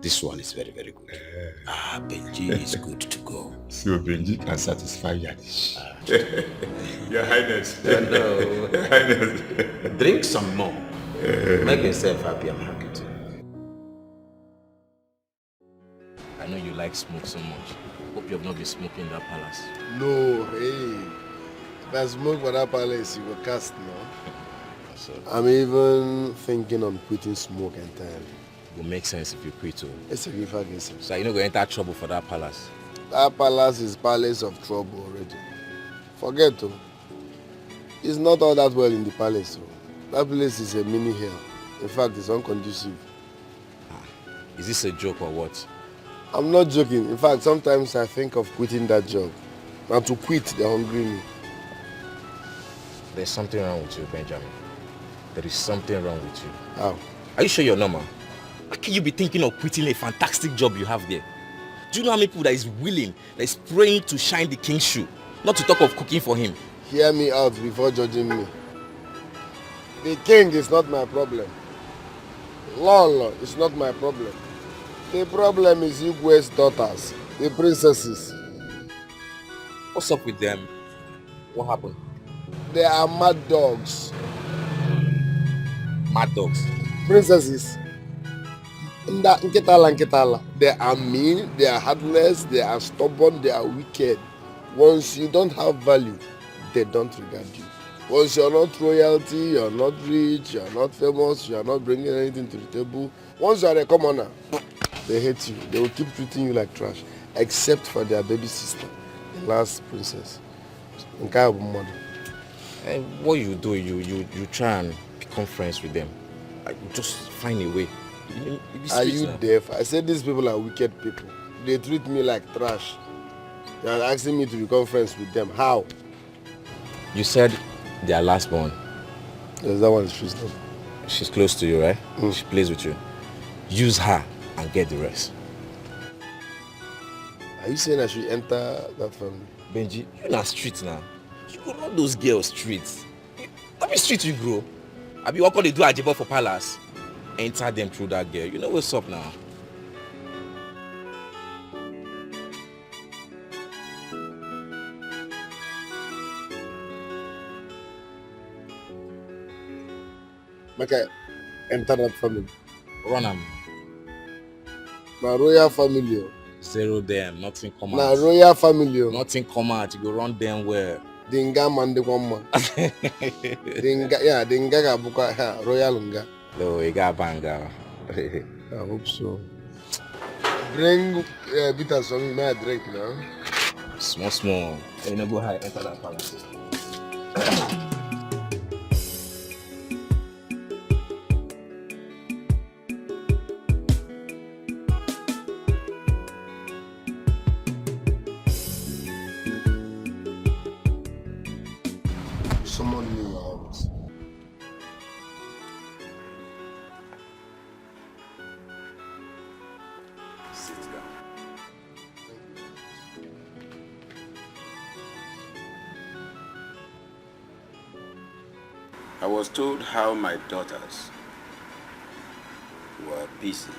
This one is very, very good. Benji is good to go. So Benji can satisfy your dish. Your Highness. No. Your Highness. Drink some more. Make yourself happy. I'm happy too. I know you like smoke so much. Hope you have not been smoking in that palace. No, hey. If I smoke for that palace, you will cast now. I'm even thinking on quitting smoke entirely. It will make sense if you quit too. It's a gift against him. So you're not going to enter trouble for that palace? That palace is palace of trouble already. Forget to. It's not all that well in the palace. That place is a mini hell. In fact, it's unconducive. Is this a joke or what? I'm not joking. In fact, sometimes I think of quitting that job. And to quit, they hungry me. There's something wrong with you, Benjamin. There is something wrong with you. How? Are you sure you're normal? How can you be thinking of quitting a fantastic job you have there? Do you know how many people that is willing, that is praying to shine the king's shoe? Not to talk of cooking for him. Hear me out before judging me. The king is not my problem. Law is not my problem. The problem is Igwe's daughters, the princesses. What's up with them? What happened? They are mad dogs. Mad dogs? Princesses. Nketala. They are mean, they are heartless, they are stubborn, they are wicked. Once you don't have value, they don't regard you. Once you're not royalty, you're not rich, you're not famous, you're not bringing anything to the table. Once you're a commoner, they hate you. They will keep treating you like trash, except for their baby sister, the last princess. And what you do, you try and become friends with them. Just find a way. Are you deaf? I said these people are wicked people. They treat me like trash. They are asking me to become friends with them. How? You said they are last born. Yes, that one is true. She's close to you, right? She plays with you. Use her and get the rest. Are you saying I should enter that family? Benji, you're not street now. You go run those girls streets. What be street you grow? I be what they do at Jebo for palace. Enter them through that girl. You know what's up now. Okay, enter that family. Run them. My royal family. Zero them, nothing come out. My royal family. Nothing come out, you go run them where? Dinga man de kwamma. Dinga ga buka royal nga. No, you got banga. I hope so. Bring bitters for me, may I drink now? Small. You know, go ahead, enter that palace. Someone new out. Sit down. I was told how my daughters were busy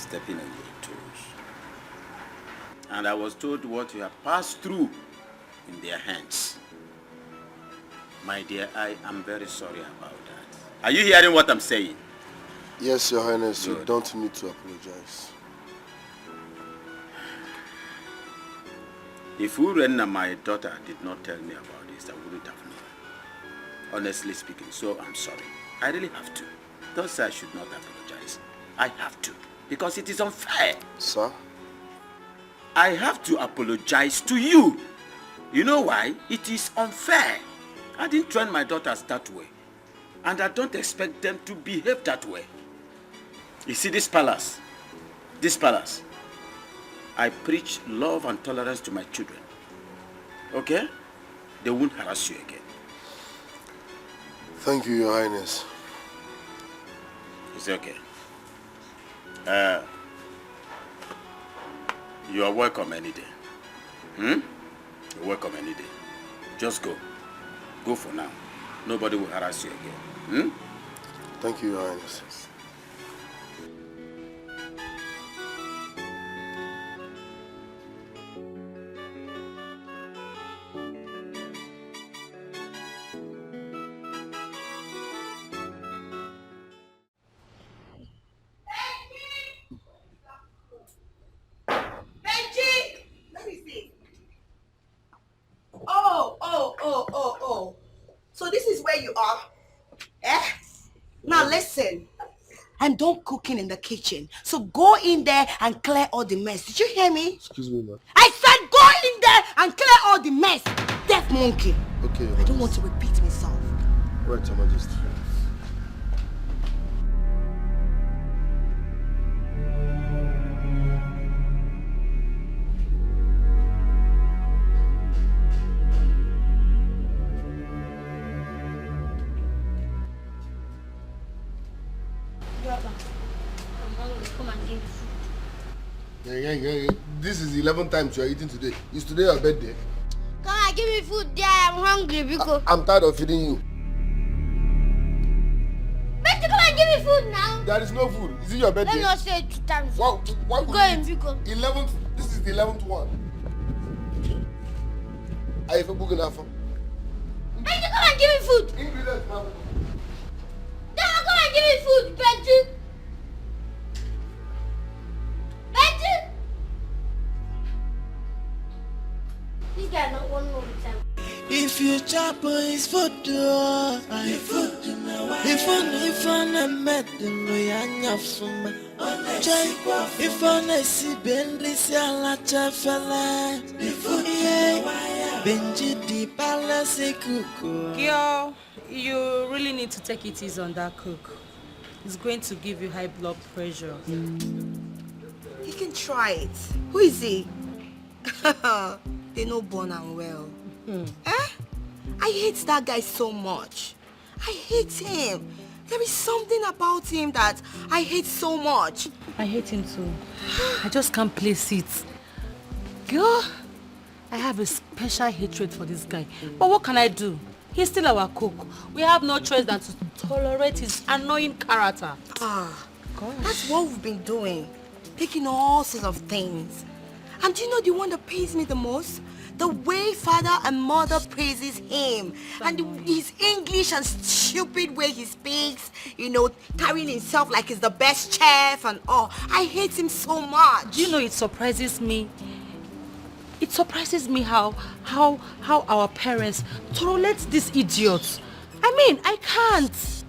stepping on your toes. And I was told what you have passed through in their hands. My dear, I am very sorry about that. Are you hearing what I'm saying? Yes, Your Highness, Good. you don't need to apologize. If Uren and my daughter did not tell me about this, I wouldn't have known. Honestly speaking, so I'm sorry. I really have to. Don't say I should not apologize. I have to, because it is unfair. Sir? I have to apologize to you. You know why? It is unfair. I didn't train my daughters that way. And I don't expect them to behave that way. You see this palace? I preach love and tolerance to my children. Okay? They won't harass you again. Thank you, Your Highness. It's okay. You are welcome any day. You're welcome any day. Just go. Go for now. Nobody will harass you again. Thank you, Your Highness. Oh. So this is where you are? Eh? Now listen. I'm done cooking in the kitchen. So go in there and clear all the mess. Did you hear me? Excuse me, ma'am. I said go in there and clear all the mess. Deaf monkey. Okay. I don't want to repeat myself. Right, Your Majesty. This is the 11th time you are eating today. Is today your birthday? Come on, give me food there. I'm hungry because... I'm tired of feeding you. But come on, give me food now. There is no food. Is it your birthday? Let me not say it 2 times. Why would Go in, because... 11th, this is the 11th one. Are you book enough? Hey, come on, give me food. Ingredients, ma'am. Come on, give me food, Betty. Betty! This guy not one more time. If you chop his food, if I met them, we are not from if I see Bentley, Sala Chafala, Benji di Palace Cuckoo. Girl, you really need to take it easy on that cook. It's going to give you high blood pressure. He can try it. Who is he? They know born and well. I hate that guy so much. I hate him. There is something about him that I hate so much. I hate him too. I just can't place it. Girl, I have a special hatred for this guy. But what can I do? He's still our cook. We have no choice than to tolerate his annoying character. Gosh. That's what we've been doing. Picking all sorts of things. And do you know the one that pays me the most? The way father and mother praises him. And his English and stupid way he speaks. You know, carrying himself like he's the best chef and all. I hate him so much. Do you know, it surprises me. It surprises me how our parents tolerate these idiots. I mean, I can't.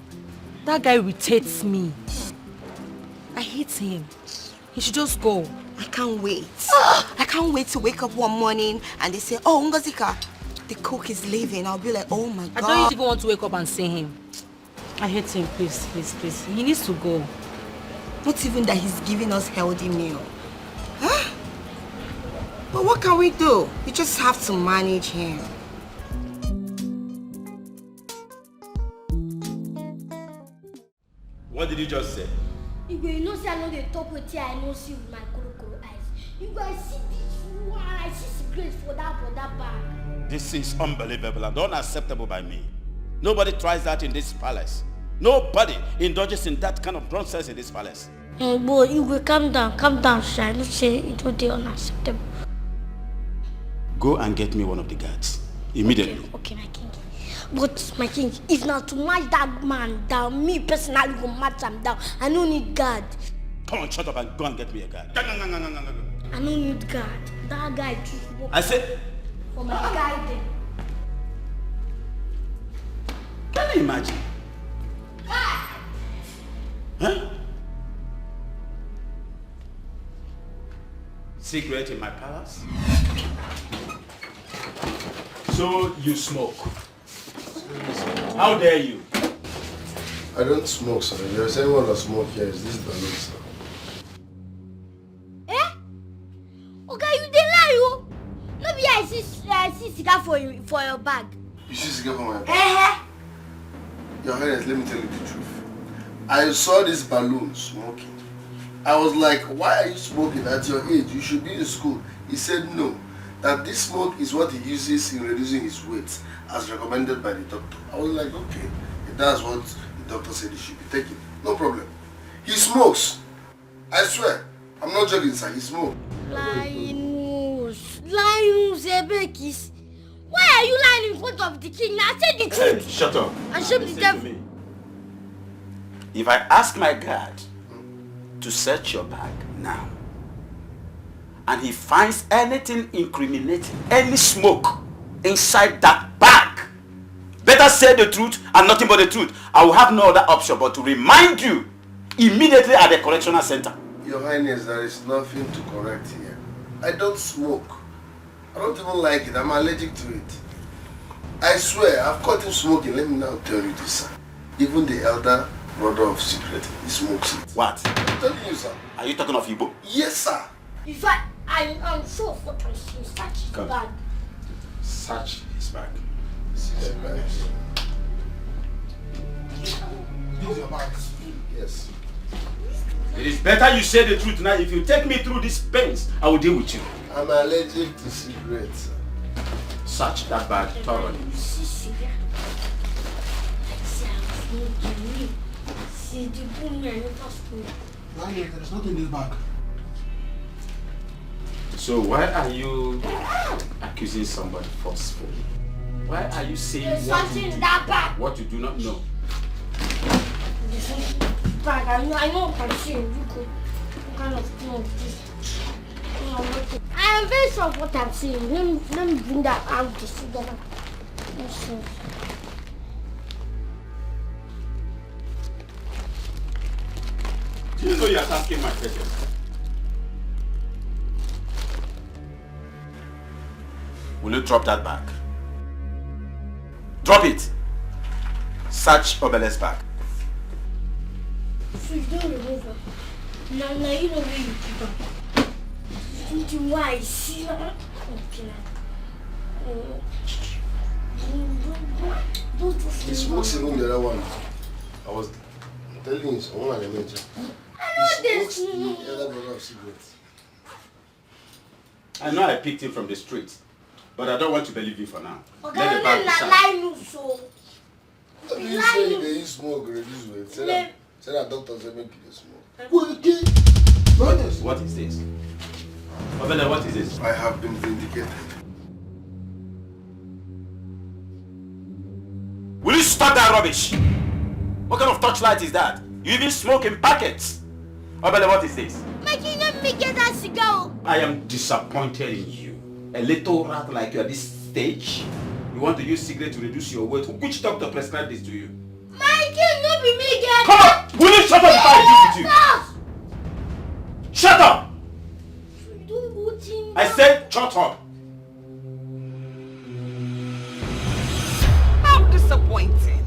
That guy irritates me. I hate him. He should just go. I can't wait. I can't wait to wake up one morning and they say, oh, Ngozika, the cook is leaving. I'll be like, oh my God. I don't even want to wake up and see him. I hate him, please. He needs to go. Not even that he's giving us healthy meal. Huh? But what can we do? We just have to manage him. What did you just say? You know, say I know the top with you, I know see with my crocodile eyes. You guys see this one, I see cigarettes for that bag. This is unbelievable and unacceptable by me. Nobody tries that in this palace. Nobody indulges in that kind of nonsense in this palace. Boy, you will calm down, shy. Don't say it will be unacceptable. Go and get me one of the guards. Immediately. Okay, my king. But my king, if not to match that man down, me personally will match him down. I don't need guard. Come on, shut up and go and get me a guard. I don't need guard. That guy just walk. I said... For my guy then. Can you imagine? Huh? Secret in my palace? So you smoke? How dare you? I don't smoke, sir. If there's anyone that smoke here, is this balloon, sir? Eh? Okay, you dey lie, you. No be I see cigar for your bag. You see cigar for my bag? Your Highness, let me tell you the truth. I saw this balloon smoking. I was like, why are you smoking at your age? You should be in school. He said no. That this smoke is what he uses in reducing his weight, as recommended by the doctor. I was like, okay, if that's what the doctor said he should be taking, no problem. He smokes. I swear. I'm not joking, sir. He smokes. Linus, Ebekis. Why are you lying in front of the king? Now say the truth. Hey, shut up. And show me the devil. If I ask my guard to search your bag now, and he finds anything incriminating, any smoke inside that bag, better say the truth and nothing but the truth. I will have no other option but to remind you immediately at the correctional center. Your Highness, there is nothing to correct here. I don't smoke. I don't even like it. I'm allergic to it. I swear, I've caught him smoking. Let me now tell you this, sir. Even the elder brother of secret, he smokes it. What? I'm telling you, sir. Are you talking of Igbo? Yes, sir. In fact, I'm sure of what I'm saying. Search his bag. Search his bag. His bag. This is your bag. Yes. It is better you say the truth now. If you take me through these pains, I will deal with you. I'm allergic to cigarettes, sir. Search that bag thoroughly. See the boom and There's nothing in this bag. So why are you accusing somebody forcefully? Why are you saying there's something in that bag? What you do not know? Bag. I know what I'm saying. You could kind of thing this. I am very sure of what I'm saying. Let me bring that out together. Do you know you are asking my questions? Will you drop that bag? Drop it! Search Obele's bag. So you don't remove her. Now you know where you keep her. Thinking why I see her. Okay. He smokes even the other one. I was telling you, someone I mentioned. I know this. The other brother of cigarettes. I know I picked him from the street, but I don't want to believe you for now. Okay, let the bag be searched. lie so. You say they use smoke reduce weight. Say that doctors say make you smoke. What is this? Obele, what is this? I have been vindicated. Will you stop that rubbish? What kind of torchlight is that? You even smoke in packets. Obele, what is this? My king, let me get that cigar. I am disappointed in you. A little rat like you at this stage. You want to use cigarette to reduce your weight. Which doctor prescribed this to you? My king, not be me get. Come on! Will you shut up if I deal with you? Shut up! I said shut up. How disappointing.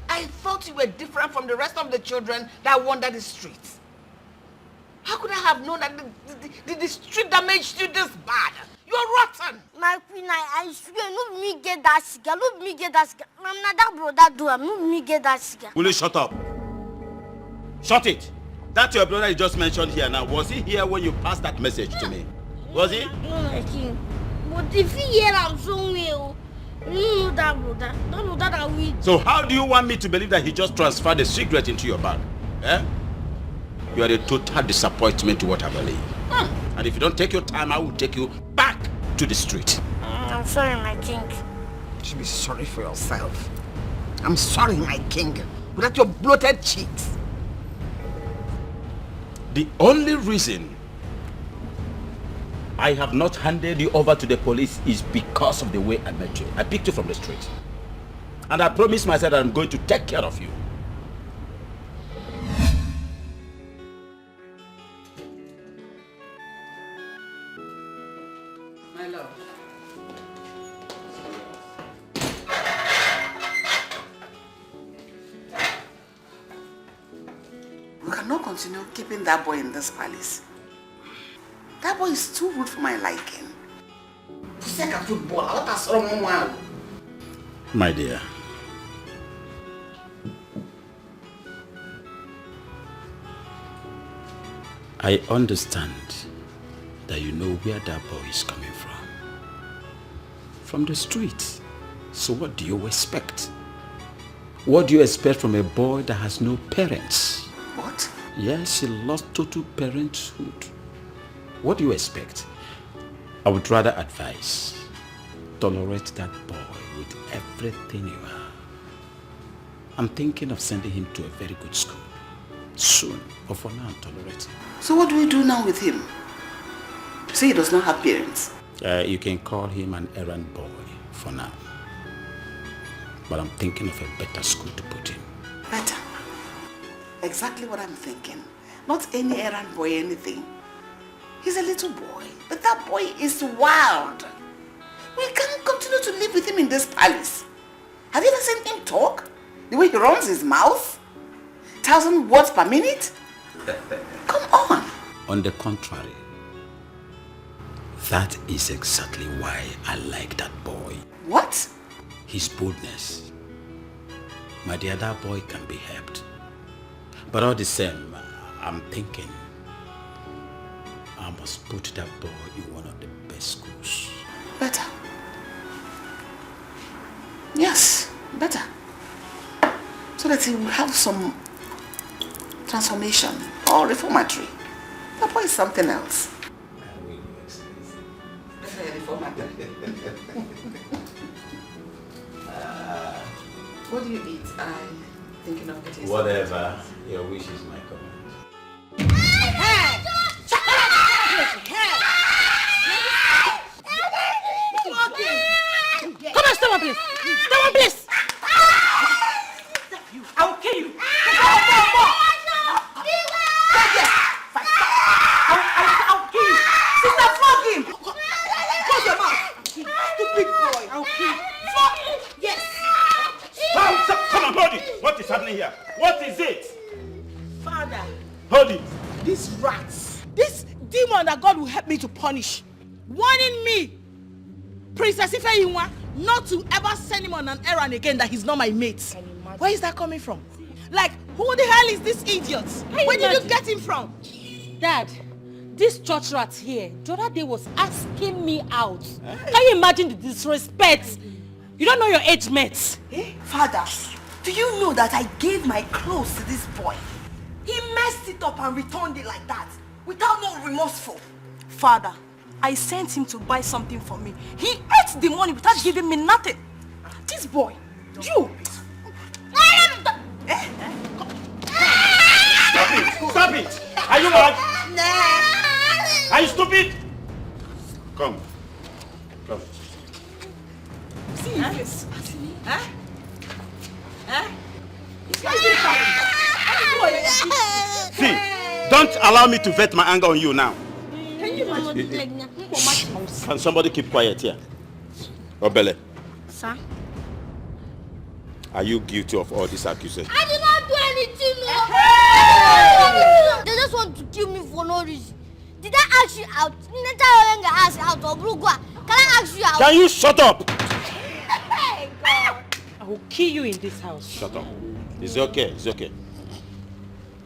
I thought you were different from the rest of the children that wander the streets. How could I have known that the street damaged you this bad? You're rotten. My queen, I swear, no me get that cigar. No me get that cigar. I'm not that brother do. No me get that cigar. Will you shut up? Shut it. That your brother you just mentioned here now. Was he here when you passed that message to me? Was he? No, my king. But if he hear I'm somewhere, you know that brother. Don't know that I will. So how do you want me to believe that he just transferred the cigarette into your bag? Eh? You are a total disappointment to what I believe. And if you don't take your time, I will take you back to the street. I'm sorry, my king. You should be sorry for yourself. I'm sorry, my king. Without your bloated cheeks. The only reason I have not handed you over to the police is because of the way I met you. I picked you from the street. And I promised myself that I'm going to take care of you. My love. We cannot continue keeping that boy in this palace. That boy is too rude for my liking. My dear, I understand that you know where that boy is coming from. From the street. So what do you expect? What do you expect from a boy that has no parents? What? Yes, he lost total parenthood. What do you expect? I would rather advise, tolerate that boy with everything you are. I'm thinking of sending him to a very good school. Soon, but for now, tolerate him. So what do we do now with him? Say he does not have parents. You can call him an errand boy for now. But I'm thinking of a better school to put him. Better. Exactly what I'm thinking. Not any errand boy anything. He's a little boy, but that boy is wild. We can't continue to live with him in this palace. Have you ever seen him talk? The way he runs his mouth? 1,000 words per minute? Come on. On the contrary, that is exactly why I like that boy. What? His boldness. My dear, that boy can be helped. But all the same, I'm thinking I must put that boy in one of the best schools. Better. Yes, better. So that he will have some transformation or reformatory. That boy is something else. What do you eat? I'm thinking of getting Whatever your wish is my command. Come on, stop one, please. Stop one, please. I will kill you. I'll kill you. Sister, flog him. Close your mouth. Stupid boy. I'll kill you. Flog him. Yes. Stop. Come on, hold it. What is happening here? What is it? Father. Hold it. These rats. This demon that God will help me to punish. Warning me. Princess Ifeyinwa, not to ever send him on an errand again that he's not my mate. Where is that coming from? Like, who the hell is this idiot? Where did you get him from? Dad, this church rat here, the other day was asking me out. Can you imagine the disrespect? You don't know your age mates. Father, do you know that I gave my clothes to this boy? He messed it up and returned it like that, without no remorseful. Father, I sent him to buy something for me. He ate the money without giving me nothing. This boy, you. Stop it! Are you mad? Are you stupid? Come. See this? Huh? See, don't allow me to vet my anger on you now. Can you imagine? Can somebody keep quiet here? Obele, Sir? are you guilty of all these accusations? I did not do anything, no. They just want to kill me for no reason. Did I ask you out? Didn't I ask you out or Brugwa? Can I ask you out? Can you shut up? I will kill you in this house. Shut up. It's okay, it's okay.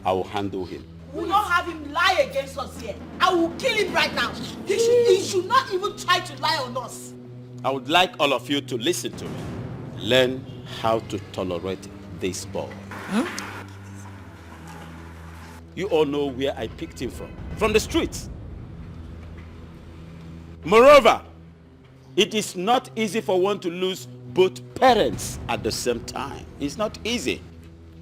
I will handle him. We will not have him lie against us here. I will kill him right now. He should not even try to lie on us. I would like all of you to listen to me. Learn how to tolerate this boy. You all know where I picked him from. From the streets. Moreover, it is not easy for one to lose both parents at the same time. It's not easy.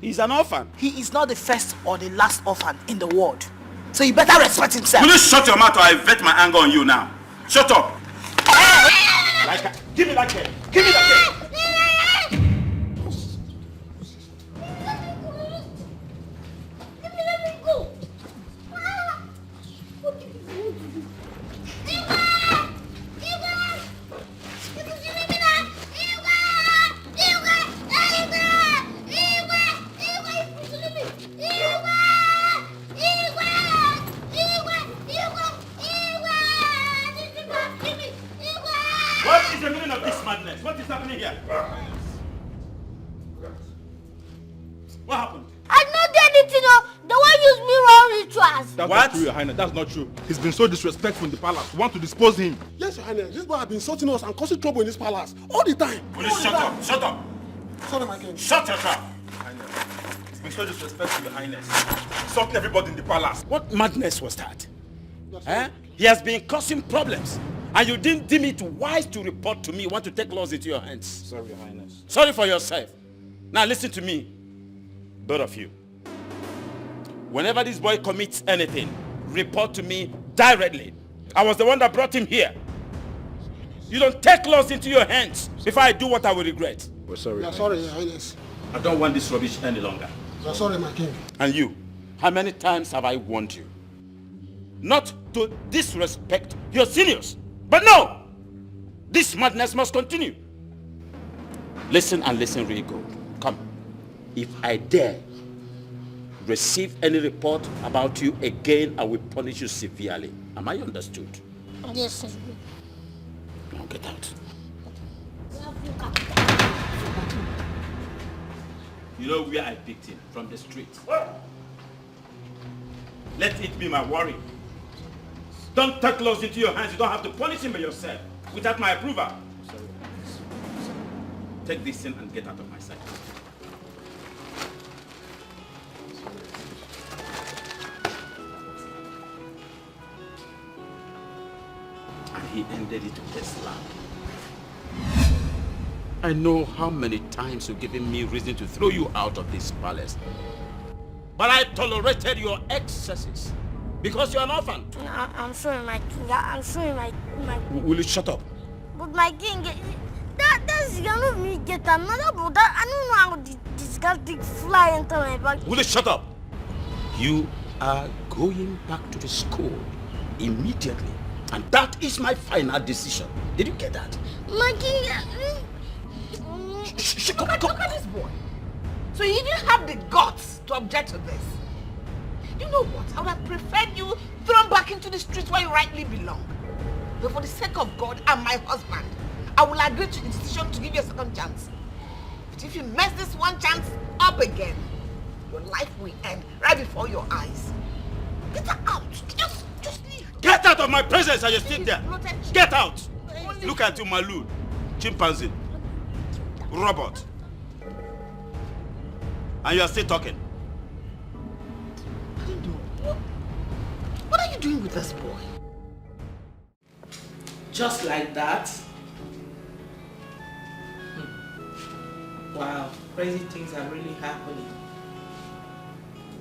He's an orphan. He is not the first or the last orphan in the world. So you better respect himself. Will you shut your mouth or I vet my anger on you now? Shut up. Give me that kid. Give me that kid. What is happening here? What happened? I don't do anything. The one used me wrong rituals. That's not true, Your Highness. That's not true. He's been so disrespectful in the palace. We want to dispose him. Yes, Your Highness. This boy has been insulting us and causing trouble in this palace all the time. Will you shut up? Shut up. Sorry, my king. Shut your trap. Highness. He's been so disrespectful, Your Highness. Insulting everybody in the palace. What madness was that? He has been causing problems. And you didn't deem it wise to report to me. You want to take laws into your hands. Sorry, Your Highness. Sorry for yourself. Now listen to me, both of you. Whenever this boy commits anything, report to me directly. I was the one that brought him here. You don't take laws into your hands if I do what I will regret. We're sorry. We are sorry, Your Highness. I don't want this rubbish any longer. We are sorry, my king. And you, how many times have I warned you not to disrespect your seniors? But no! This madness must continue. Listen and listen really good. Come. If I dare receive any report about you again, I will punish you severely. Am I understood? Yes, sir. Now get out. You know where I picked him? From the street. Let it be my worry. Don't take laws into your hands. You don't have to punish him by yourself without my approval. Take this in and get out of my sight. And he ended it with a slap. I know how many times you've given me reason to throw you out of this palace. But I tolerated your excesses. Because you're an orphan. I'm sorry, my king. I'm sorry, my Will you shut up? But my king, that's gonna me get another brother. I don't know how this guy fly into my back. Will you shut up? You are going back to the school immediately. And that is my final decision. Did you get that? My king. Look at this boy. So you didn't have the guts to object to this. You know what? I would have preferred you thrown back into the streets where you rightly belong. But for the sake of God and my husband, I will agree to the decision to give you a second chance. But if you mess this one chance up again, your life will end right before your eyes. Get out. Just leave. Get out of my presence as you sit there. Get out. Look at you, Malu, chimpanzee, robot. And you are still talking. What are you doing with this boy? Just like that? Wow, crazy things are really happening.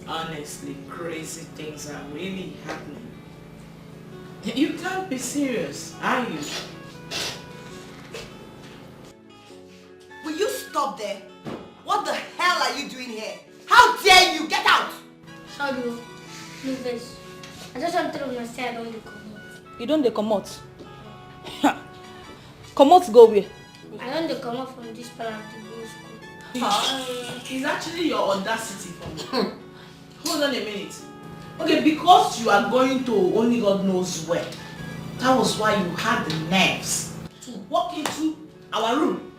Honestly, crazy things are really happening. You can't be serious, are you? Will you stop there? What the hell are you doing here? How dare you? Get out! Sorry, leave this. I just want to tell you say I don't come out. You don't come out. Come out, go away. I don't come out from this palace to go to school. It's actually your audacity for me. Hold on a minute. Okay, because you are going to only God knows where, that was why you had the nerves to walk into our room,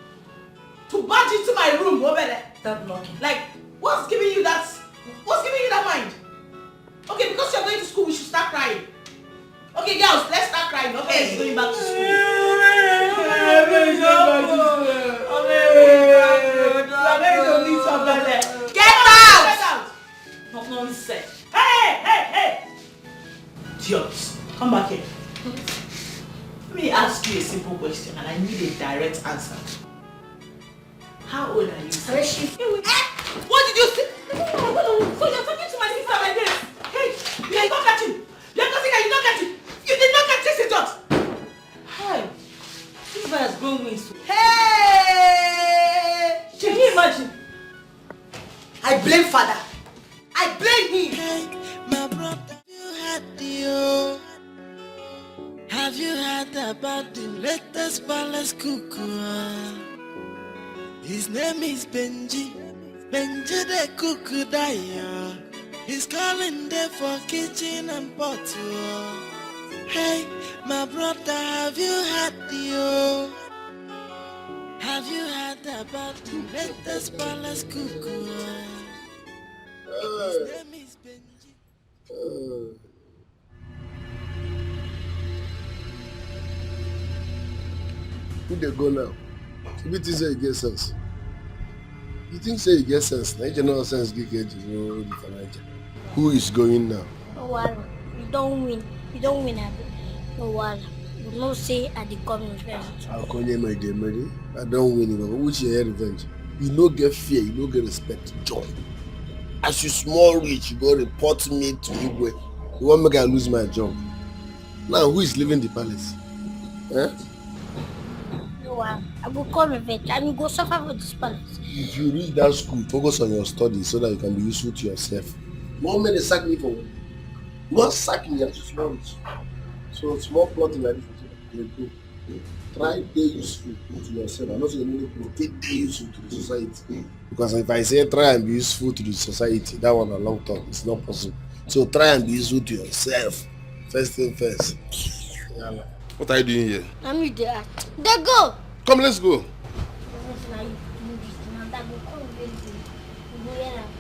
to barge into my room over there. That knocking. Like, what's giving you that mind? Okay, because you're going to school, we should start crying. Okay, girls, let's start crying. Okay, going back to school. Get out! Nonsense. Hey! Hey! Dios, come back here. Let me ask you a simple question and I need a direct answer. How old are you? What did you say? So you're talking to my sister like this? Hey, you did not catch him. You're talking and you did not catch him. You did not catch this idiot. Hi. This guy has grown wings. Hey! Can you imagine? I blame father. I blame him. Hey, my brother, have you heard about the latest palace cuckoo? His name is Benji the cuckoo daya. He's calling there for kitchen and pot. Hey, my brother, have you heard about the latest palace cuckoo? His name is Benji. Who they go now? You think say you get sense? You think say you get sense? Now you know sense get you financial. Who is going now? No worry. We don't win. Abi. No worry. You know say at the coming revenge. How come you my dear Mary? I don't win it. Which your revenge? You no get fear, you no get respect, joy. As you small rich, you go report me to Igwe. You want me to lose my job. Now who is leaving the palace? Eh? No worry. I will call revenge and you go suffer for this palace. If you reach that school, focus on your studies so that you can be useful to yourself. No man they sack me for one. Not sack me as small rich. So small plotting like this, you go. Try to be useful to yourself. I'm not saying you need to be useful to the society. Because if I say try and be useful to the society, that one a long term, it's not possible. So try and be useful to yourself. First thing first. Yeah. What are you doing here? I'm with the act. They go! Come, let's go.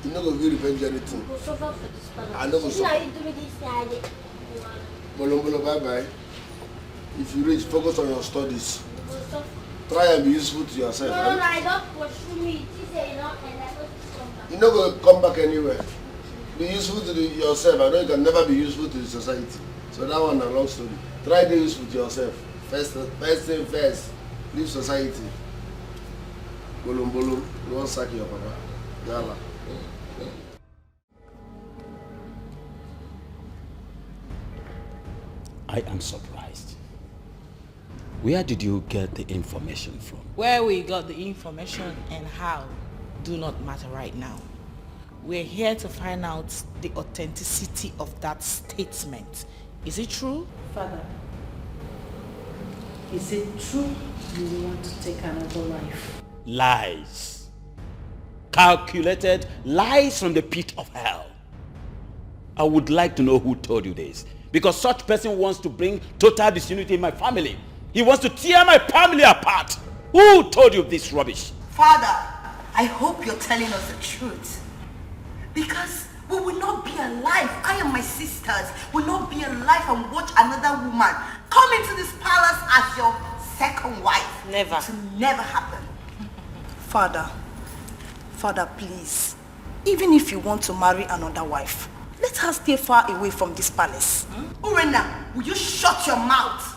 You know go revenge anything. I know go suffer. Bolo, bye-bye. If you reach, focus on your studies. Try and be useful to yourself. No, I don't pursue me. You're not going to come back anywhere. Be useful to yourself. I know you can never be useful to the society. So that one a long story. Try to be useful to yourself. First thing first. Leave society. Bolo, you won't sack your papa. Yalla. I am surprised. Where did you get the information from? Where we got the information and how do not matter right now. We're here to find out the authenticity of that statement. Is it true? Father, is it true you want to take another life? Lies. Calculated lies from the pit of hell. I would like to know who told you this. Because such person wants to bring total disunity in my family. He wants to tear my family apart. Who told you this rubbish? Father, I hope you're telling us the truth. Because we will not be alive. I and my sisters will not be alive and watch another woman come into this palace as your second wife. Never. It will never happen. Father, please. Even if you want to marry another wife, let her stay far away from this palace. Urena, will you shut your mouth?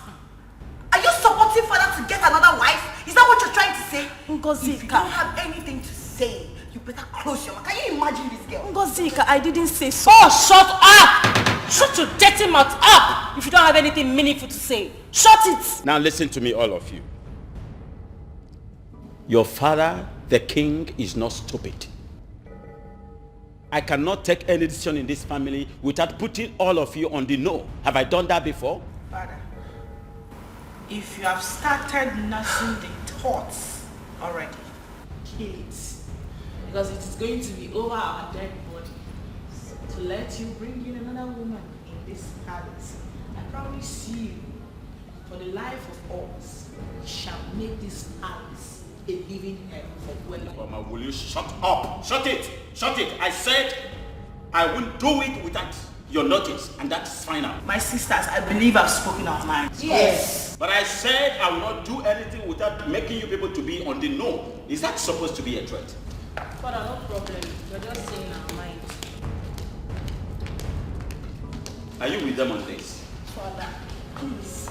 Are you supporting father to get another wife? Is that what you're trying to say? Ngozika. If you don't have anything to say, you better close your mouth. Can you imagine this girl? Ngozika, I didn't say so. Oh, shut up! Shut your dirty mouth up if you don't have anything meaningful to say. Shut it! Now listen to me, all of you. Your father, the king, is not stupid. I cannot take any decision in this family without putting all of you on the no. Have I done that before? Father, if you have started nursing the thoughts already, kill it. Because it is going to be over our dead body. To let you bring in another woman in this palace. I promise you, for the life of us, we shall make this palace a living hell for women. Mama, will you shut up? Shut it! Shut it! I said I won't do it without your notice, and that's final. My sisters, I believe I've spoken our minds. Yes. But I said I will not do anything without making you people to be on the no. Is that supposed to be a threat? Father, no problem. We're just saying our minds. Are you with them on this? Father, please,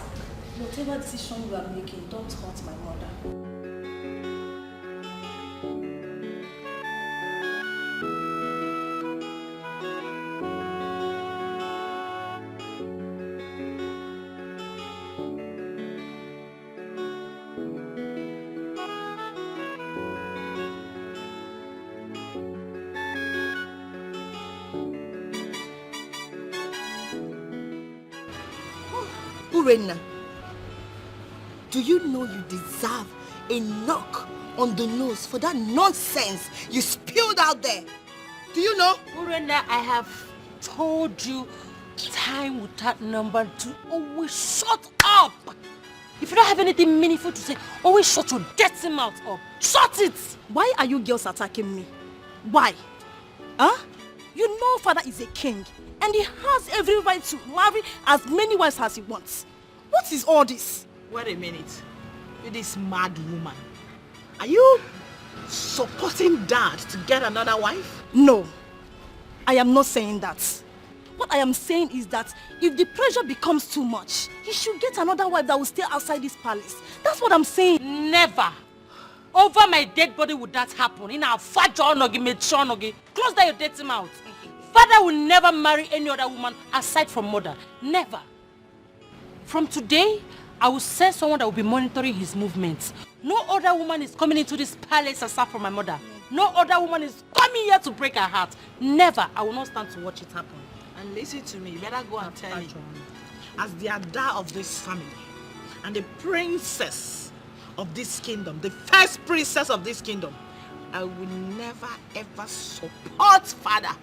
whatever decision you are making, don't hurt my mother. Urena, do you know you deserve a knock on the nose for that nonsense you spilled out there? Do you know? Urena, I have told you time without number to always shut up. If you don't have anything meaningful to say, always shut your dirty mouth up. Shut it! Why are you girls attacking me? Why? Huh? You know father is a king and he has every right to marry as many wives as he wants. What is all this? Wait a minute. You this mad woman. Are you supporting dad to get another wife? No. I am not saying that. What I am saying is that if the pressure becomes too much, he should get another wife that will stay outside this palace. That's what I'm saying. Never. Over my dead body would that happen. In our fajonogi, mechonogi. Close down your dirty mouth. Father will never marry any other woman aside from mother. Never. From today, I will send someone that will be monitoring his movements. No other woman is coming into this palace aside from my mother. No other woman is coming here to break her heart. Never. I will not stand to watch it happen. And listen to me, you better go and tell him. As the Ada of this family and the princess of this kingdom, the first princess of this kingdom, I will never ever support father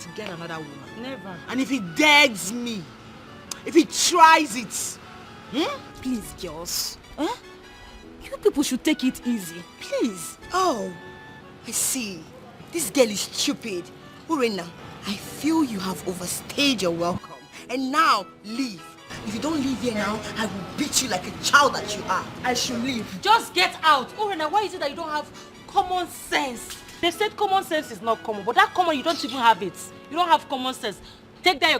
to get another woman. Never. And if he dares me, if he tries it, please girls, huh? You people should take it easy, please. Oh, I see. This girl is stupid. Urena, I feel you have overstayed your welcome. And now, leave. If you don't leave here now, I will beat you like a child that you are. I should leave. Just get out. Urena, why is it that you don't have common sense? They said common sense is not common, but that common, you don't even have it. You don't have common sense. Take down your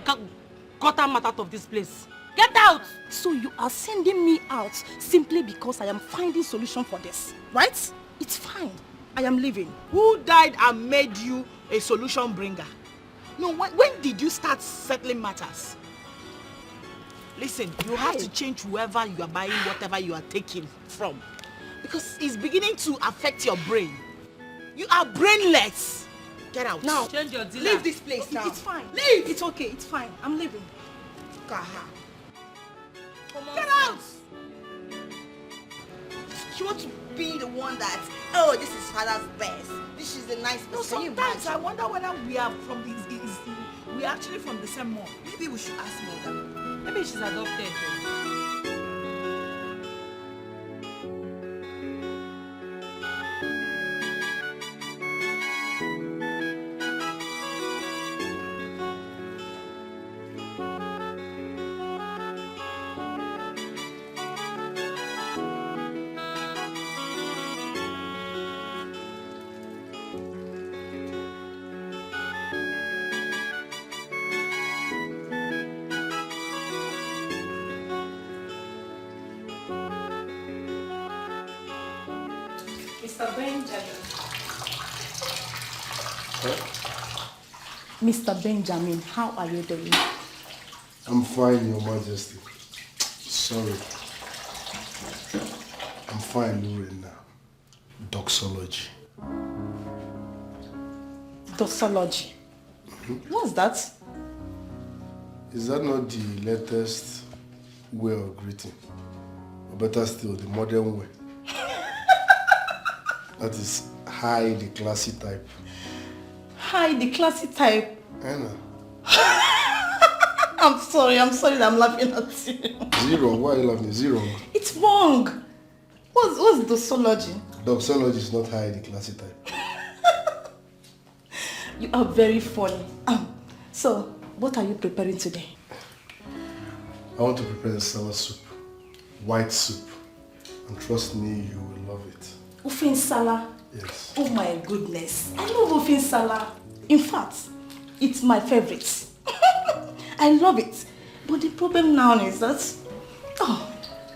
gutter mat out of this place. Get out! So you are sending me out simply because I am finding solution for this, right? It's fine. I am leaving. Who died and made you a solution bringer? No, when did you start settling matters? Listen, you have to change whoever you are buying whatever you are taking from. Because it's beginning to affect your brain. You are brainless. Get out. Now, change your dealer. Leave this place now. It's fine. Leave. It's okay. It's fine. I'm leaving. Kaha. Get out. She wants to be the one that, oh, this is father's best. This is a nice person. No, sometimes I wonder whether we are from we are actually from the same mom. Maybe we should ask mother. Maybe she's adopted. Mr. Benjamin. Mr. Benjamin, how are you doing? I'm fine, Your Majesty. Sorry. I'm fine, Lorena. Doxology. Doxology? What's that? Is that not the latest way of greeting? Or better still, the modern way? That is high, the classy type. Hi, the classy type. Anna. I'm sorry that I'm laughing at you. Zero, why are you laughing? Zero. It's wrong. What's doxology? Doxology is not high, the classy type. You are very funny. So, what are you preparing today? I want to prepare a sour soup. White soup. And trust me, you will love it. Ufin Sala? Yes. Oh my goodness. I love Ufin Sala. In fact, it's my favorite. I love it. But the problem now is that,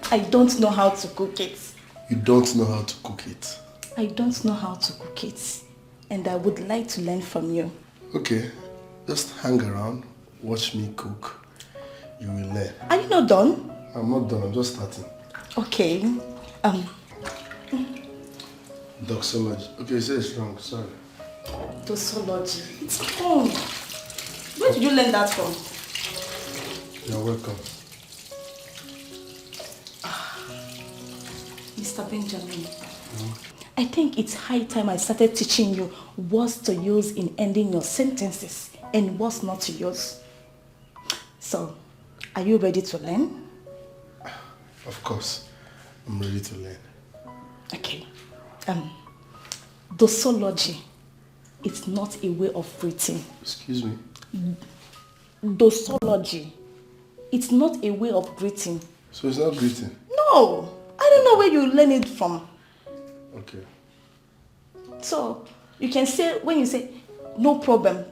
I don't know how to cook it. You don't know how to cook it? I don't know how to cook it. And I would like to learn from you. Okay, just hang around, watch me cook. You will learn. Are you not done? I'm not done, I'm just starting. Okay. Doxology. Okay, say it's wrong, sorry. Doxology. It's wrong. Where did you learn that from? You're welcome. Mr. Benjamin, I think it's high time I started teaching you what to use in ending your sentences and what not to use. So, are you ready to learn? Of course, I'm ready to learn. Okay. Doxology. It's not a way of breathing. Excuse me? Doxology. It's not a way of greeting. So it's not greeting? No. I don't know where you learn it from. Okay. So, you can say, when you say, no problem,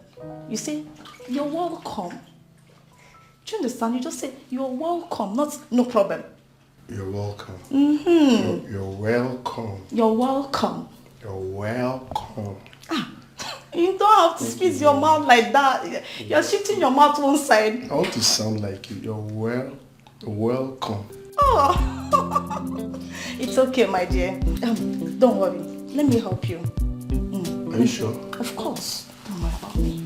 you say, you're welcome. Do you understand? You just say, you're welcome, not no problem. You're welcome. Mm-hmm. You're welcome. You're welcome. You're welcome. You don't have to squeeze your mouth like that. You're shifting your mouth one side. I want to sound like you. You're welcome. Oh, it's okay, my dear. Don't worry. Let me help you. Are you sure? Of course. Don't worry about me.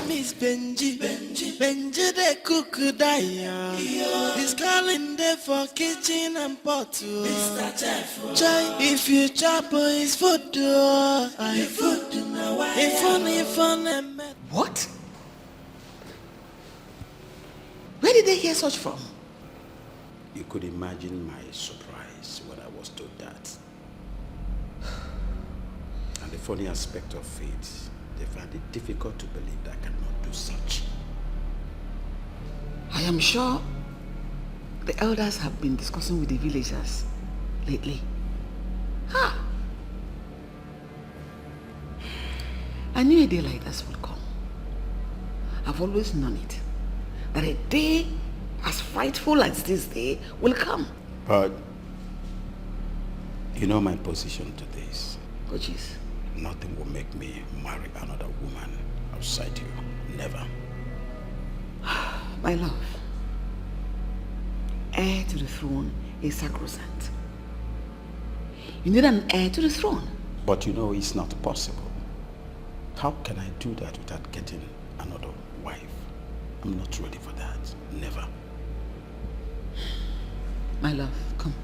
Miss Benji the cook die. He's calling there for kitchen and pot. Mr. Chef. Try if you chop his food. What? Where did they hear such from? You could imagine my surprise when I was told that. And the funny aspect of it, they find it difficult to believe that I cannot do such. I am sure the elders have been discussing with the villagers lately. I knew a day like this would come. I've always known it. That a day as frightful as this day will come. But you know my position to this. Which is? Nothing will make me marry another woman outside you. Never. My love, heir to the throne is sacrosanct. You need an heir to the throne. But you know it's not possible. How can I do that without getting another wife? I'm not ready for that. Never. My love, come.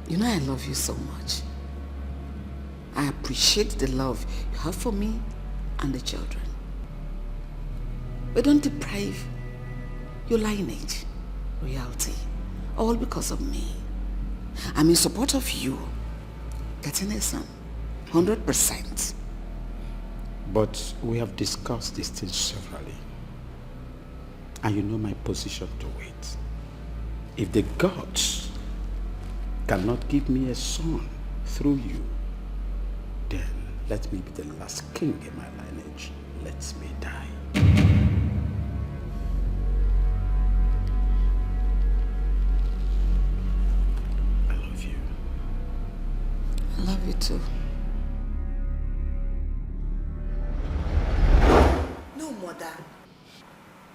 You know I love you so much. I appreciate the love you have for me and the children. But don't deprive your lineage, royalty, all because of me. I'm in support of you getting a son, 100%. But we have discussed these things severally. And you know my position to it. If the gods cannot give me a son through you, then let me be the last king in my lineage. Let me die. I love you. I love you too. No, Mother.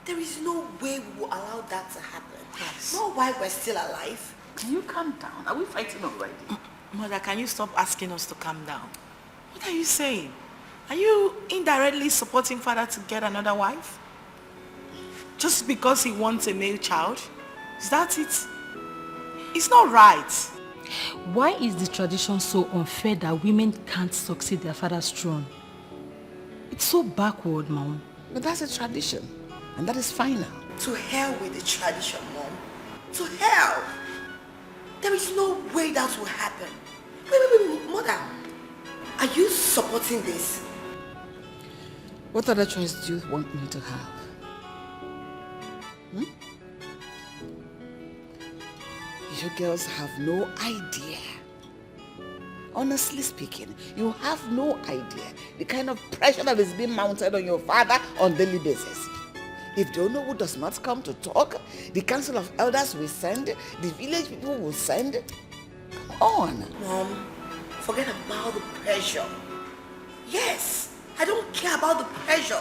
There is no way we will allow that to happen. Yes. Not while we're still alive. Can you calm down? Are we fighting already? Mother, can you stop asking us to calm down? What are you saying? Are you indirectly supporting father to get another wife? Just because he wants a male child? Is that it? It's not right. Why is the tradition so unfair that women can't succeed their father's throne? It's so backward, Mom. But that's a tradition, and that is final. To hell with the tradition, Mom. To hell. There is no way that will happen. Wait, Mother. Are you supporting this? What other choice do you want me to have? You girls have no idea Honestly speaking, you have no idea the kind of pressure that is being mounted on your father on a daily basis. If the Onowu does not come to talk, the council of elders will send, the village people will send. Come on. Mom, forget about the pressure. Yes, I don't care about the pressure.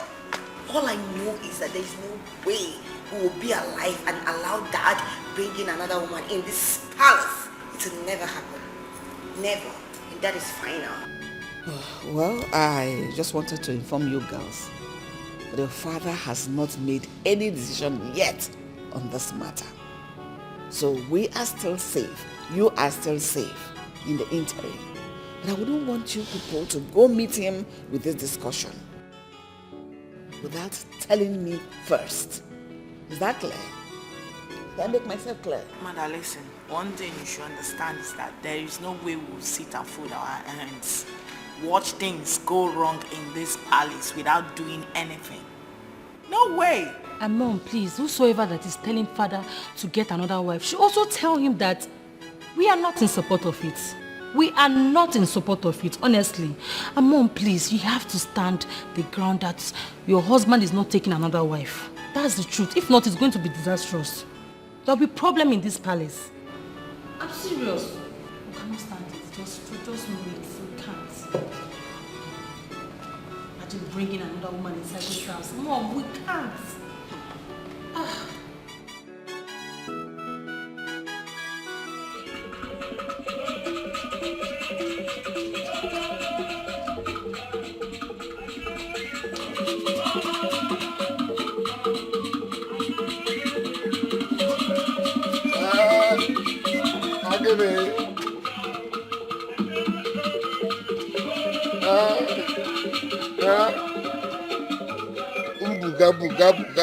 All I know is that there is no way we will be alive and allow Dad bringing another woman in this palace. It will never happen. Never. And that is final. Well, I just wanted to inform you girls that your father has not made any decision yet on this matter. So we are still safe. You are still safe in the interim. But I wouldn't want you people to go meet him with this discussion without telling me first. Is that clear? Did I make myself clear? Mother, listen. One thing you should understand is that there is no way we'll sit and fold our hands. Watch things go wrong in this palace without doing anything. No way. And Mom, please, whosoever that is telling father to get another wife should also tell him that we are not in support of it. We are not in support of it, honestly. And Mom, please, you have to stand the ground that your husband is not taking another wife. That's the truth. If not, it's going to be disastrous. There'll be problem in this palace. I'm serious. We cannot stand it. Just know it. We can't. Imagine bringing another woman inside this house. Mom, we can't.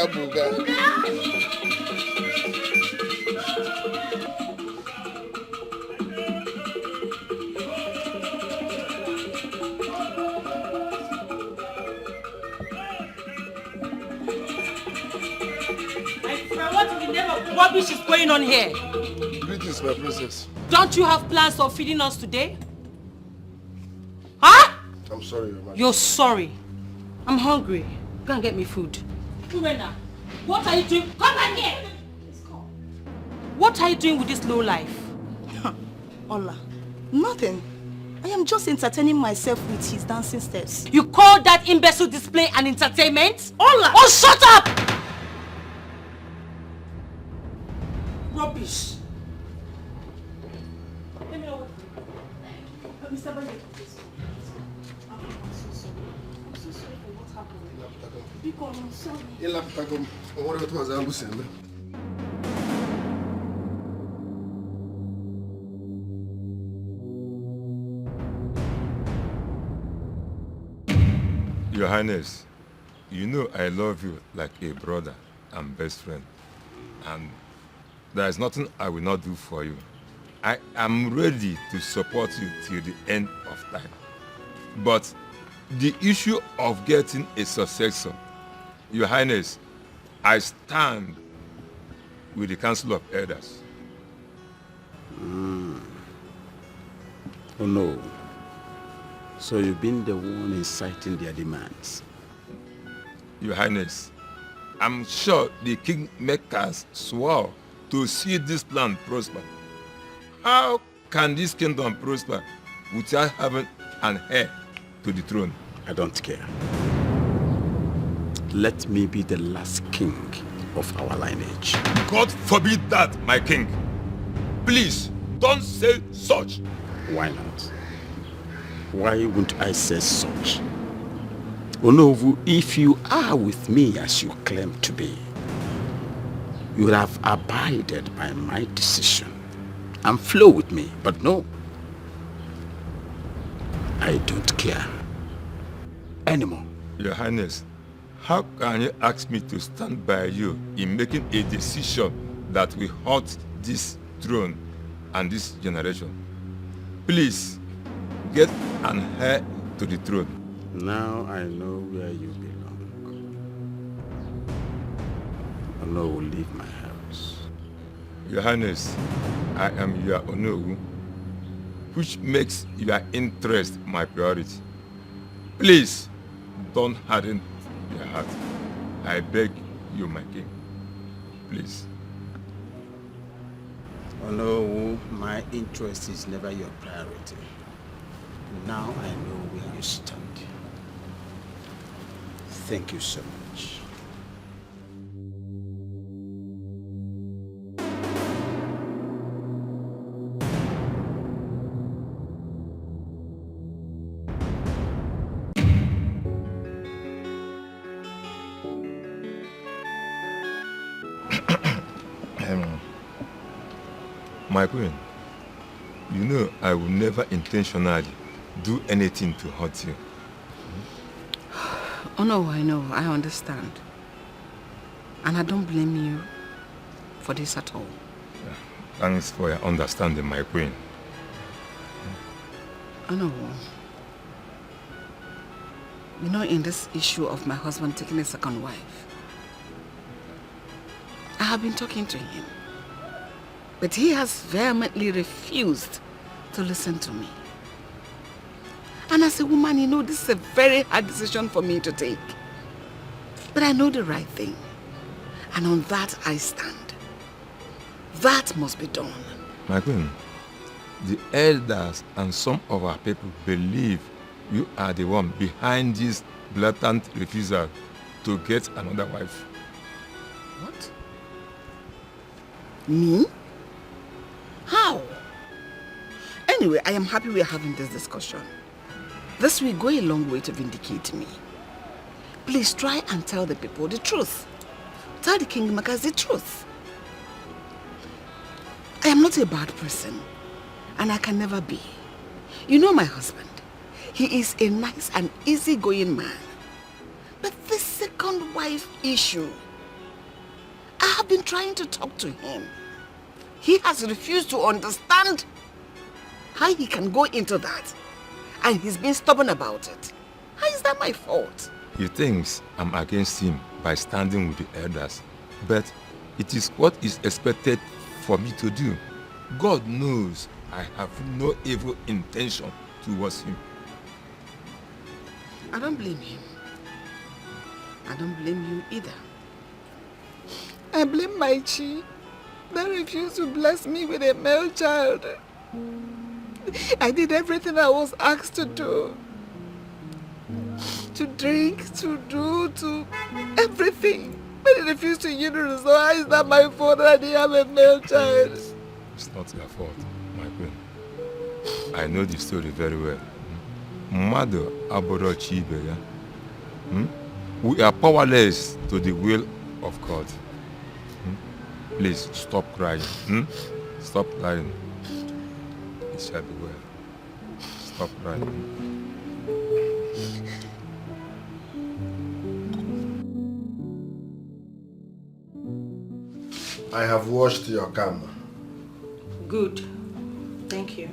Buga. What in the name of rubbish is going on here? Greetings, my princess. Don't you have plans of feeding us today? Huh? I'm sorry, Your Majesty. You're sorry. I'm hungry. Go and get me food. Urena, what are you doing? Come back here! What are you doing with this low life? Ola, nothing. I am just entertaining myself with his dancing steps. You call that imbecile display an entertainment? Ola! Oh, shut up! Rubbish. Let me know. Mr. Bale, please. I'm so sorry for what happened. Because I'm sorry. Your Highness, you know I love you like a brother and best friend. And there is nothing I will not do for you. I am ready to support you till the end of time. But the issue of getting a successor, Your Highness, I stand with the Council of Elders. Oh no. So you've been the one inciting their demands? Your Highness, I'm sure the kingmakers swore to see this land prosper. How can this kingdom prosper without having an heir to the throne? I don't care. Let me be the last king of our lineage. God forbid that, my king. Please, don't say such. Why not? Why wouldn't I say such? Onowu, if you are with me as you claim to be, you would have abided by my decision and flow with me. But no, I don't care anymore. Your Highness, how can you ask me to stand by you in making a decision that will hurt this throne and this generation? Please, get an heir to the throne. Now I know where you belong. Onowu will leave my house. Your Highness, I am your Onowu, which makes your interest my priority. Please, don't harden your heart. I beg you, my king. Please. Oh no, my interest is never your priority. Now I know where you stand. Thank you so much. My queen, you know I will never intentionally do anything to hurt you. Oh no, I know, I understand. And I don't blame you for this at all. Yeah. Thanks for your understanding, my queen. I know. You know, in this issue of my husband taking a second wife, I have been talking to him. But he has vehemently refused to listen to me. And as a woman, you know, this is a very hard decision for me to take. But I know the right thing. And on that I stand. That must be done. My queen, the elders and some of our people believe you are the one behind this blatant refusal to get another wife. What? Me? How? Anyway, I am happy we are having this discussion. This will go a long way to vindicate me. Please try and tell the people the truth. Tell the kingmakers the truth. I am not a bad person, and I can never be. You know my husband. He is a nice and easygoing man. But this second wife issue, I have been trying to talk to him. He has refused to understand how he can go into that. And he's been stubborn about it. How is that my fault? He thinks I'm against him by standing with the elders. But it is what is expected for me to do. God knows I have no evil intention towards him. I don't blame him. I don't blame you either. I blame my chi. They refused to bless me with a male child. I did everything I was asked to do. To drink, to do, to everything. But they refused to yield to. So how is that my fault that I didn't have a male child? It's not your fault, my queen. I know the story very well. Mother Aborochi Ibe, yeah? We are powerless to the will of God. Please stop crying. Stop crying. It shall be well. Stop crying. I have washed your camera. Good. Thank you.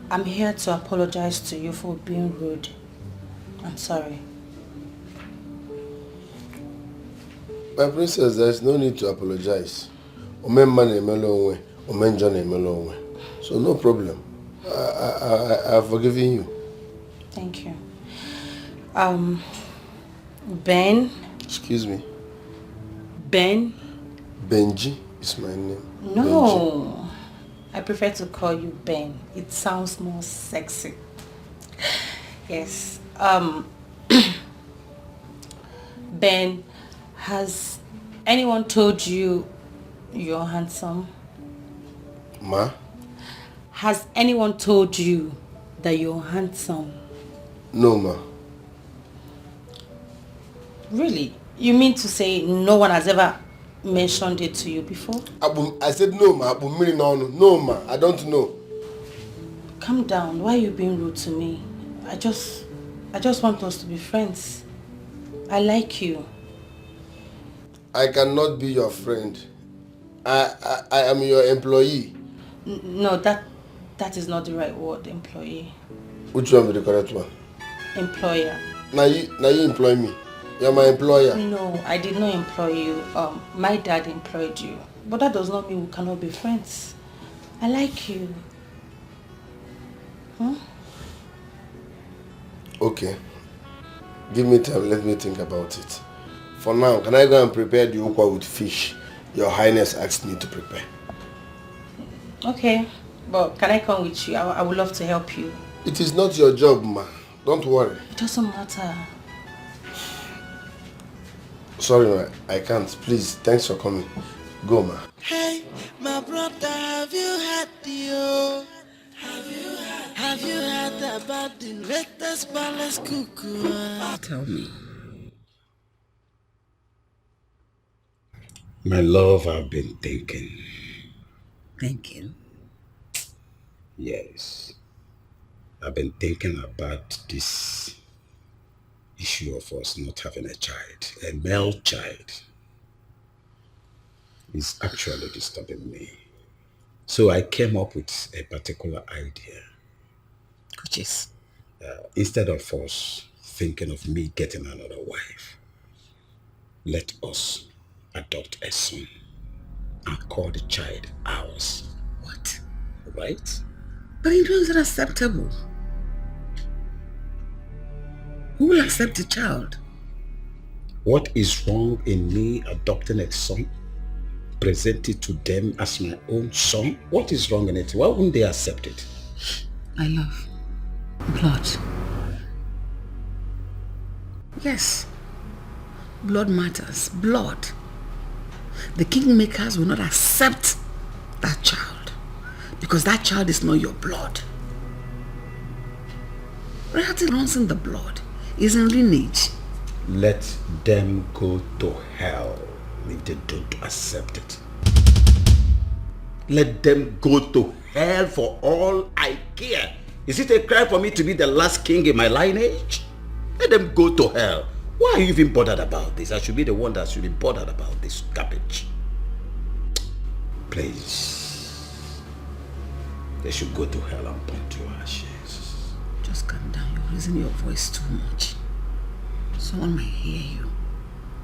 I'm here to apologize to you for being rude. I'm sorry. My princess, there is no need to apologize. So no problem. I have forgiven you. Thank you. Ben? Excuse me? Ben? Benji is my name. No. Benji. I prefer to call you Ben. It sounds more sexy. Yes. Ben, has anyone told you you're handsome? Ma? Has anyone told you that you're handsome? No, ma. Really? You mean to say no one has ever mentioned it to you before? I said no, ma. No, ma. I don't know. Calm down. Why are you being rude to me? I just want us to be friends. I like you. I cannot be your friend. I am your employee. No, that is not the right word, employee. Which one be the correct one? Employer. Now you employ me. You're my employer. No, I did not employ you. My dad employed you. But that does not mean we cannot be friends. I like you. Huh? Okay. Give me time, let me think about it. For now, can I go and prepare the ukwa with fish Your Highness asked me to prepare? Okay, but can I come with you? I would love to help you. It is not your job, ma. Don't worry. It doesn't matter. Sorry, ma. I can't. Please, thanks for coming. Go, ma. Hey, my brother, have you had the Have you heard about the latest palace cuckoo? Tell me. My love, I've been thinking. Thinking? Yes. I've been thinking about this issue of us not having a child, a male child. It's actually disturbing me. So I came up with a particular idea. Which is? Instead of us thinking of me getting another wife, let us adopt a son and call the child ours. What? Right? But it wasn't acceptable. Who will accept the child? What is wrong in me adopting a son? Present it to them as my own son? What is wrong in it? Why wouldn't they accept it? My love. Blood. Yes. Blood matters. Blood. The kingmakers will not accept that child because that child is not your blood. Royalty runs in the blood. Is in lineage. Let them go to hell if they don't accept it. Let them go to hell for all I care. Is it a crime for me to be the last king in my lineage? Let them go to hell. Why are you even bothered about this? I should be the one that should be bothered about this garbage. Please. They should go to hell and burn to ashes. Just calm down. You're raising your voice too much. Someone might hear you.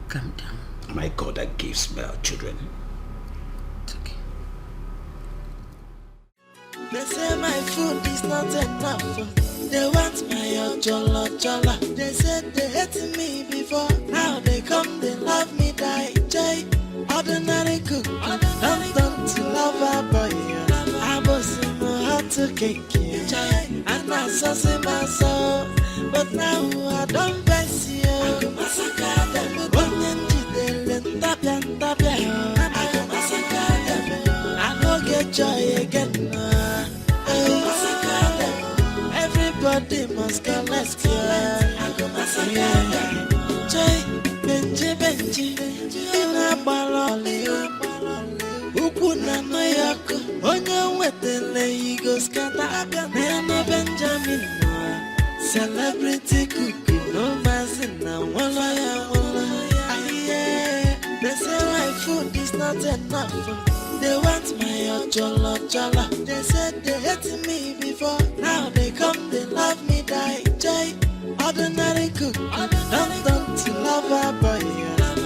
Calm down. My God that gives male children. It's okay. They say my food is not enough. They want my chola. They said they hated me before. Now they come, they love me, die. Jay, ordinary cook. Don't to love a boy. I was in my heart to cake. And I saw my soul. But now I don't bless you. I go massacre them. I go massacre them. I go get joy again. I go massacre them. Everybody must get less. I go massacre them. Joy, Benji. In a baloli. Upuna no yako. Onye wetele he goes scatter. Nene Benjamin. Celebrity cookie, no mazin na wala. They say my food is not enough. They want my chola. They said they hated me before. Now they come, they love me, die. Jay, ordinary cook. Don't to love a boy.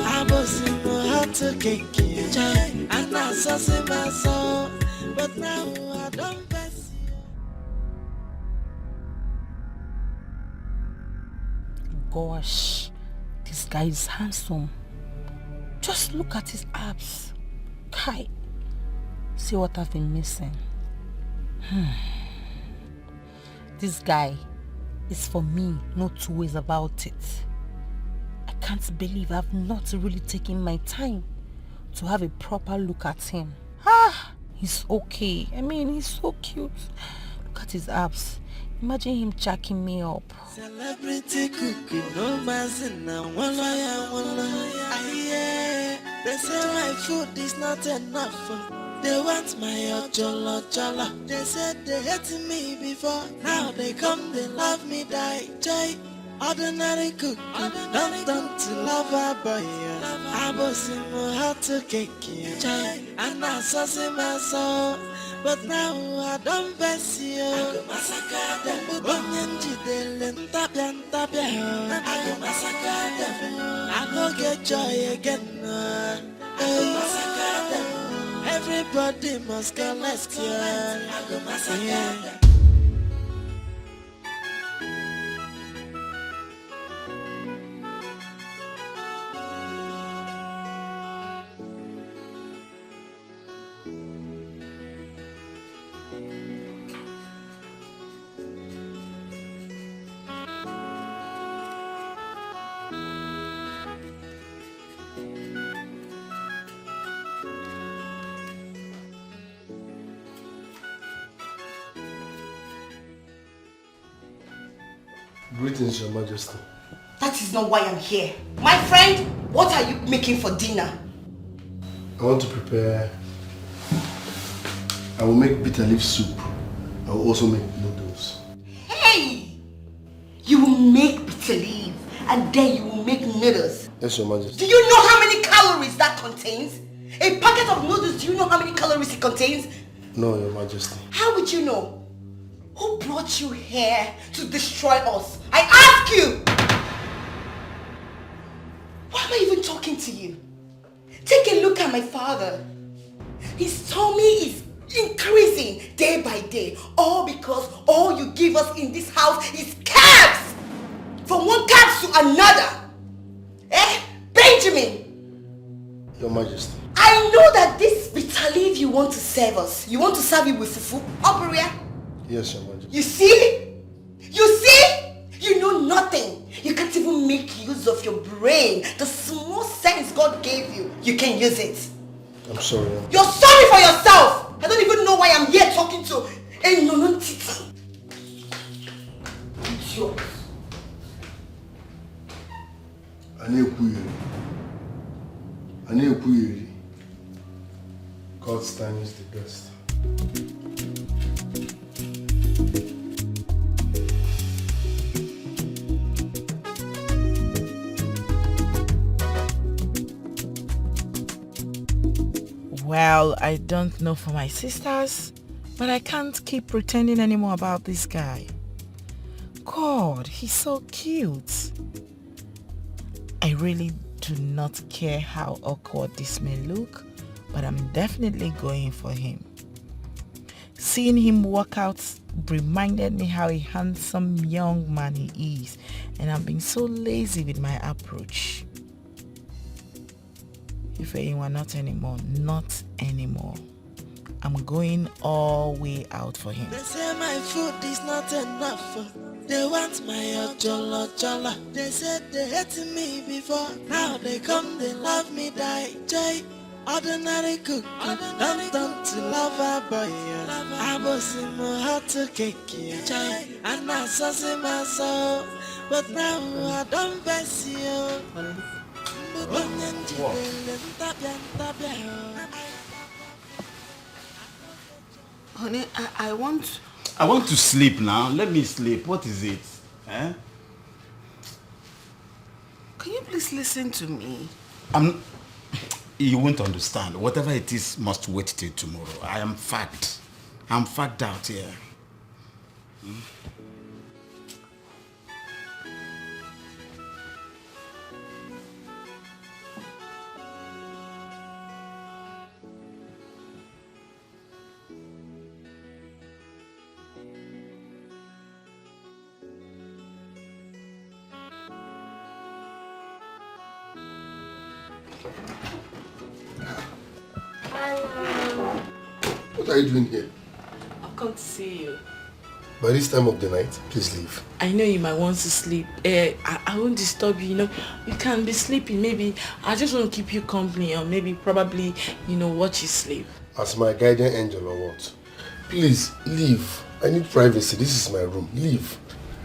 I was in my heart to cake. Jay, and I saw my soul. But now I don't bless. Gosh, this guy is handsome. Just look at his abs. Kai, see what I've been missing. This guy is for me, no two ways about it. I can't believe I've not really taken my time to have a proper look at him. He's okay. I mean, he's so cute. Look at his abs. Imagine him jacking me up. Celebrity cookie, no mazin na wala. They say my food is not enough. They want my chola. They said they hated me before. Now they come, they love me, die. Jay, ordinary cook. Don't to love a boy. I was in my heart to cake. Jay, and I saw my soul. But now I don't bless you. I go massacre them. Onyenji delen tapia. I go massacre them. I go get joy again. I go massacre them. Everybody must collect, yeah. I go massacre. Yeah. Greetings, Your Majesty. That is not why I'm here. My friend, what are you making for dinner? I want to prepare... I will make bitter leaf soup. I will also make noodles. Hey! You will make bitter leaf and then you will make noodles. Yes, Your Majesty. Do you know how many calories that contains? A packet of noodles, do you know how many calories it contains? No, Your Majesty. How would you know? Who brought you here to destroy us? I ask you! Why am I even talking to you? Take a look at my father. His tummy is increasing day by day. All because all you give us in this house is calves! From one calf to another. Eh? Benjamin! Your Majesty. I know that this bitter leaf you want to serve us. You want to serve it with fufu, Operia? Yes, Your Majesty. You see? You see? You know nothing. You can't even make use of your brain. The small sense God gave you, you can use it. I'm sorry. You're sorry for yourself. I don't even know why I'm here talking to a non-titi. Idiot. God's time is the best. Well, I don't know for my sisters, but I can't keep pretending anymore about this guy. God, he's so cute. I really do not care how awkward this may look, but I'm definitely going for him. Seeing him walk out reminded me how a handsome young man he is, and I'm being so lazy with my approach. If anyone, not anymore, not anymore. I'm going all way out for him. They say my food is not enough. They want my ojolo jola. They said they hated me before. Now they come, they love me, die. Joy, ordinary cook. Don't to lover boy. I was in my heart to cake. Joy, and I saw my soul. But now I don't best you. Honey, I want to sleep now. Let me sleep. What is it? Eh? Can you please listen to me? You won't understand. Whatever it is must wait till tomorrow. I am fagged. I'm fagged out here. What are you doing here? I've come to see you. By this time of the night, please leave. I know you might want to sleep. I won't disturb you, You can be sleeping. Maybe I just want to keep you company, or maybe probably, watch you sleep. As my guardian angel or what? Please, leave. I need privacy. This is my room. Leave.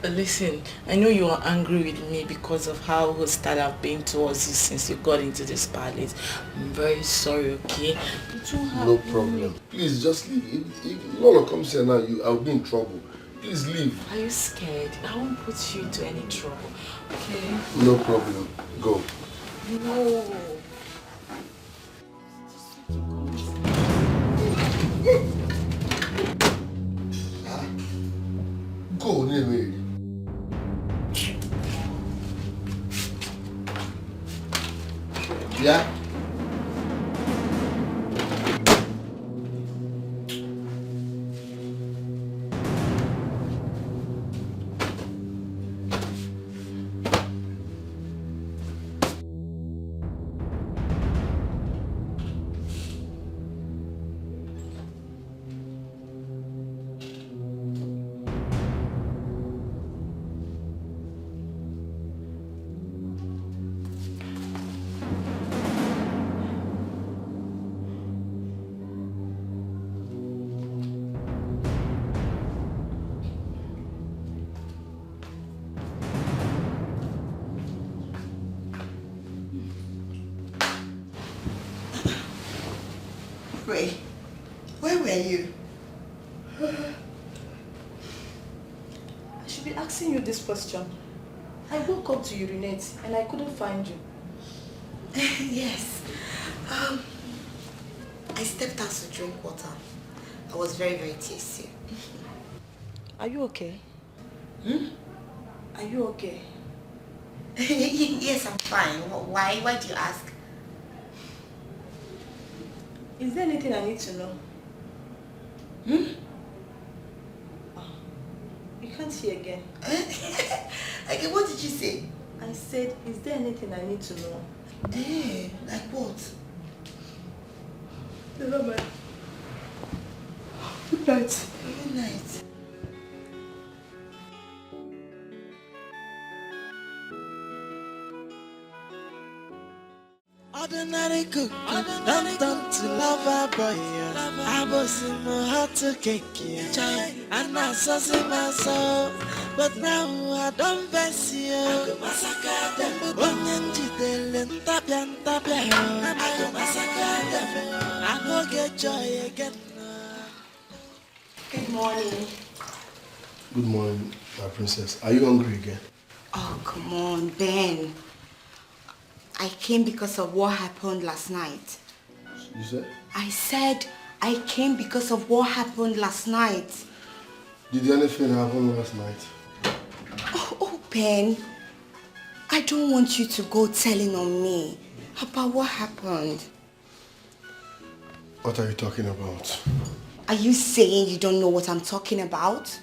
Listen, I know you are angry with me because of how hostile I've been towards you since you got into this palace. I'm very sorry, okay? No problem. Please, just leave. If Lola comes here now, I'll be in trouble. Please leave. Are you scared? I won't put you into any trouble, okay? No problem. Go. No. Go, Neme. Yeah? are you? I should be asking you this question. I woke up to urinate and I couldn't find you. Yes. I stepped out to drink water. I was very, very thirsty. Are you okay? Hmm? Are you okay? Yes, I'm fine. Why? Why do you ask? Is there anything I need to know? Hmm? Oh, you can't hear again. Okay, what did you say? I said, is there anything I need to know? Eh, like what? Never mind. Good night. Good night. Ordinary cook, don't turn to lover boy. I was in my heart to cake, and I saw my soul. But now I don't face you. I go massacre them. Onyenji delen tapian tapian. I go massacre them. I go get joy again. Good morning. Good morning, my princess. Are you hungry again? Oh, come on, Ben. I came because of what happened last night. You said? I said I came because of what happened last night. Did anything happen last night? Oh, Ben. I don't want you to go telling on me about what happened. What are you talking about? Are you saying you don't know what I'm talking about?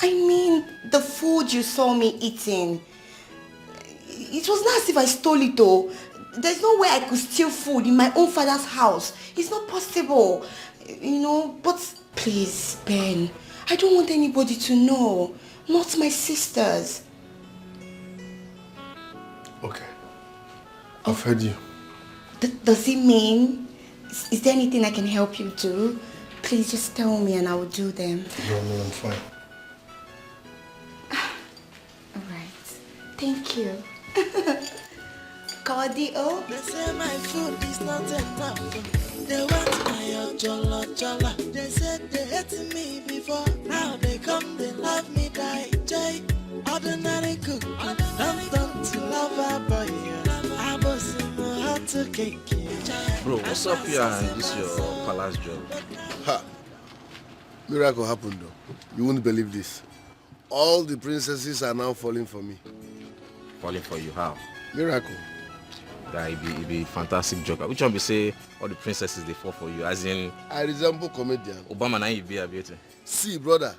I mean, the food you saw me eating. It was not as if I stole it though. There's no way I could steal food in my own father's house. It's not possible. You know, but please, Ben, I don't want anybody to know. Not my sisters. Okay. I've heard you. Does it mean? Is there anything I can help you do? Please just tell me and I will do them. No, I'm fine. Alright. Thank you. Cardio. They say my food is not enough. They want my jolla jolla. They said they hated me before. Now they come, they love me, die. Jay, ordinary cook. Don't turn to lover boy. I was in my heart to cake. Bro, what's up here and this your palace job? Ha! Miracle happened though. You won't believe this. All the princesses are now falling for me. Falling for you, how? Miracle. That it be fantastic joke. Which one be say all the princesses they fall for you? As in I resemble comedian. Obama na be a beauty. See, brother,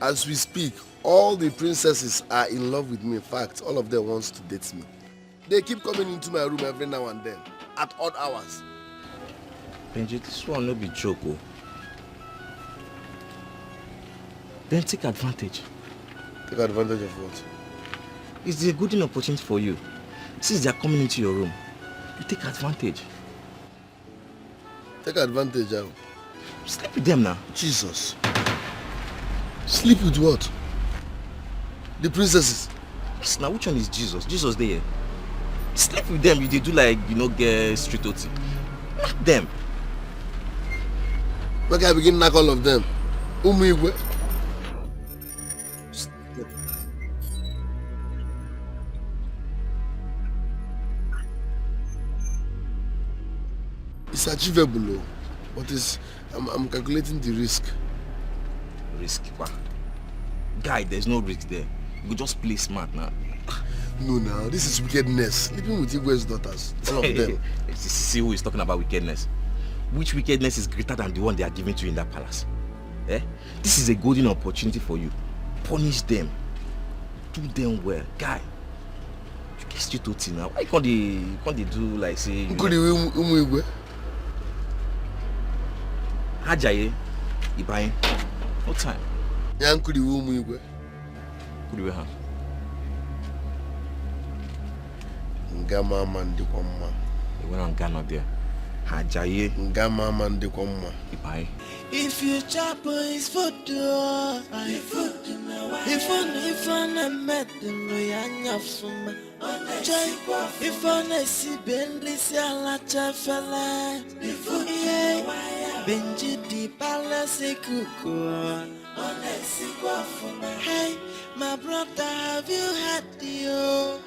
as we speak, all the princesses are in love with me. In fact, all of them wants to date me. They keep coming into my room every now and then, at odd hours. Benji, this one no be joke, oh. Then take advantage. Take advantage of what? It's a good opportunity for you. Since they are coming into your room, you take advantage. Take advantage how? Sleep with them now. Jesus. Sleep with what? The princesses. Now which one is Jesus? Jesus there. Sleep with them, they do like, you know, get street OT. Knock them. Okay, I begin knock all of them. Umigwe. It's achievable, but I'm calculating the risk. Risk? What? Guy, there's no risk there. You could just play smart now. No, now this is wickedness. Sleeping with Igwe's daughters, all of them. See who is talking about wickedness. Which wickedness is greater than the one they are giving to you in that palace? Eh? This is a golden opportunity for you. Punish them. Do them well. Guy, you get straight to now. Why can't they do like say... Umigwe. Hajaye, Ibayin. No time. Yankudi Umigwe. Kudiwe ha. Ngama mandikwa mma. They went on Ghana there. Hajaye. Ngama mandikwa mma. Ibayin. If you chop his food, if I met them, if I see Bentley, see a lot of fella. Benji di palace kuku. Hey, my brother, have you had the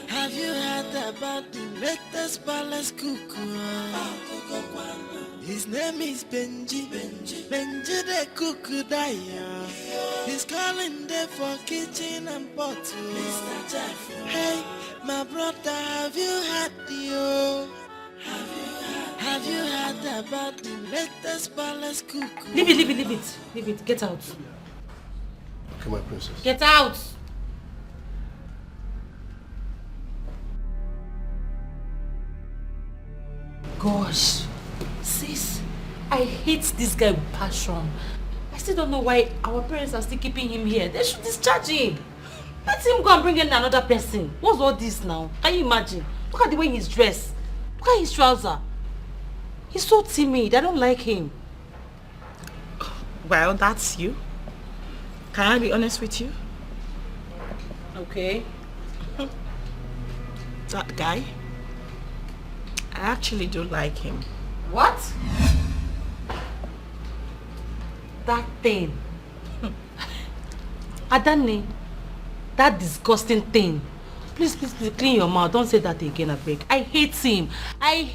Have you heard about the latest palace cuckoo? His name is Benji. Benji the cuckoo daya. He's calling there for kitchen and pot. Hey, my brother, have you had the Have you heard about the latest palace cuckoo? Leave it. Get out. Okay, my princess. Get out. Gosh, sis, I hate this guy with passion. I still don't know why our parents are still keeping him here. They should discharge him. Let him go and bring in another person. What's all this now? Can you imagine? Look at the way he's dressed. Look at his trouser. He's so timid. I don't like him. Well, that's you. Can I be honest with you? Okay. That guy, I actually do like him. What? That thing. Adani, that disgusting thing. Please, clean your mouth. Don't say that again, I beg. I hate him. I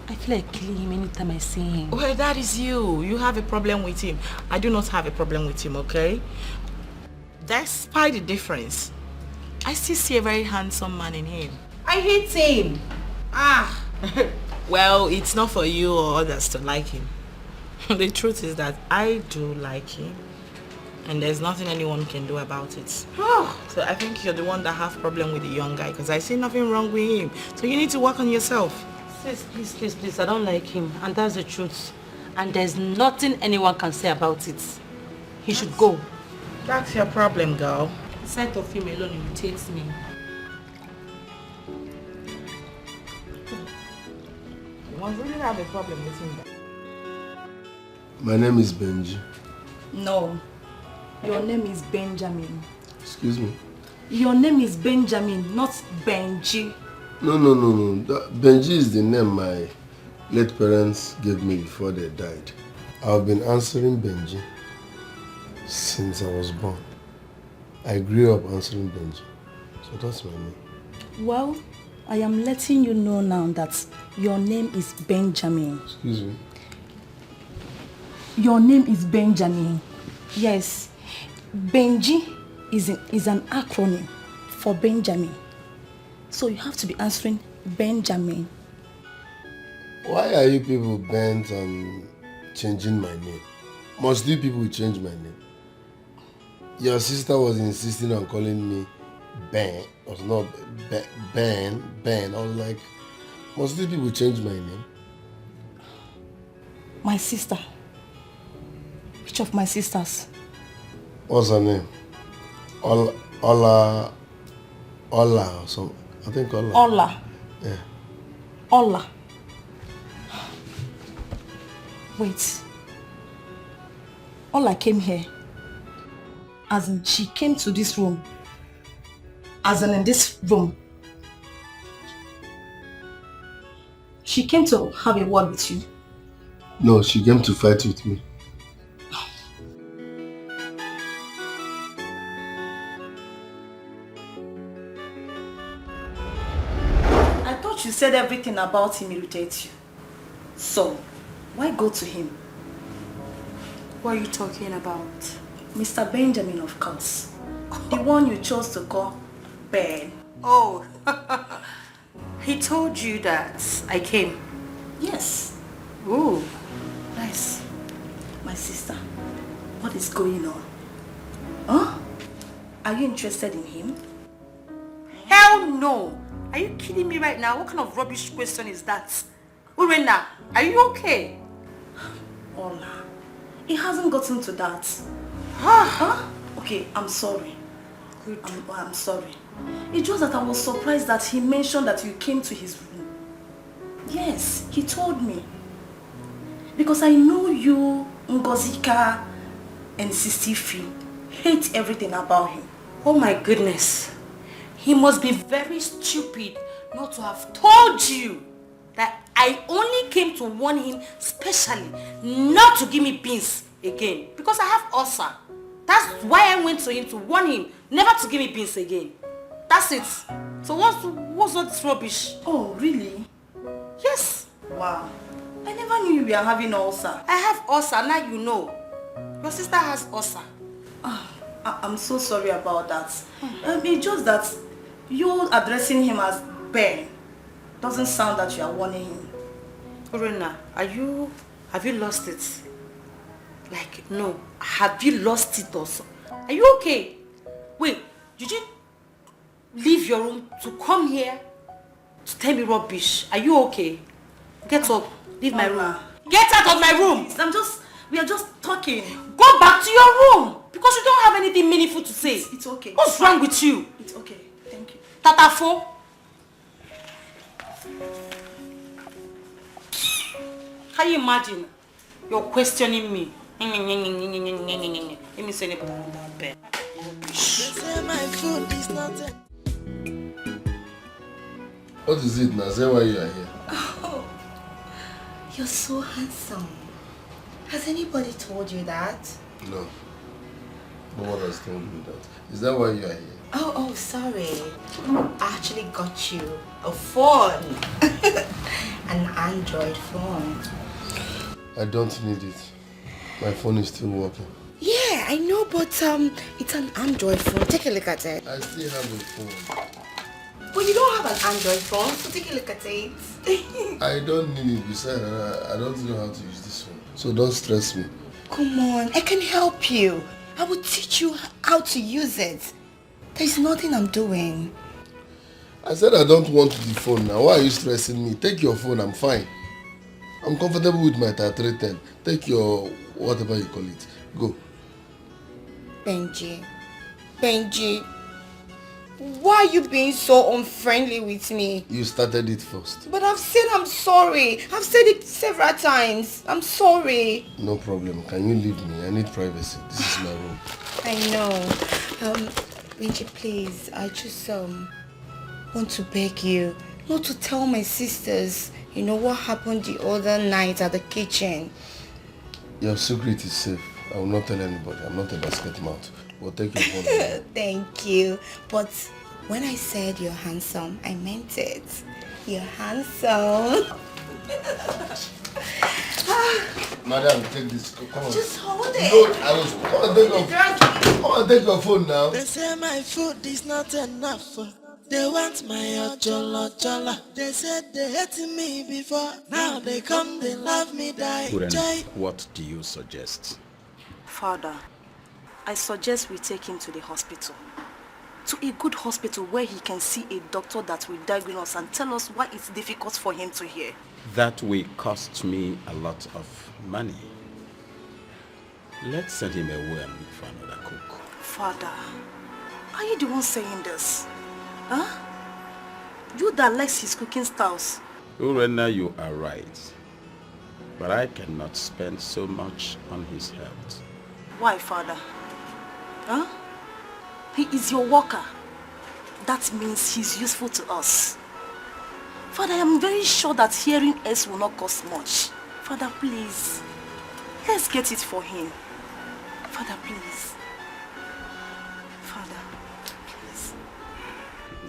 feel like killing him anytime I see him. Well, that is you. You have a problem with him. I do not have a problem with him, okay? Despite the difference, I still see a very handsome man in him. I hate him. Well, it's not for you or others to like him. The truth is that I do like him. And there's nothing anyone can do about it. So I think you're the one that have problem with the young guy because I see nothing wrong with him. So you need to work on yourself. Sis, please, I don't like him. And that's the truth. And there's nothing anyone can say about it. He should go. That's your problem, girl. The sight of him alone irritates me. You must really have a problem with him. My name is Benji. No. Your name is Benjamin. Excuse me? Your name is Benjamin, not Benji. No. Benji is the name my late parents gave me before they died. I've been answering Benji since I was born. I grew up answering Benji. So that's my name. Well, I am letting you know now that your name is Benjamin. Excuse me? Your name is Benjamin. Yes. Benji is an acronym for Benjamin. So you have to be answering Benjamin. Why are you people bent on changing my name? Must you people change my name? Your sister was insisting on calling me Ben. It was not Ben. I was like, must you people change my name? My sister. Which of my sisters? What's her name? Ola or something. I think Ola. Ola. Yeah. Ola. Wait. Ola came here. As in, she came to this room. As in this room. She came to have a word with you. No, she came to fight with me. You said everything about him irritates you. So, why go to him? What are you talking about? Mr. Benjamin, of course. The one you chose to call Ben. Oh, he told you that I came? Yes. Oh, nice. My sister, what is going on? Huh? Are you interested in him? Hell no! Are you kidding me right now? What kind of rubbish question is that? Urena, are you okay? Ola, it hasn't gotten to that. Huh? Okay, I'm sorry. I'm sorry. It's just that I was surprised that he mentioned that you came to his room. Yes, he told me. Because I know you, Ngozika, and Sisifi hate everything about him. Oh my goodness. He must be very stupid not to have told you. that I only came to warn him specially not to give me beans again because I have ulcer. That's why I went to him to warn him never to give me beans again. That's it. So what's all this rubbish? Oh, really? Yes. Wow. I never knew you were having ulcer. I have ulcer, now you know. Your sister has ulcer. I'm so sorry about that. It's just that you addressing him as Ben doesn't sound that you are warning him. Urena, have you lost it? Like, no. Have you lost it also? Are you okay? Wait, did you leave your room to come here to tell me rubbish? Are you okay? Get up. Leave my room. Get out of my room! We are just talking. Go back to your room! Because you don't have anything meaningful to say. It's okay. What's wrong with you? It's okay. Thank you. Tatafo? Can you imagine? You're questioning me. Let me say it. What is it, Naze? Why you are here? Oh, you're so handsome. Has anybody told you that? No. No one has told me that. Is that why you are here? Oh, sorry. I actually got you a phone. An Android phone. I don't need it. My phone is still working. Yeah, I know, but it's an Android phone. Take a look at it. I still have a phone. But you don't have an Android phone, so take a look at it. I don't need it. Besides, I don't know how to use this phone. So don't stress me. Come on, I can help you. I will teach you how to use it. There's nothing I'm doing. I said I don't want the phone now. Why are you stressing me? Take your phone, I'm fine. I'm comfortable with my 310. Take your whatever you call it. Go. Benji, why are you being so unfriendly with me? You started it first. But I've said I'm sorry. I've said it several times. I'm sorry. No problem. Can you leave me? I need privacy. This is my room. I know. Benji, please. I just want to beg you not to tell my sisters, you know, what happened the other night at the kitchen. Your secret is safe. I will not tell anybody. I'm not a basket mouth. We'll take your phone. Thank you. But when I said you're handsome, I meant it. You're handsome. Madam, take this. Come on. Just hold it. No, I was. Come on, take your phone now. They say my food is not enough. They want my ojolo. They said they hated me before. Now they come, they love me, die. What do you suggest? Father, I suggest we take him to the hospital. To a good hospital where he can see a doctor that will diagnose and tell us why it's difficult for him to hear. That will cost me a lot of money. Let's send him away and look for another cook. Father, are you the one saying this? Huh? You that likes his cooking styles. Urena, you are right. But I cannot spend so much on his health. Why, Father? Huh? He is your worker. That means he's useful to us. Father, I am very sure that hearing us will not cost much. Father, please. Let's get it for him. Father, please. Father, please.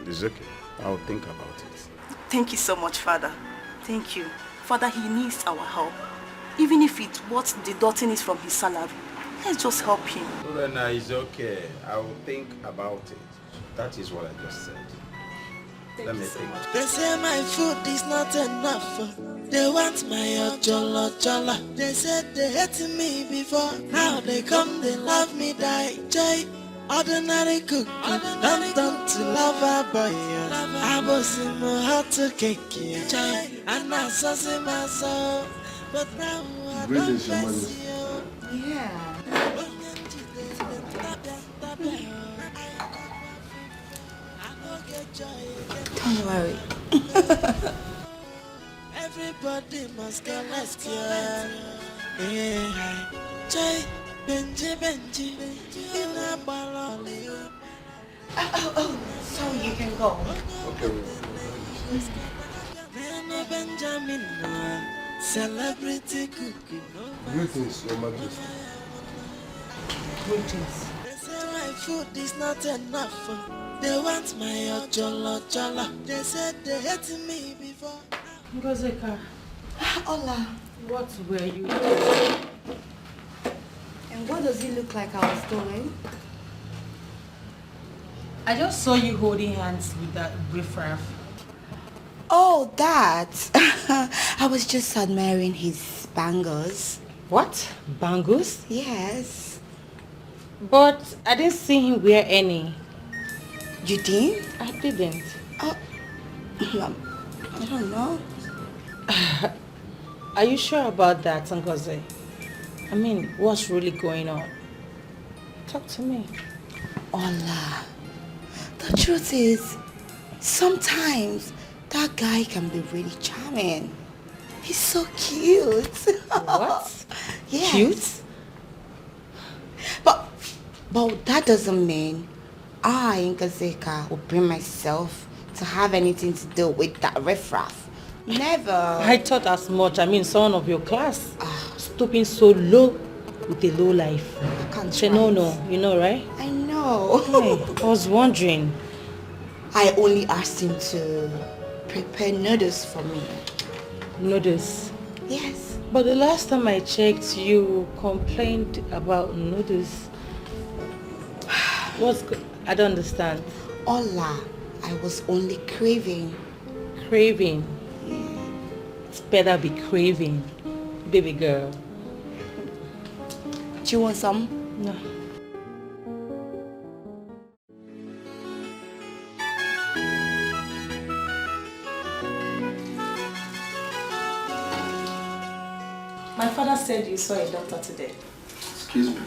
It's okay. I'll think about it. Thank you so much, Father. Thank you. Father, he needs our help. Even if it's what deducting is from his salary. Let's just help him. Urena, it's okay. I will think about it. That is what I just said. Let me think. They say my food is not enough. They want my ojolo. They said they hated me before. Now they come, they love me, die. Ordinary cook, don't turn to lover boy. I was in my heart to cake, and I saw my soul. But now I don't bless you. Yeah. Don't worry. Everybody must get lesbian. Yeah. Benji, in a ball. Oh, sorry, you can go. Okay. Benjamin Noah, celebrity cookie. Greetings, Your Majesty. Greetings. They say my food is not enough. They want my ojolo jolo. They said they hated me before. Ngozeka. Hola. What were you doing? And what does it look like I was doing? I just saw you holding hands with that riffraff. Oh, that. I was just admiring his bangles. What? Bangles? Yes. But I didn't see him wear any. You didn't? I didn't. Oh, I don't know. Are you sure about that, Ngozi? I mean, what's really going on? Talk to me. Ola, the truth is, sometimes that guy can be really charming. He's so cute. What? Yes. Cute? But that doesn't mean I, Ngazeka, will bring myself to have anything to do with that riffraff. Never. I thought as much. I mean, someone of your class. Stooping so low with a low life. I can't say no, you know, right? I know. Hey, I was wondering. I only asked him to prepare noodles for me. Noodles? Yes. But the last time I checked, you complained about noodles. I don't understand. Ola, I was only craving. Craving? It's better be craving, baby girl. Do you want some? No. My father said you saw a doctor today. Excuse me?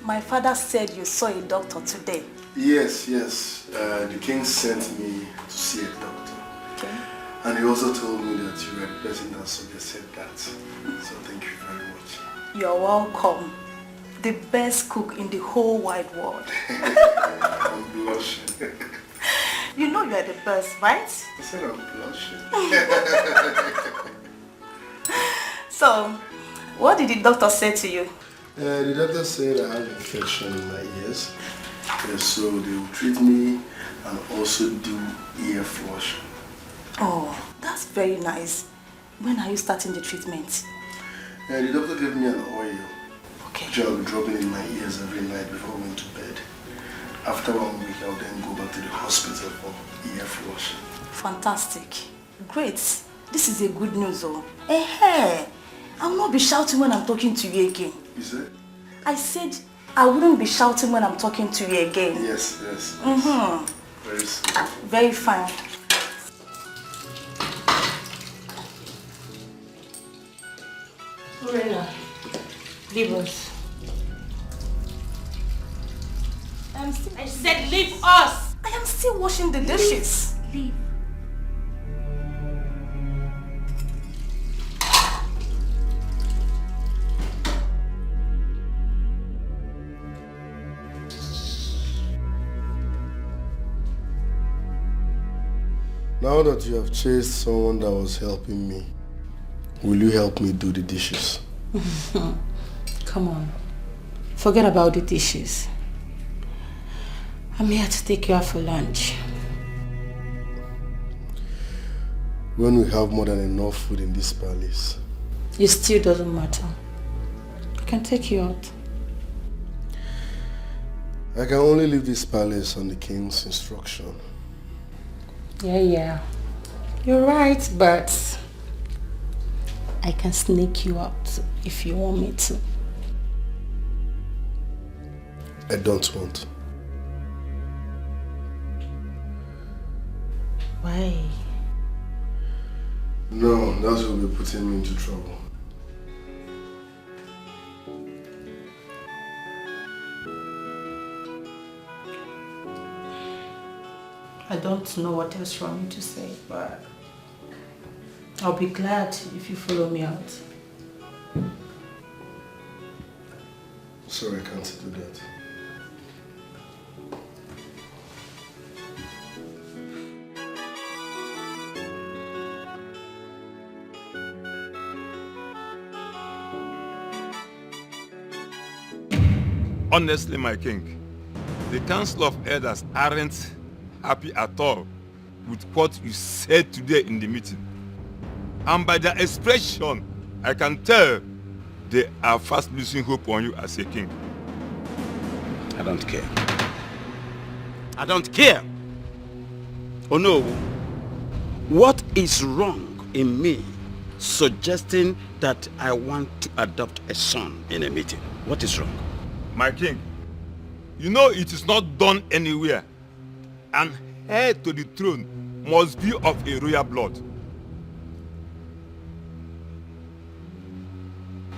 My father said you saw a doctor today. Yes. The king sent me to see a doctor. Okay. And he also told me that you were the person that suggested that. So thank you very much. You're welcome. The best cook in the whole wide world. I'm blushing. You know you're the best, right? I said I'm blushing. So, what did the doctor say to you? The doctor said I have infection in my ears. So they will treat me and also do ear flushing. Oh, that's very nice. When are you starting the treatment? The doctor gave me an oil. Okay. Which I'll be dropping in my ears every night before going to bed. After 1 week, I'll then go back to the hospital for ear flushing. Fantastic. Great. This is a good news, though. Hey, I will not be shouting when I'm talking to you again. You said? I said I wouldn't be shouting when I'm talking to you again. Yes. Mm-hmm. Very soon. Very fine. Lorena, leave us. I said leave us! I am still washing the dishes. Leave. Now that you have chased someone that was helping me, will you help me do the dishes? Come on. Forget about the dishes. I'm here to take you out for lunch. When we have more than enough food in this palace. It still doesn't matter. I can take you out. I can only leave this palace on the king's instruction. Yeah. You're right, but I can sneak you out if you want me to. I don't want. Why? No, that will be putting me into trouble. I don't know what else you want me to say, but I'll be glad if you follow me out. Sorry, I can't do that. Honestly, my king, the Council of Elders aren't happy at all with what you said today in the meeting. And by their expression, I can tell they are fast losing hope on you as a king. I don't care. I don't care. Oh no. What is wrong in me suggesting that I want to adopt a son in a meeting? What is wrong? My king, you know it is not done anywhere. An heir to the throne must be of a royal blood.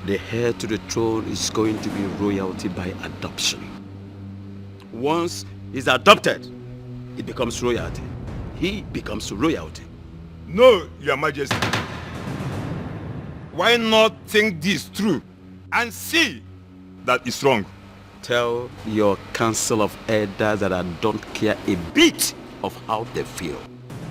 The heir to the throne is going to be royalty by adoption. Once he's adopted, it becomes royalty. He becomes royalty. No, Your Majesty. Why not think this through and see that it's wrong? Tell your council of elders that I don't care a bit of how they feel.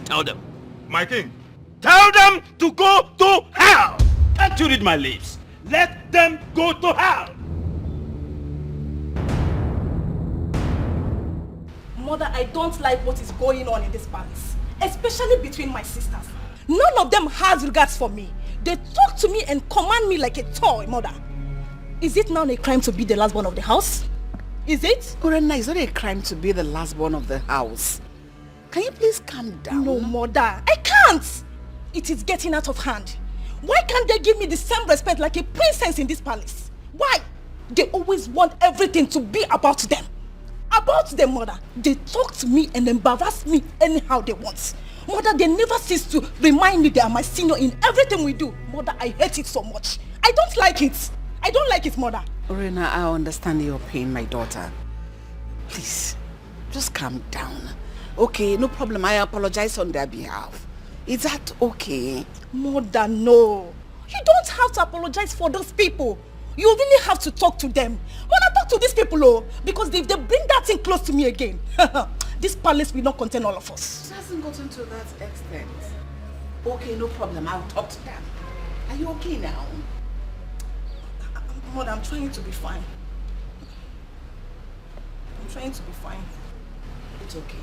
Tell them. My king. Tell them to go to hell. Can't you read my lips? Let them go to hell. Mother, I don't like what is going on in this palace, especially between my sisters. None of them has regards for me. They talk to me and command me like a toy, Mother. Is it now a crime to be the last born of the house? Is it? Orena, it's not a crime to be the last born of the house. Can you please calm down? No, Mother, I can't. It is getting out of hand. Why can't they give me the same respect like a princess in this palace? Why? They always want everything to be about them. About them, Mother. They talk to me and embarrass me anyhow they want. Mother, they never cease to remind me they are my senior in everything we do. Mother, I hate it so much. I don't like it. I don't like it, Mother. Orena, I understand your pain, my daughter. Please, just calm down. Okay, no problem. I apologize on their behalf. Is that okay? Mother, no. You don't have to apologize for those people. You really have to talk to them. Mother, talk to these people, oh, because if they bring that thing close to me again, this palace will not contain all of us. It hasn't gotten to that extent. Okay, no problem. I'll talk to them. Are you okay now? Mother, I'm trying to be fine. I'm trying to be fine. It's okay.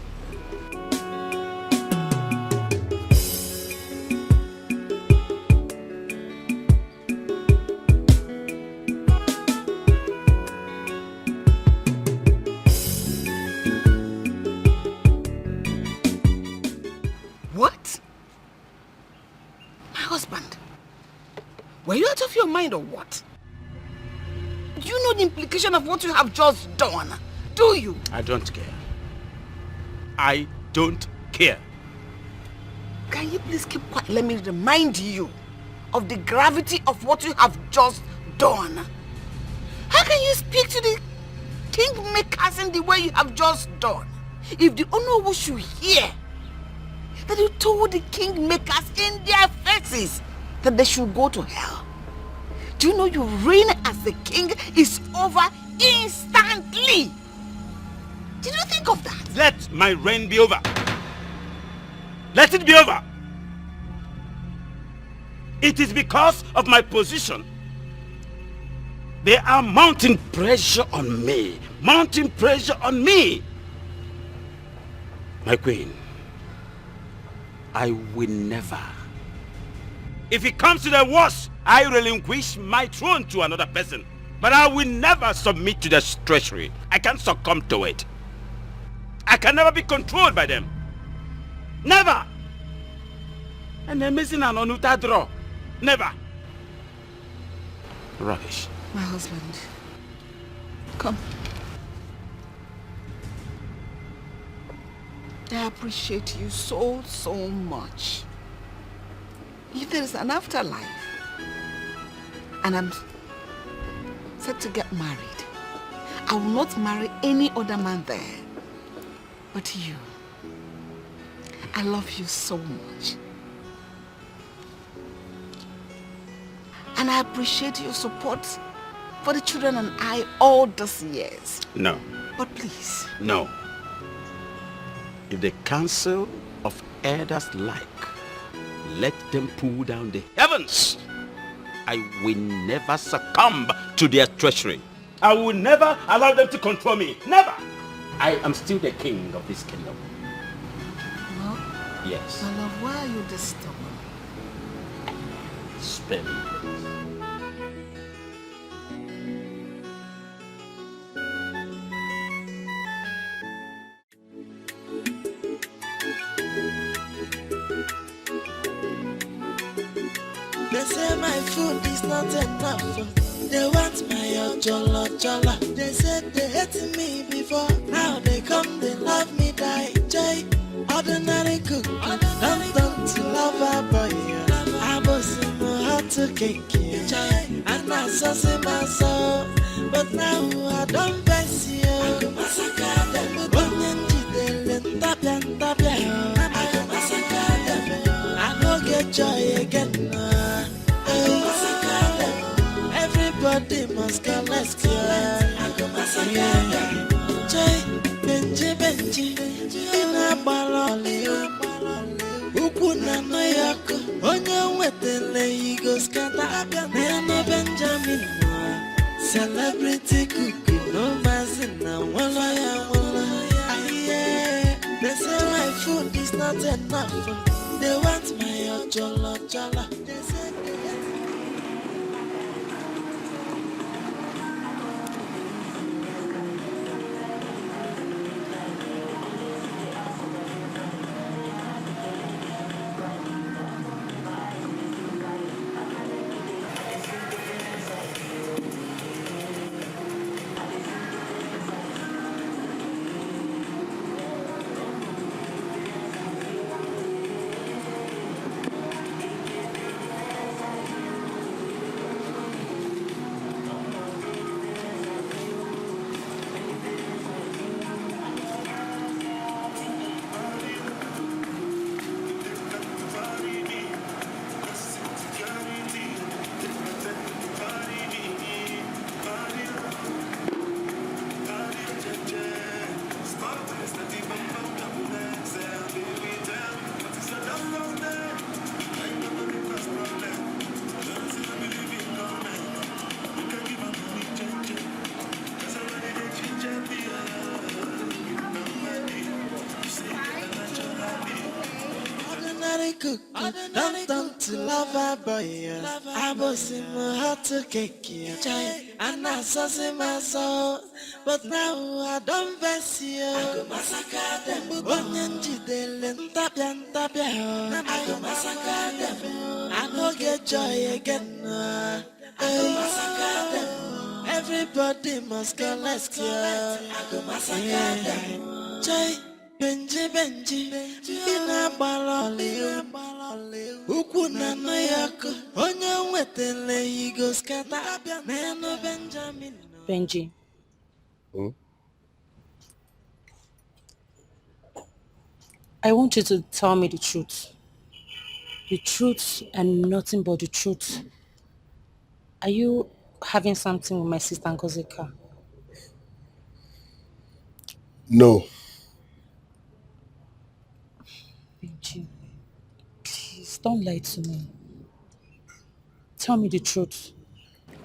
What? My husband? Were you out of your mind or what? Do you know the implication of what you have just done? Do you? I don't care. I don't care. Can you please keep quiet? Let me remind you of the gravity of what you have just done. How can you speak to the kingmakers in the way you have just done? If the Onowu should hear that you told the kingmakers in their faces that they should go to hell, do you know your reign as the king is over instantly? Did you think of that? Let my reign be over. Let it be over. It is because of my position. They are mounting pressure on me. Mounting pressure on me. My queen, I will never. If it comes to the worst, I relinquish my throne to another person. But I will never submit to their treachery. I can't succumb to it. I can never be controlled by them. Never. And they're missing an onuta draw. Never. Rubbish. My husband, come. I appreciate you so much. If there is an afterlife, and I'm set to get married, I will not marry any other man there but you. I love you so much. And I appreciate your support for the children and I all these years. No. But please. No. If the council of elders like, let them pull down the heavens. I will never succumb to their treachery. I will never allow them to control me. Never. I am still the king of this kingdom. No. Yes. My love, why are you this stubborn? Spare me. They say my food is not enough. They want my ojolo. They said they hated me before. Now they come, they love me, die. Jay, ordinary cook. Don't to lover boy. I was in my heart to cake. And I saw my soul. But now I don't face you. I go massacre them. I go get joy again. Everybody must go, let's go. Joy, Benji, in a baloli. Ukuna no yako, onye wetele higo skata. Nene Benjamin, celebrity cookie, no mazina, wala. They say my food is not enough. They want my ojolo. They say they don't to lover boy. I was in my heart to cake. And I saw my soul. But now I don't vex you. I go massacre them. Onyenji delen tapian. I go massacre them. I go get joy again. I go massacre them. Everybody must go, let's go. I go massacre them. Joy, Benji, in a baloli. Ukuna no yako, onye wetele higo skata. Neno Benjamin. Benji. I want you to tell me the truth. The truth and nothing but the truth. Are you having something with my sister Ngozika? No. Benji, please don't lie to me. Tell me the truth.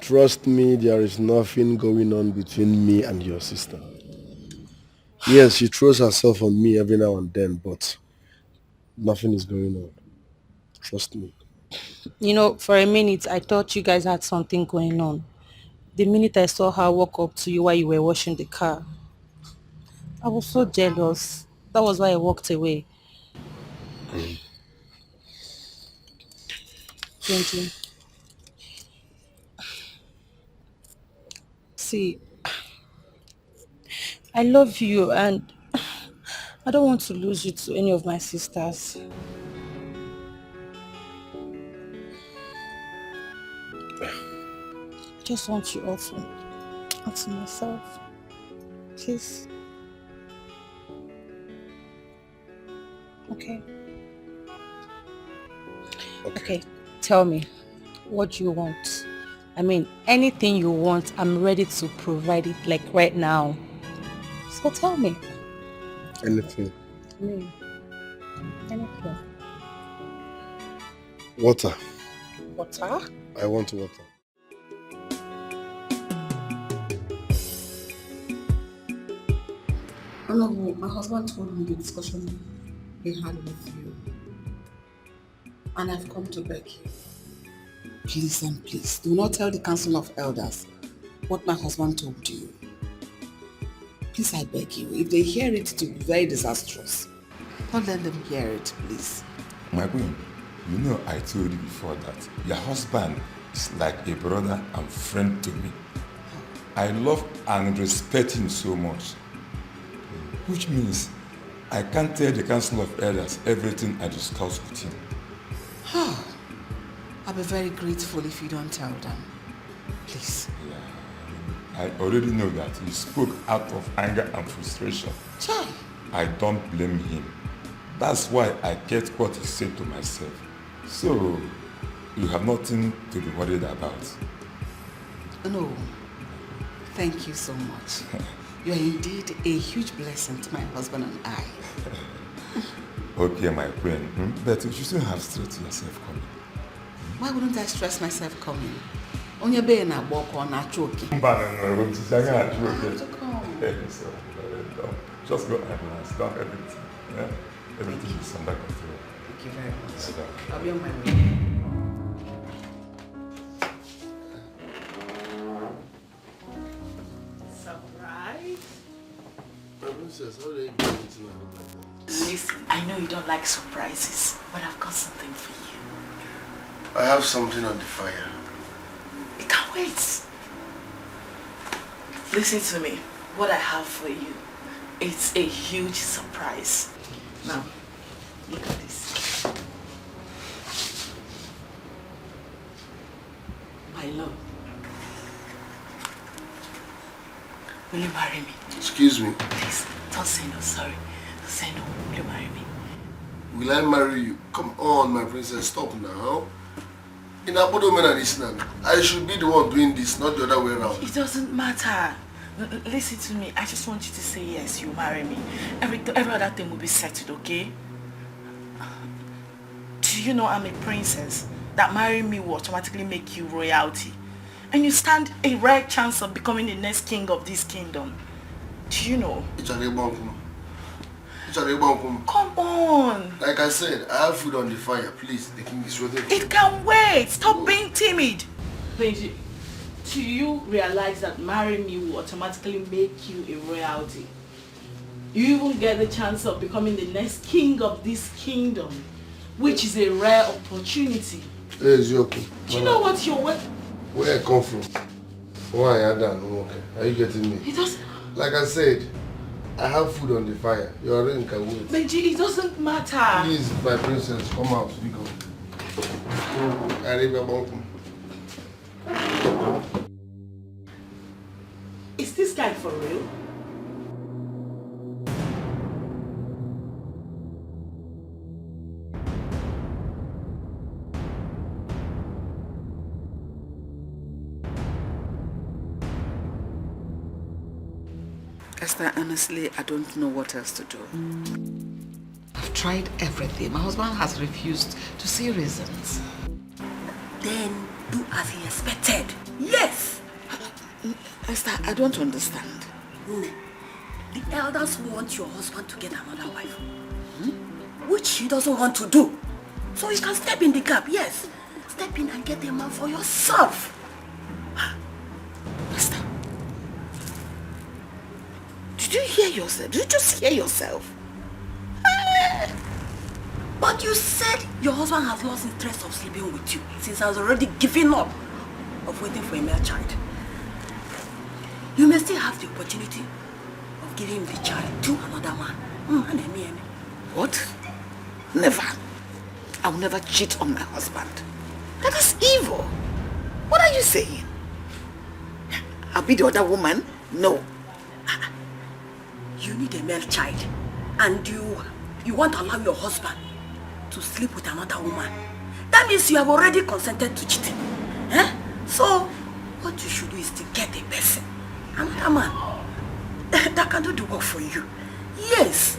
Trust me, there is nothing going on between me and your sister. Yes, she throws herself on me every now and then, but nothing is going on. Trust me. You know, for a minute, I thought you guys had something going on. The minute I saw her walk up to you while you were washing the car, I was so jealous. That was why I walked away. Benji. See, I love you and I don't want to lose you to any of my sisters. I just want you all to myself. Please. Okay. Okay. Tell me, what do you want? I mean, anything you want, I'm ready to provide it, like right now. So tell me. Anything. Anything. Water. Water? I want water. No, my husband told me the discussion he had with you. And I've come to beg you. Please and please, do not tell the Council of Elders what my husband told you. Please, I beg you. If they hear it, it will be very disastrous. Don't let them hear it, please. My queen, you know I told you before that your husband is like a brother and friend to me. I love and respect him so much. Which means I can't tell the Council of Elders everything I discuss with him. I'll be very grateful if you don't tell them. Please. Yeah, I already know that he spoke out of anger and frustration. Chai. I don't blame him. That's why I kept what he said to myself. So, you have nothing to be worried about. No. Thank you so much. You are indeed a huge blessing to my husband and I. Okay, my friend, but you shouldn't have stressed yourself coming. Why wouldn't I stress myself coming? Only being a walk on a choking. Just go and relax. Don't everything. Yeah? Everything is under control. Thank you very much. I'll be on my way. Listen, I know you don't like surprises, but I've got something for you. I have something on the fire. It can't wait. Listen to me. What I have for you, it's a huge surprise. Now, look at this. My love. Will you marry me? Excuse me. Please, don't say no, sorry. Don't say no. Will you marry me? Will I marry you? Come on, my princess, stop now. In Abodomen and Islam, I should be the one doing this, not the other way around. It doesn't matter. Listen to me. I just want you to say yes, you marry me. Every other thing will be settled, okay? Do you know I'm a princess? That marrying me will automatically make you royalty. And you stand a rare chance of becoming the next king of this kingdom. Do you know? Come on. Like I said, I have food on the fire. Please, the king is ready. It can wait. Stop being timid. Benji, do you realize that marrying me will automatically make you a royalty? You even get the chance of becoming the next king of this kingdom, which is a rare opportunity. Hey, Zioku. Do you know what you're where I come from? Why I done? Okay. Are you getting me? It doesn't. Like I said, I have food on the fire. Your ring can wait. Benji, it doesn't matter. Please, my princess, come out. We go. Is this guy for real? Esther, honestly, I don't know what else to do. I've tried everything. My husband has refused to see reasons. Then do as he expected. Yes! Esther, I don't understand. The elders want your husband to get another wife. Which he doesn't want to do. So you can step in the gap, yes. Step in and get a man for yourself. Esther. Did you hear yourself? Did you just hear yourself? But you said your husband has lost interest of sleeping with you since he has already given up of waiting for a male child. You may still have the opportunity of giving the child to another man. What? Never. I will never cheat on my husband. That is evil. What are you saying? I'll be the other woman? No. You need a male child, and you want to allow your husband to sleep with another woman. That means you have already consented to cheating. So, what you should do is to get a person, another man, that can do the work for you. Yes,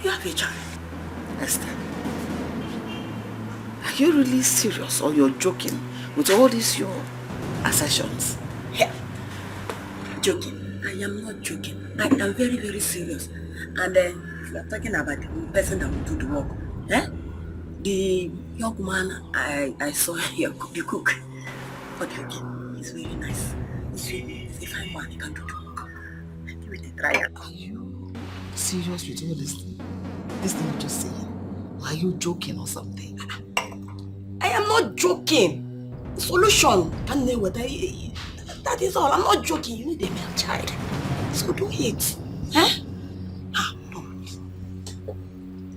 you have a child. Esther, are you really serious or you're joking with all these your assertions? Yeah, joking. I am not joking. I am very, very serious. And if you are talking about the person that will do the work, the young man I saw here, the cook. But again, he's very nice. He's a fine man, he can do the work. Give it a try. Are you serious with all this thing? This thing you're just saying? Or are you joking or something? I am not joking. Solution. That is all. I'm not joking. You need a male child. So do it. No.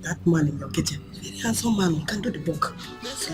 That man in your kitchen, very handsome man, can do the work. So,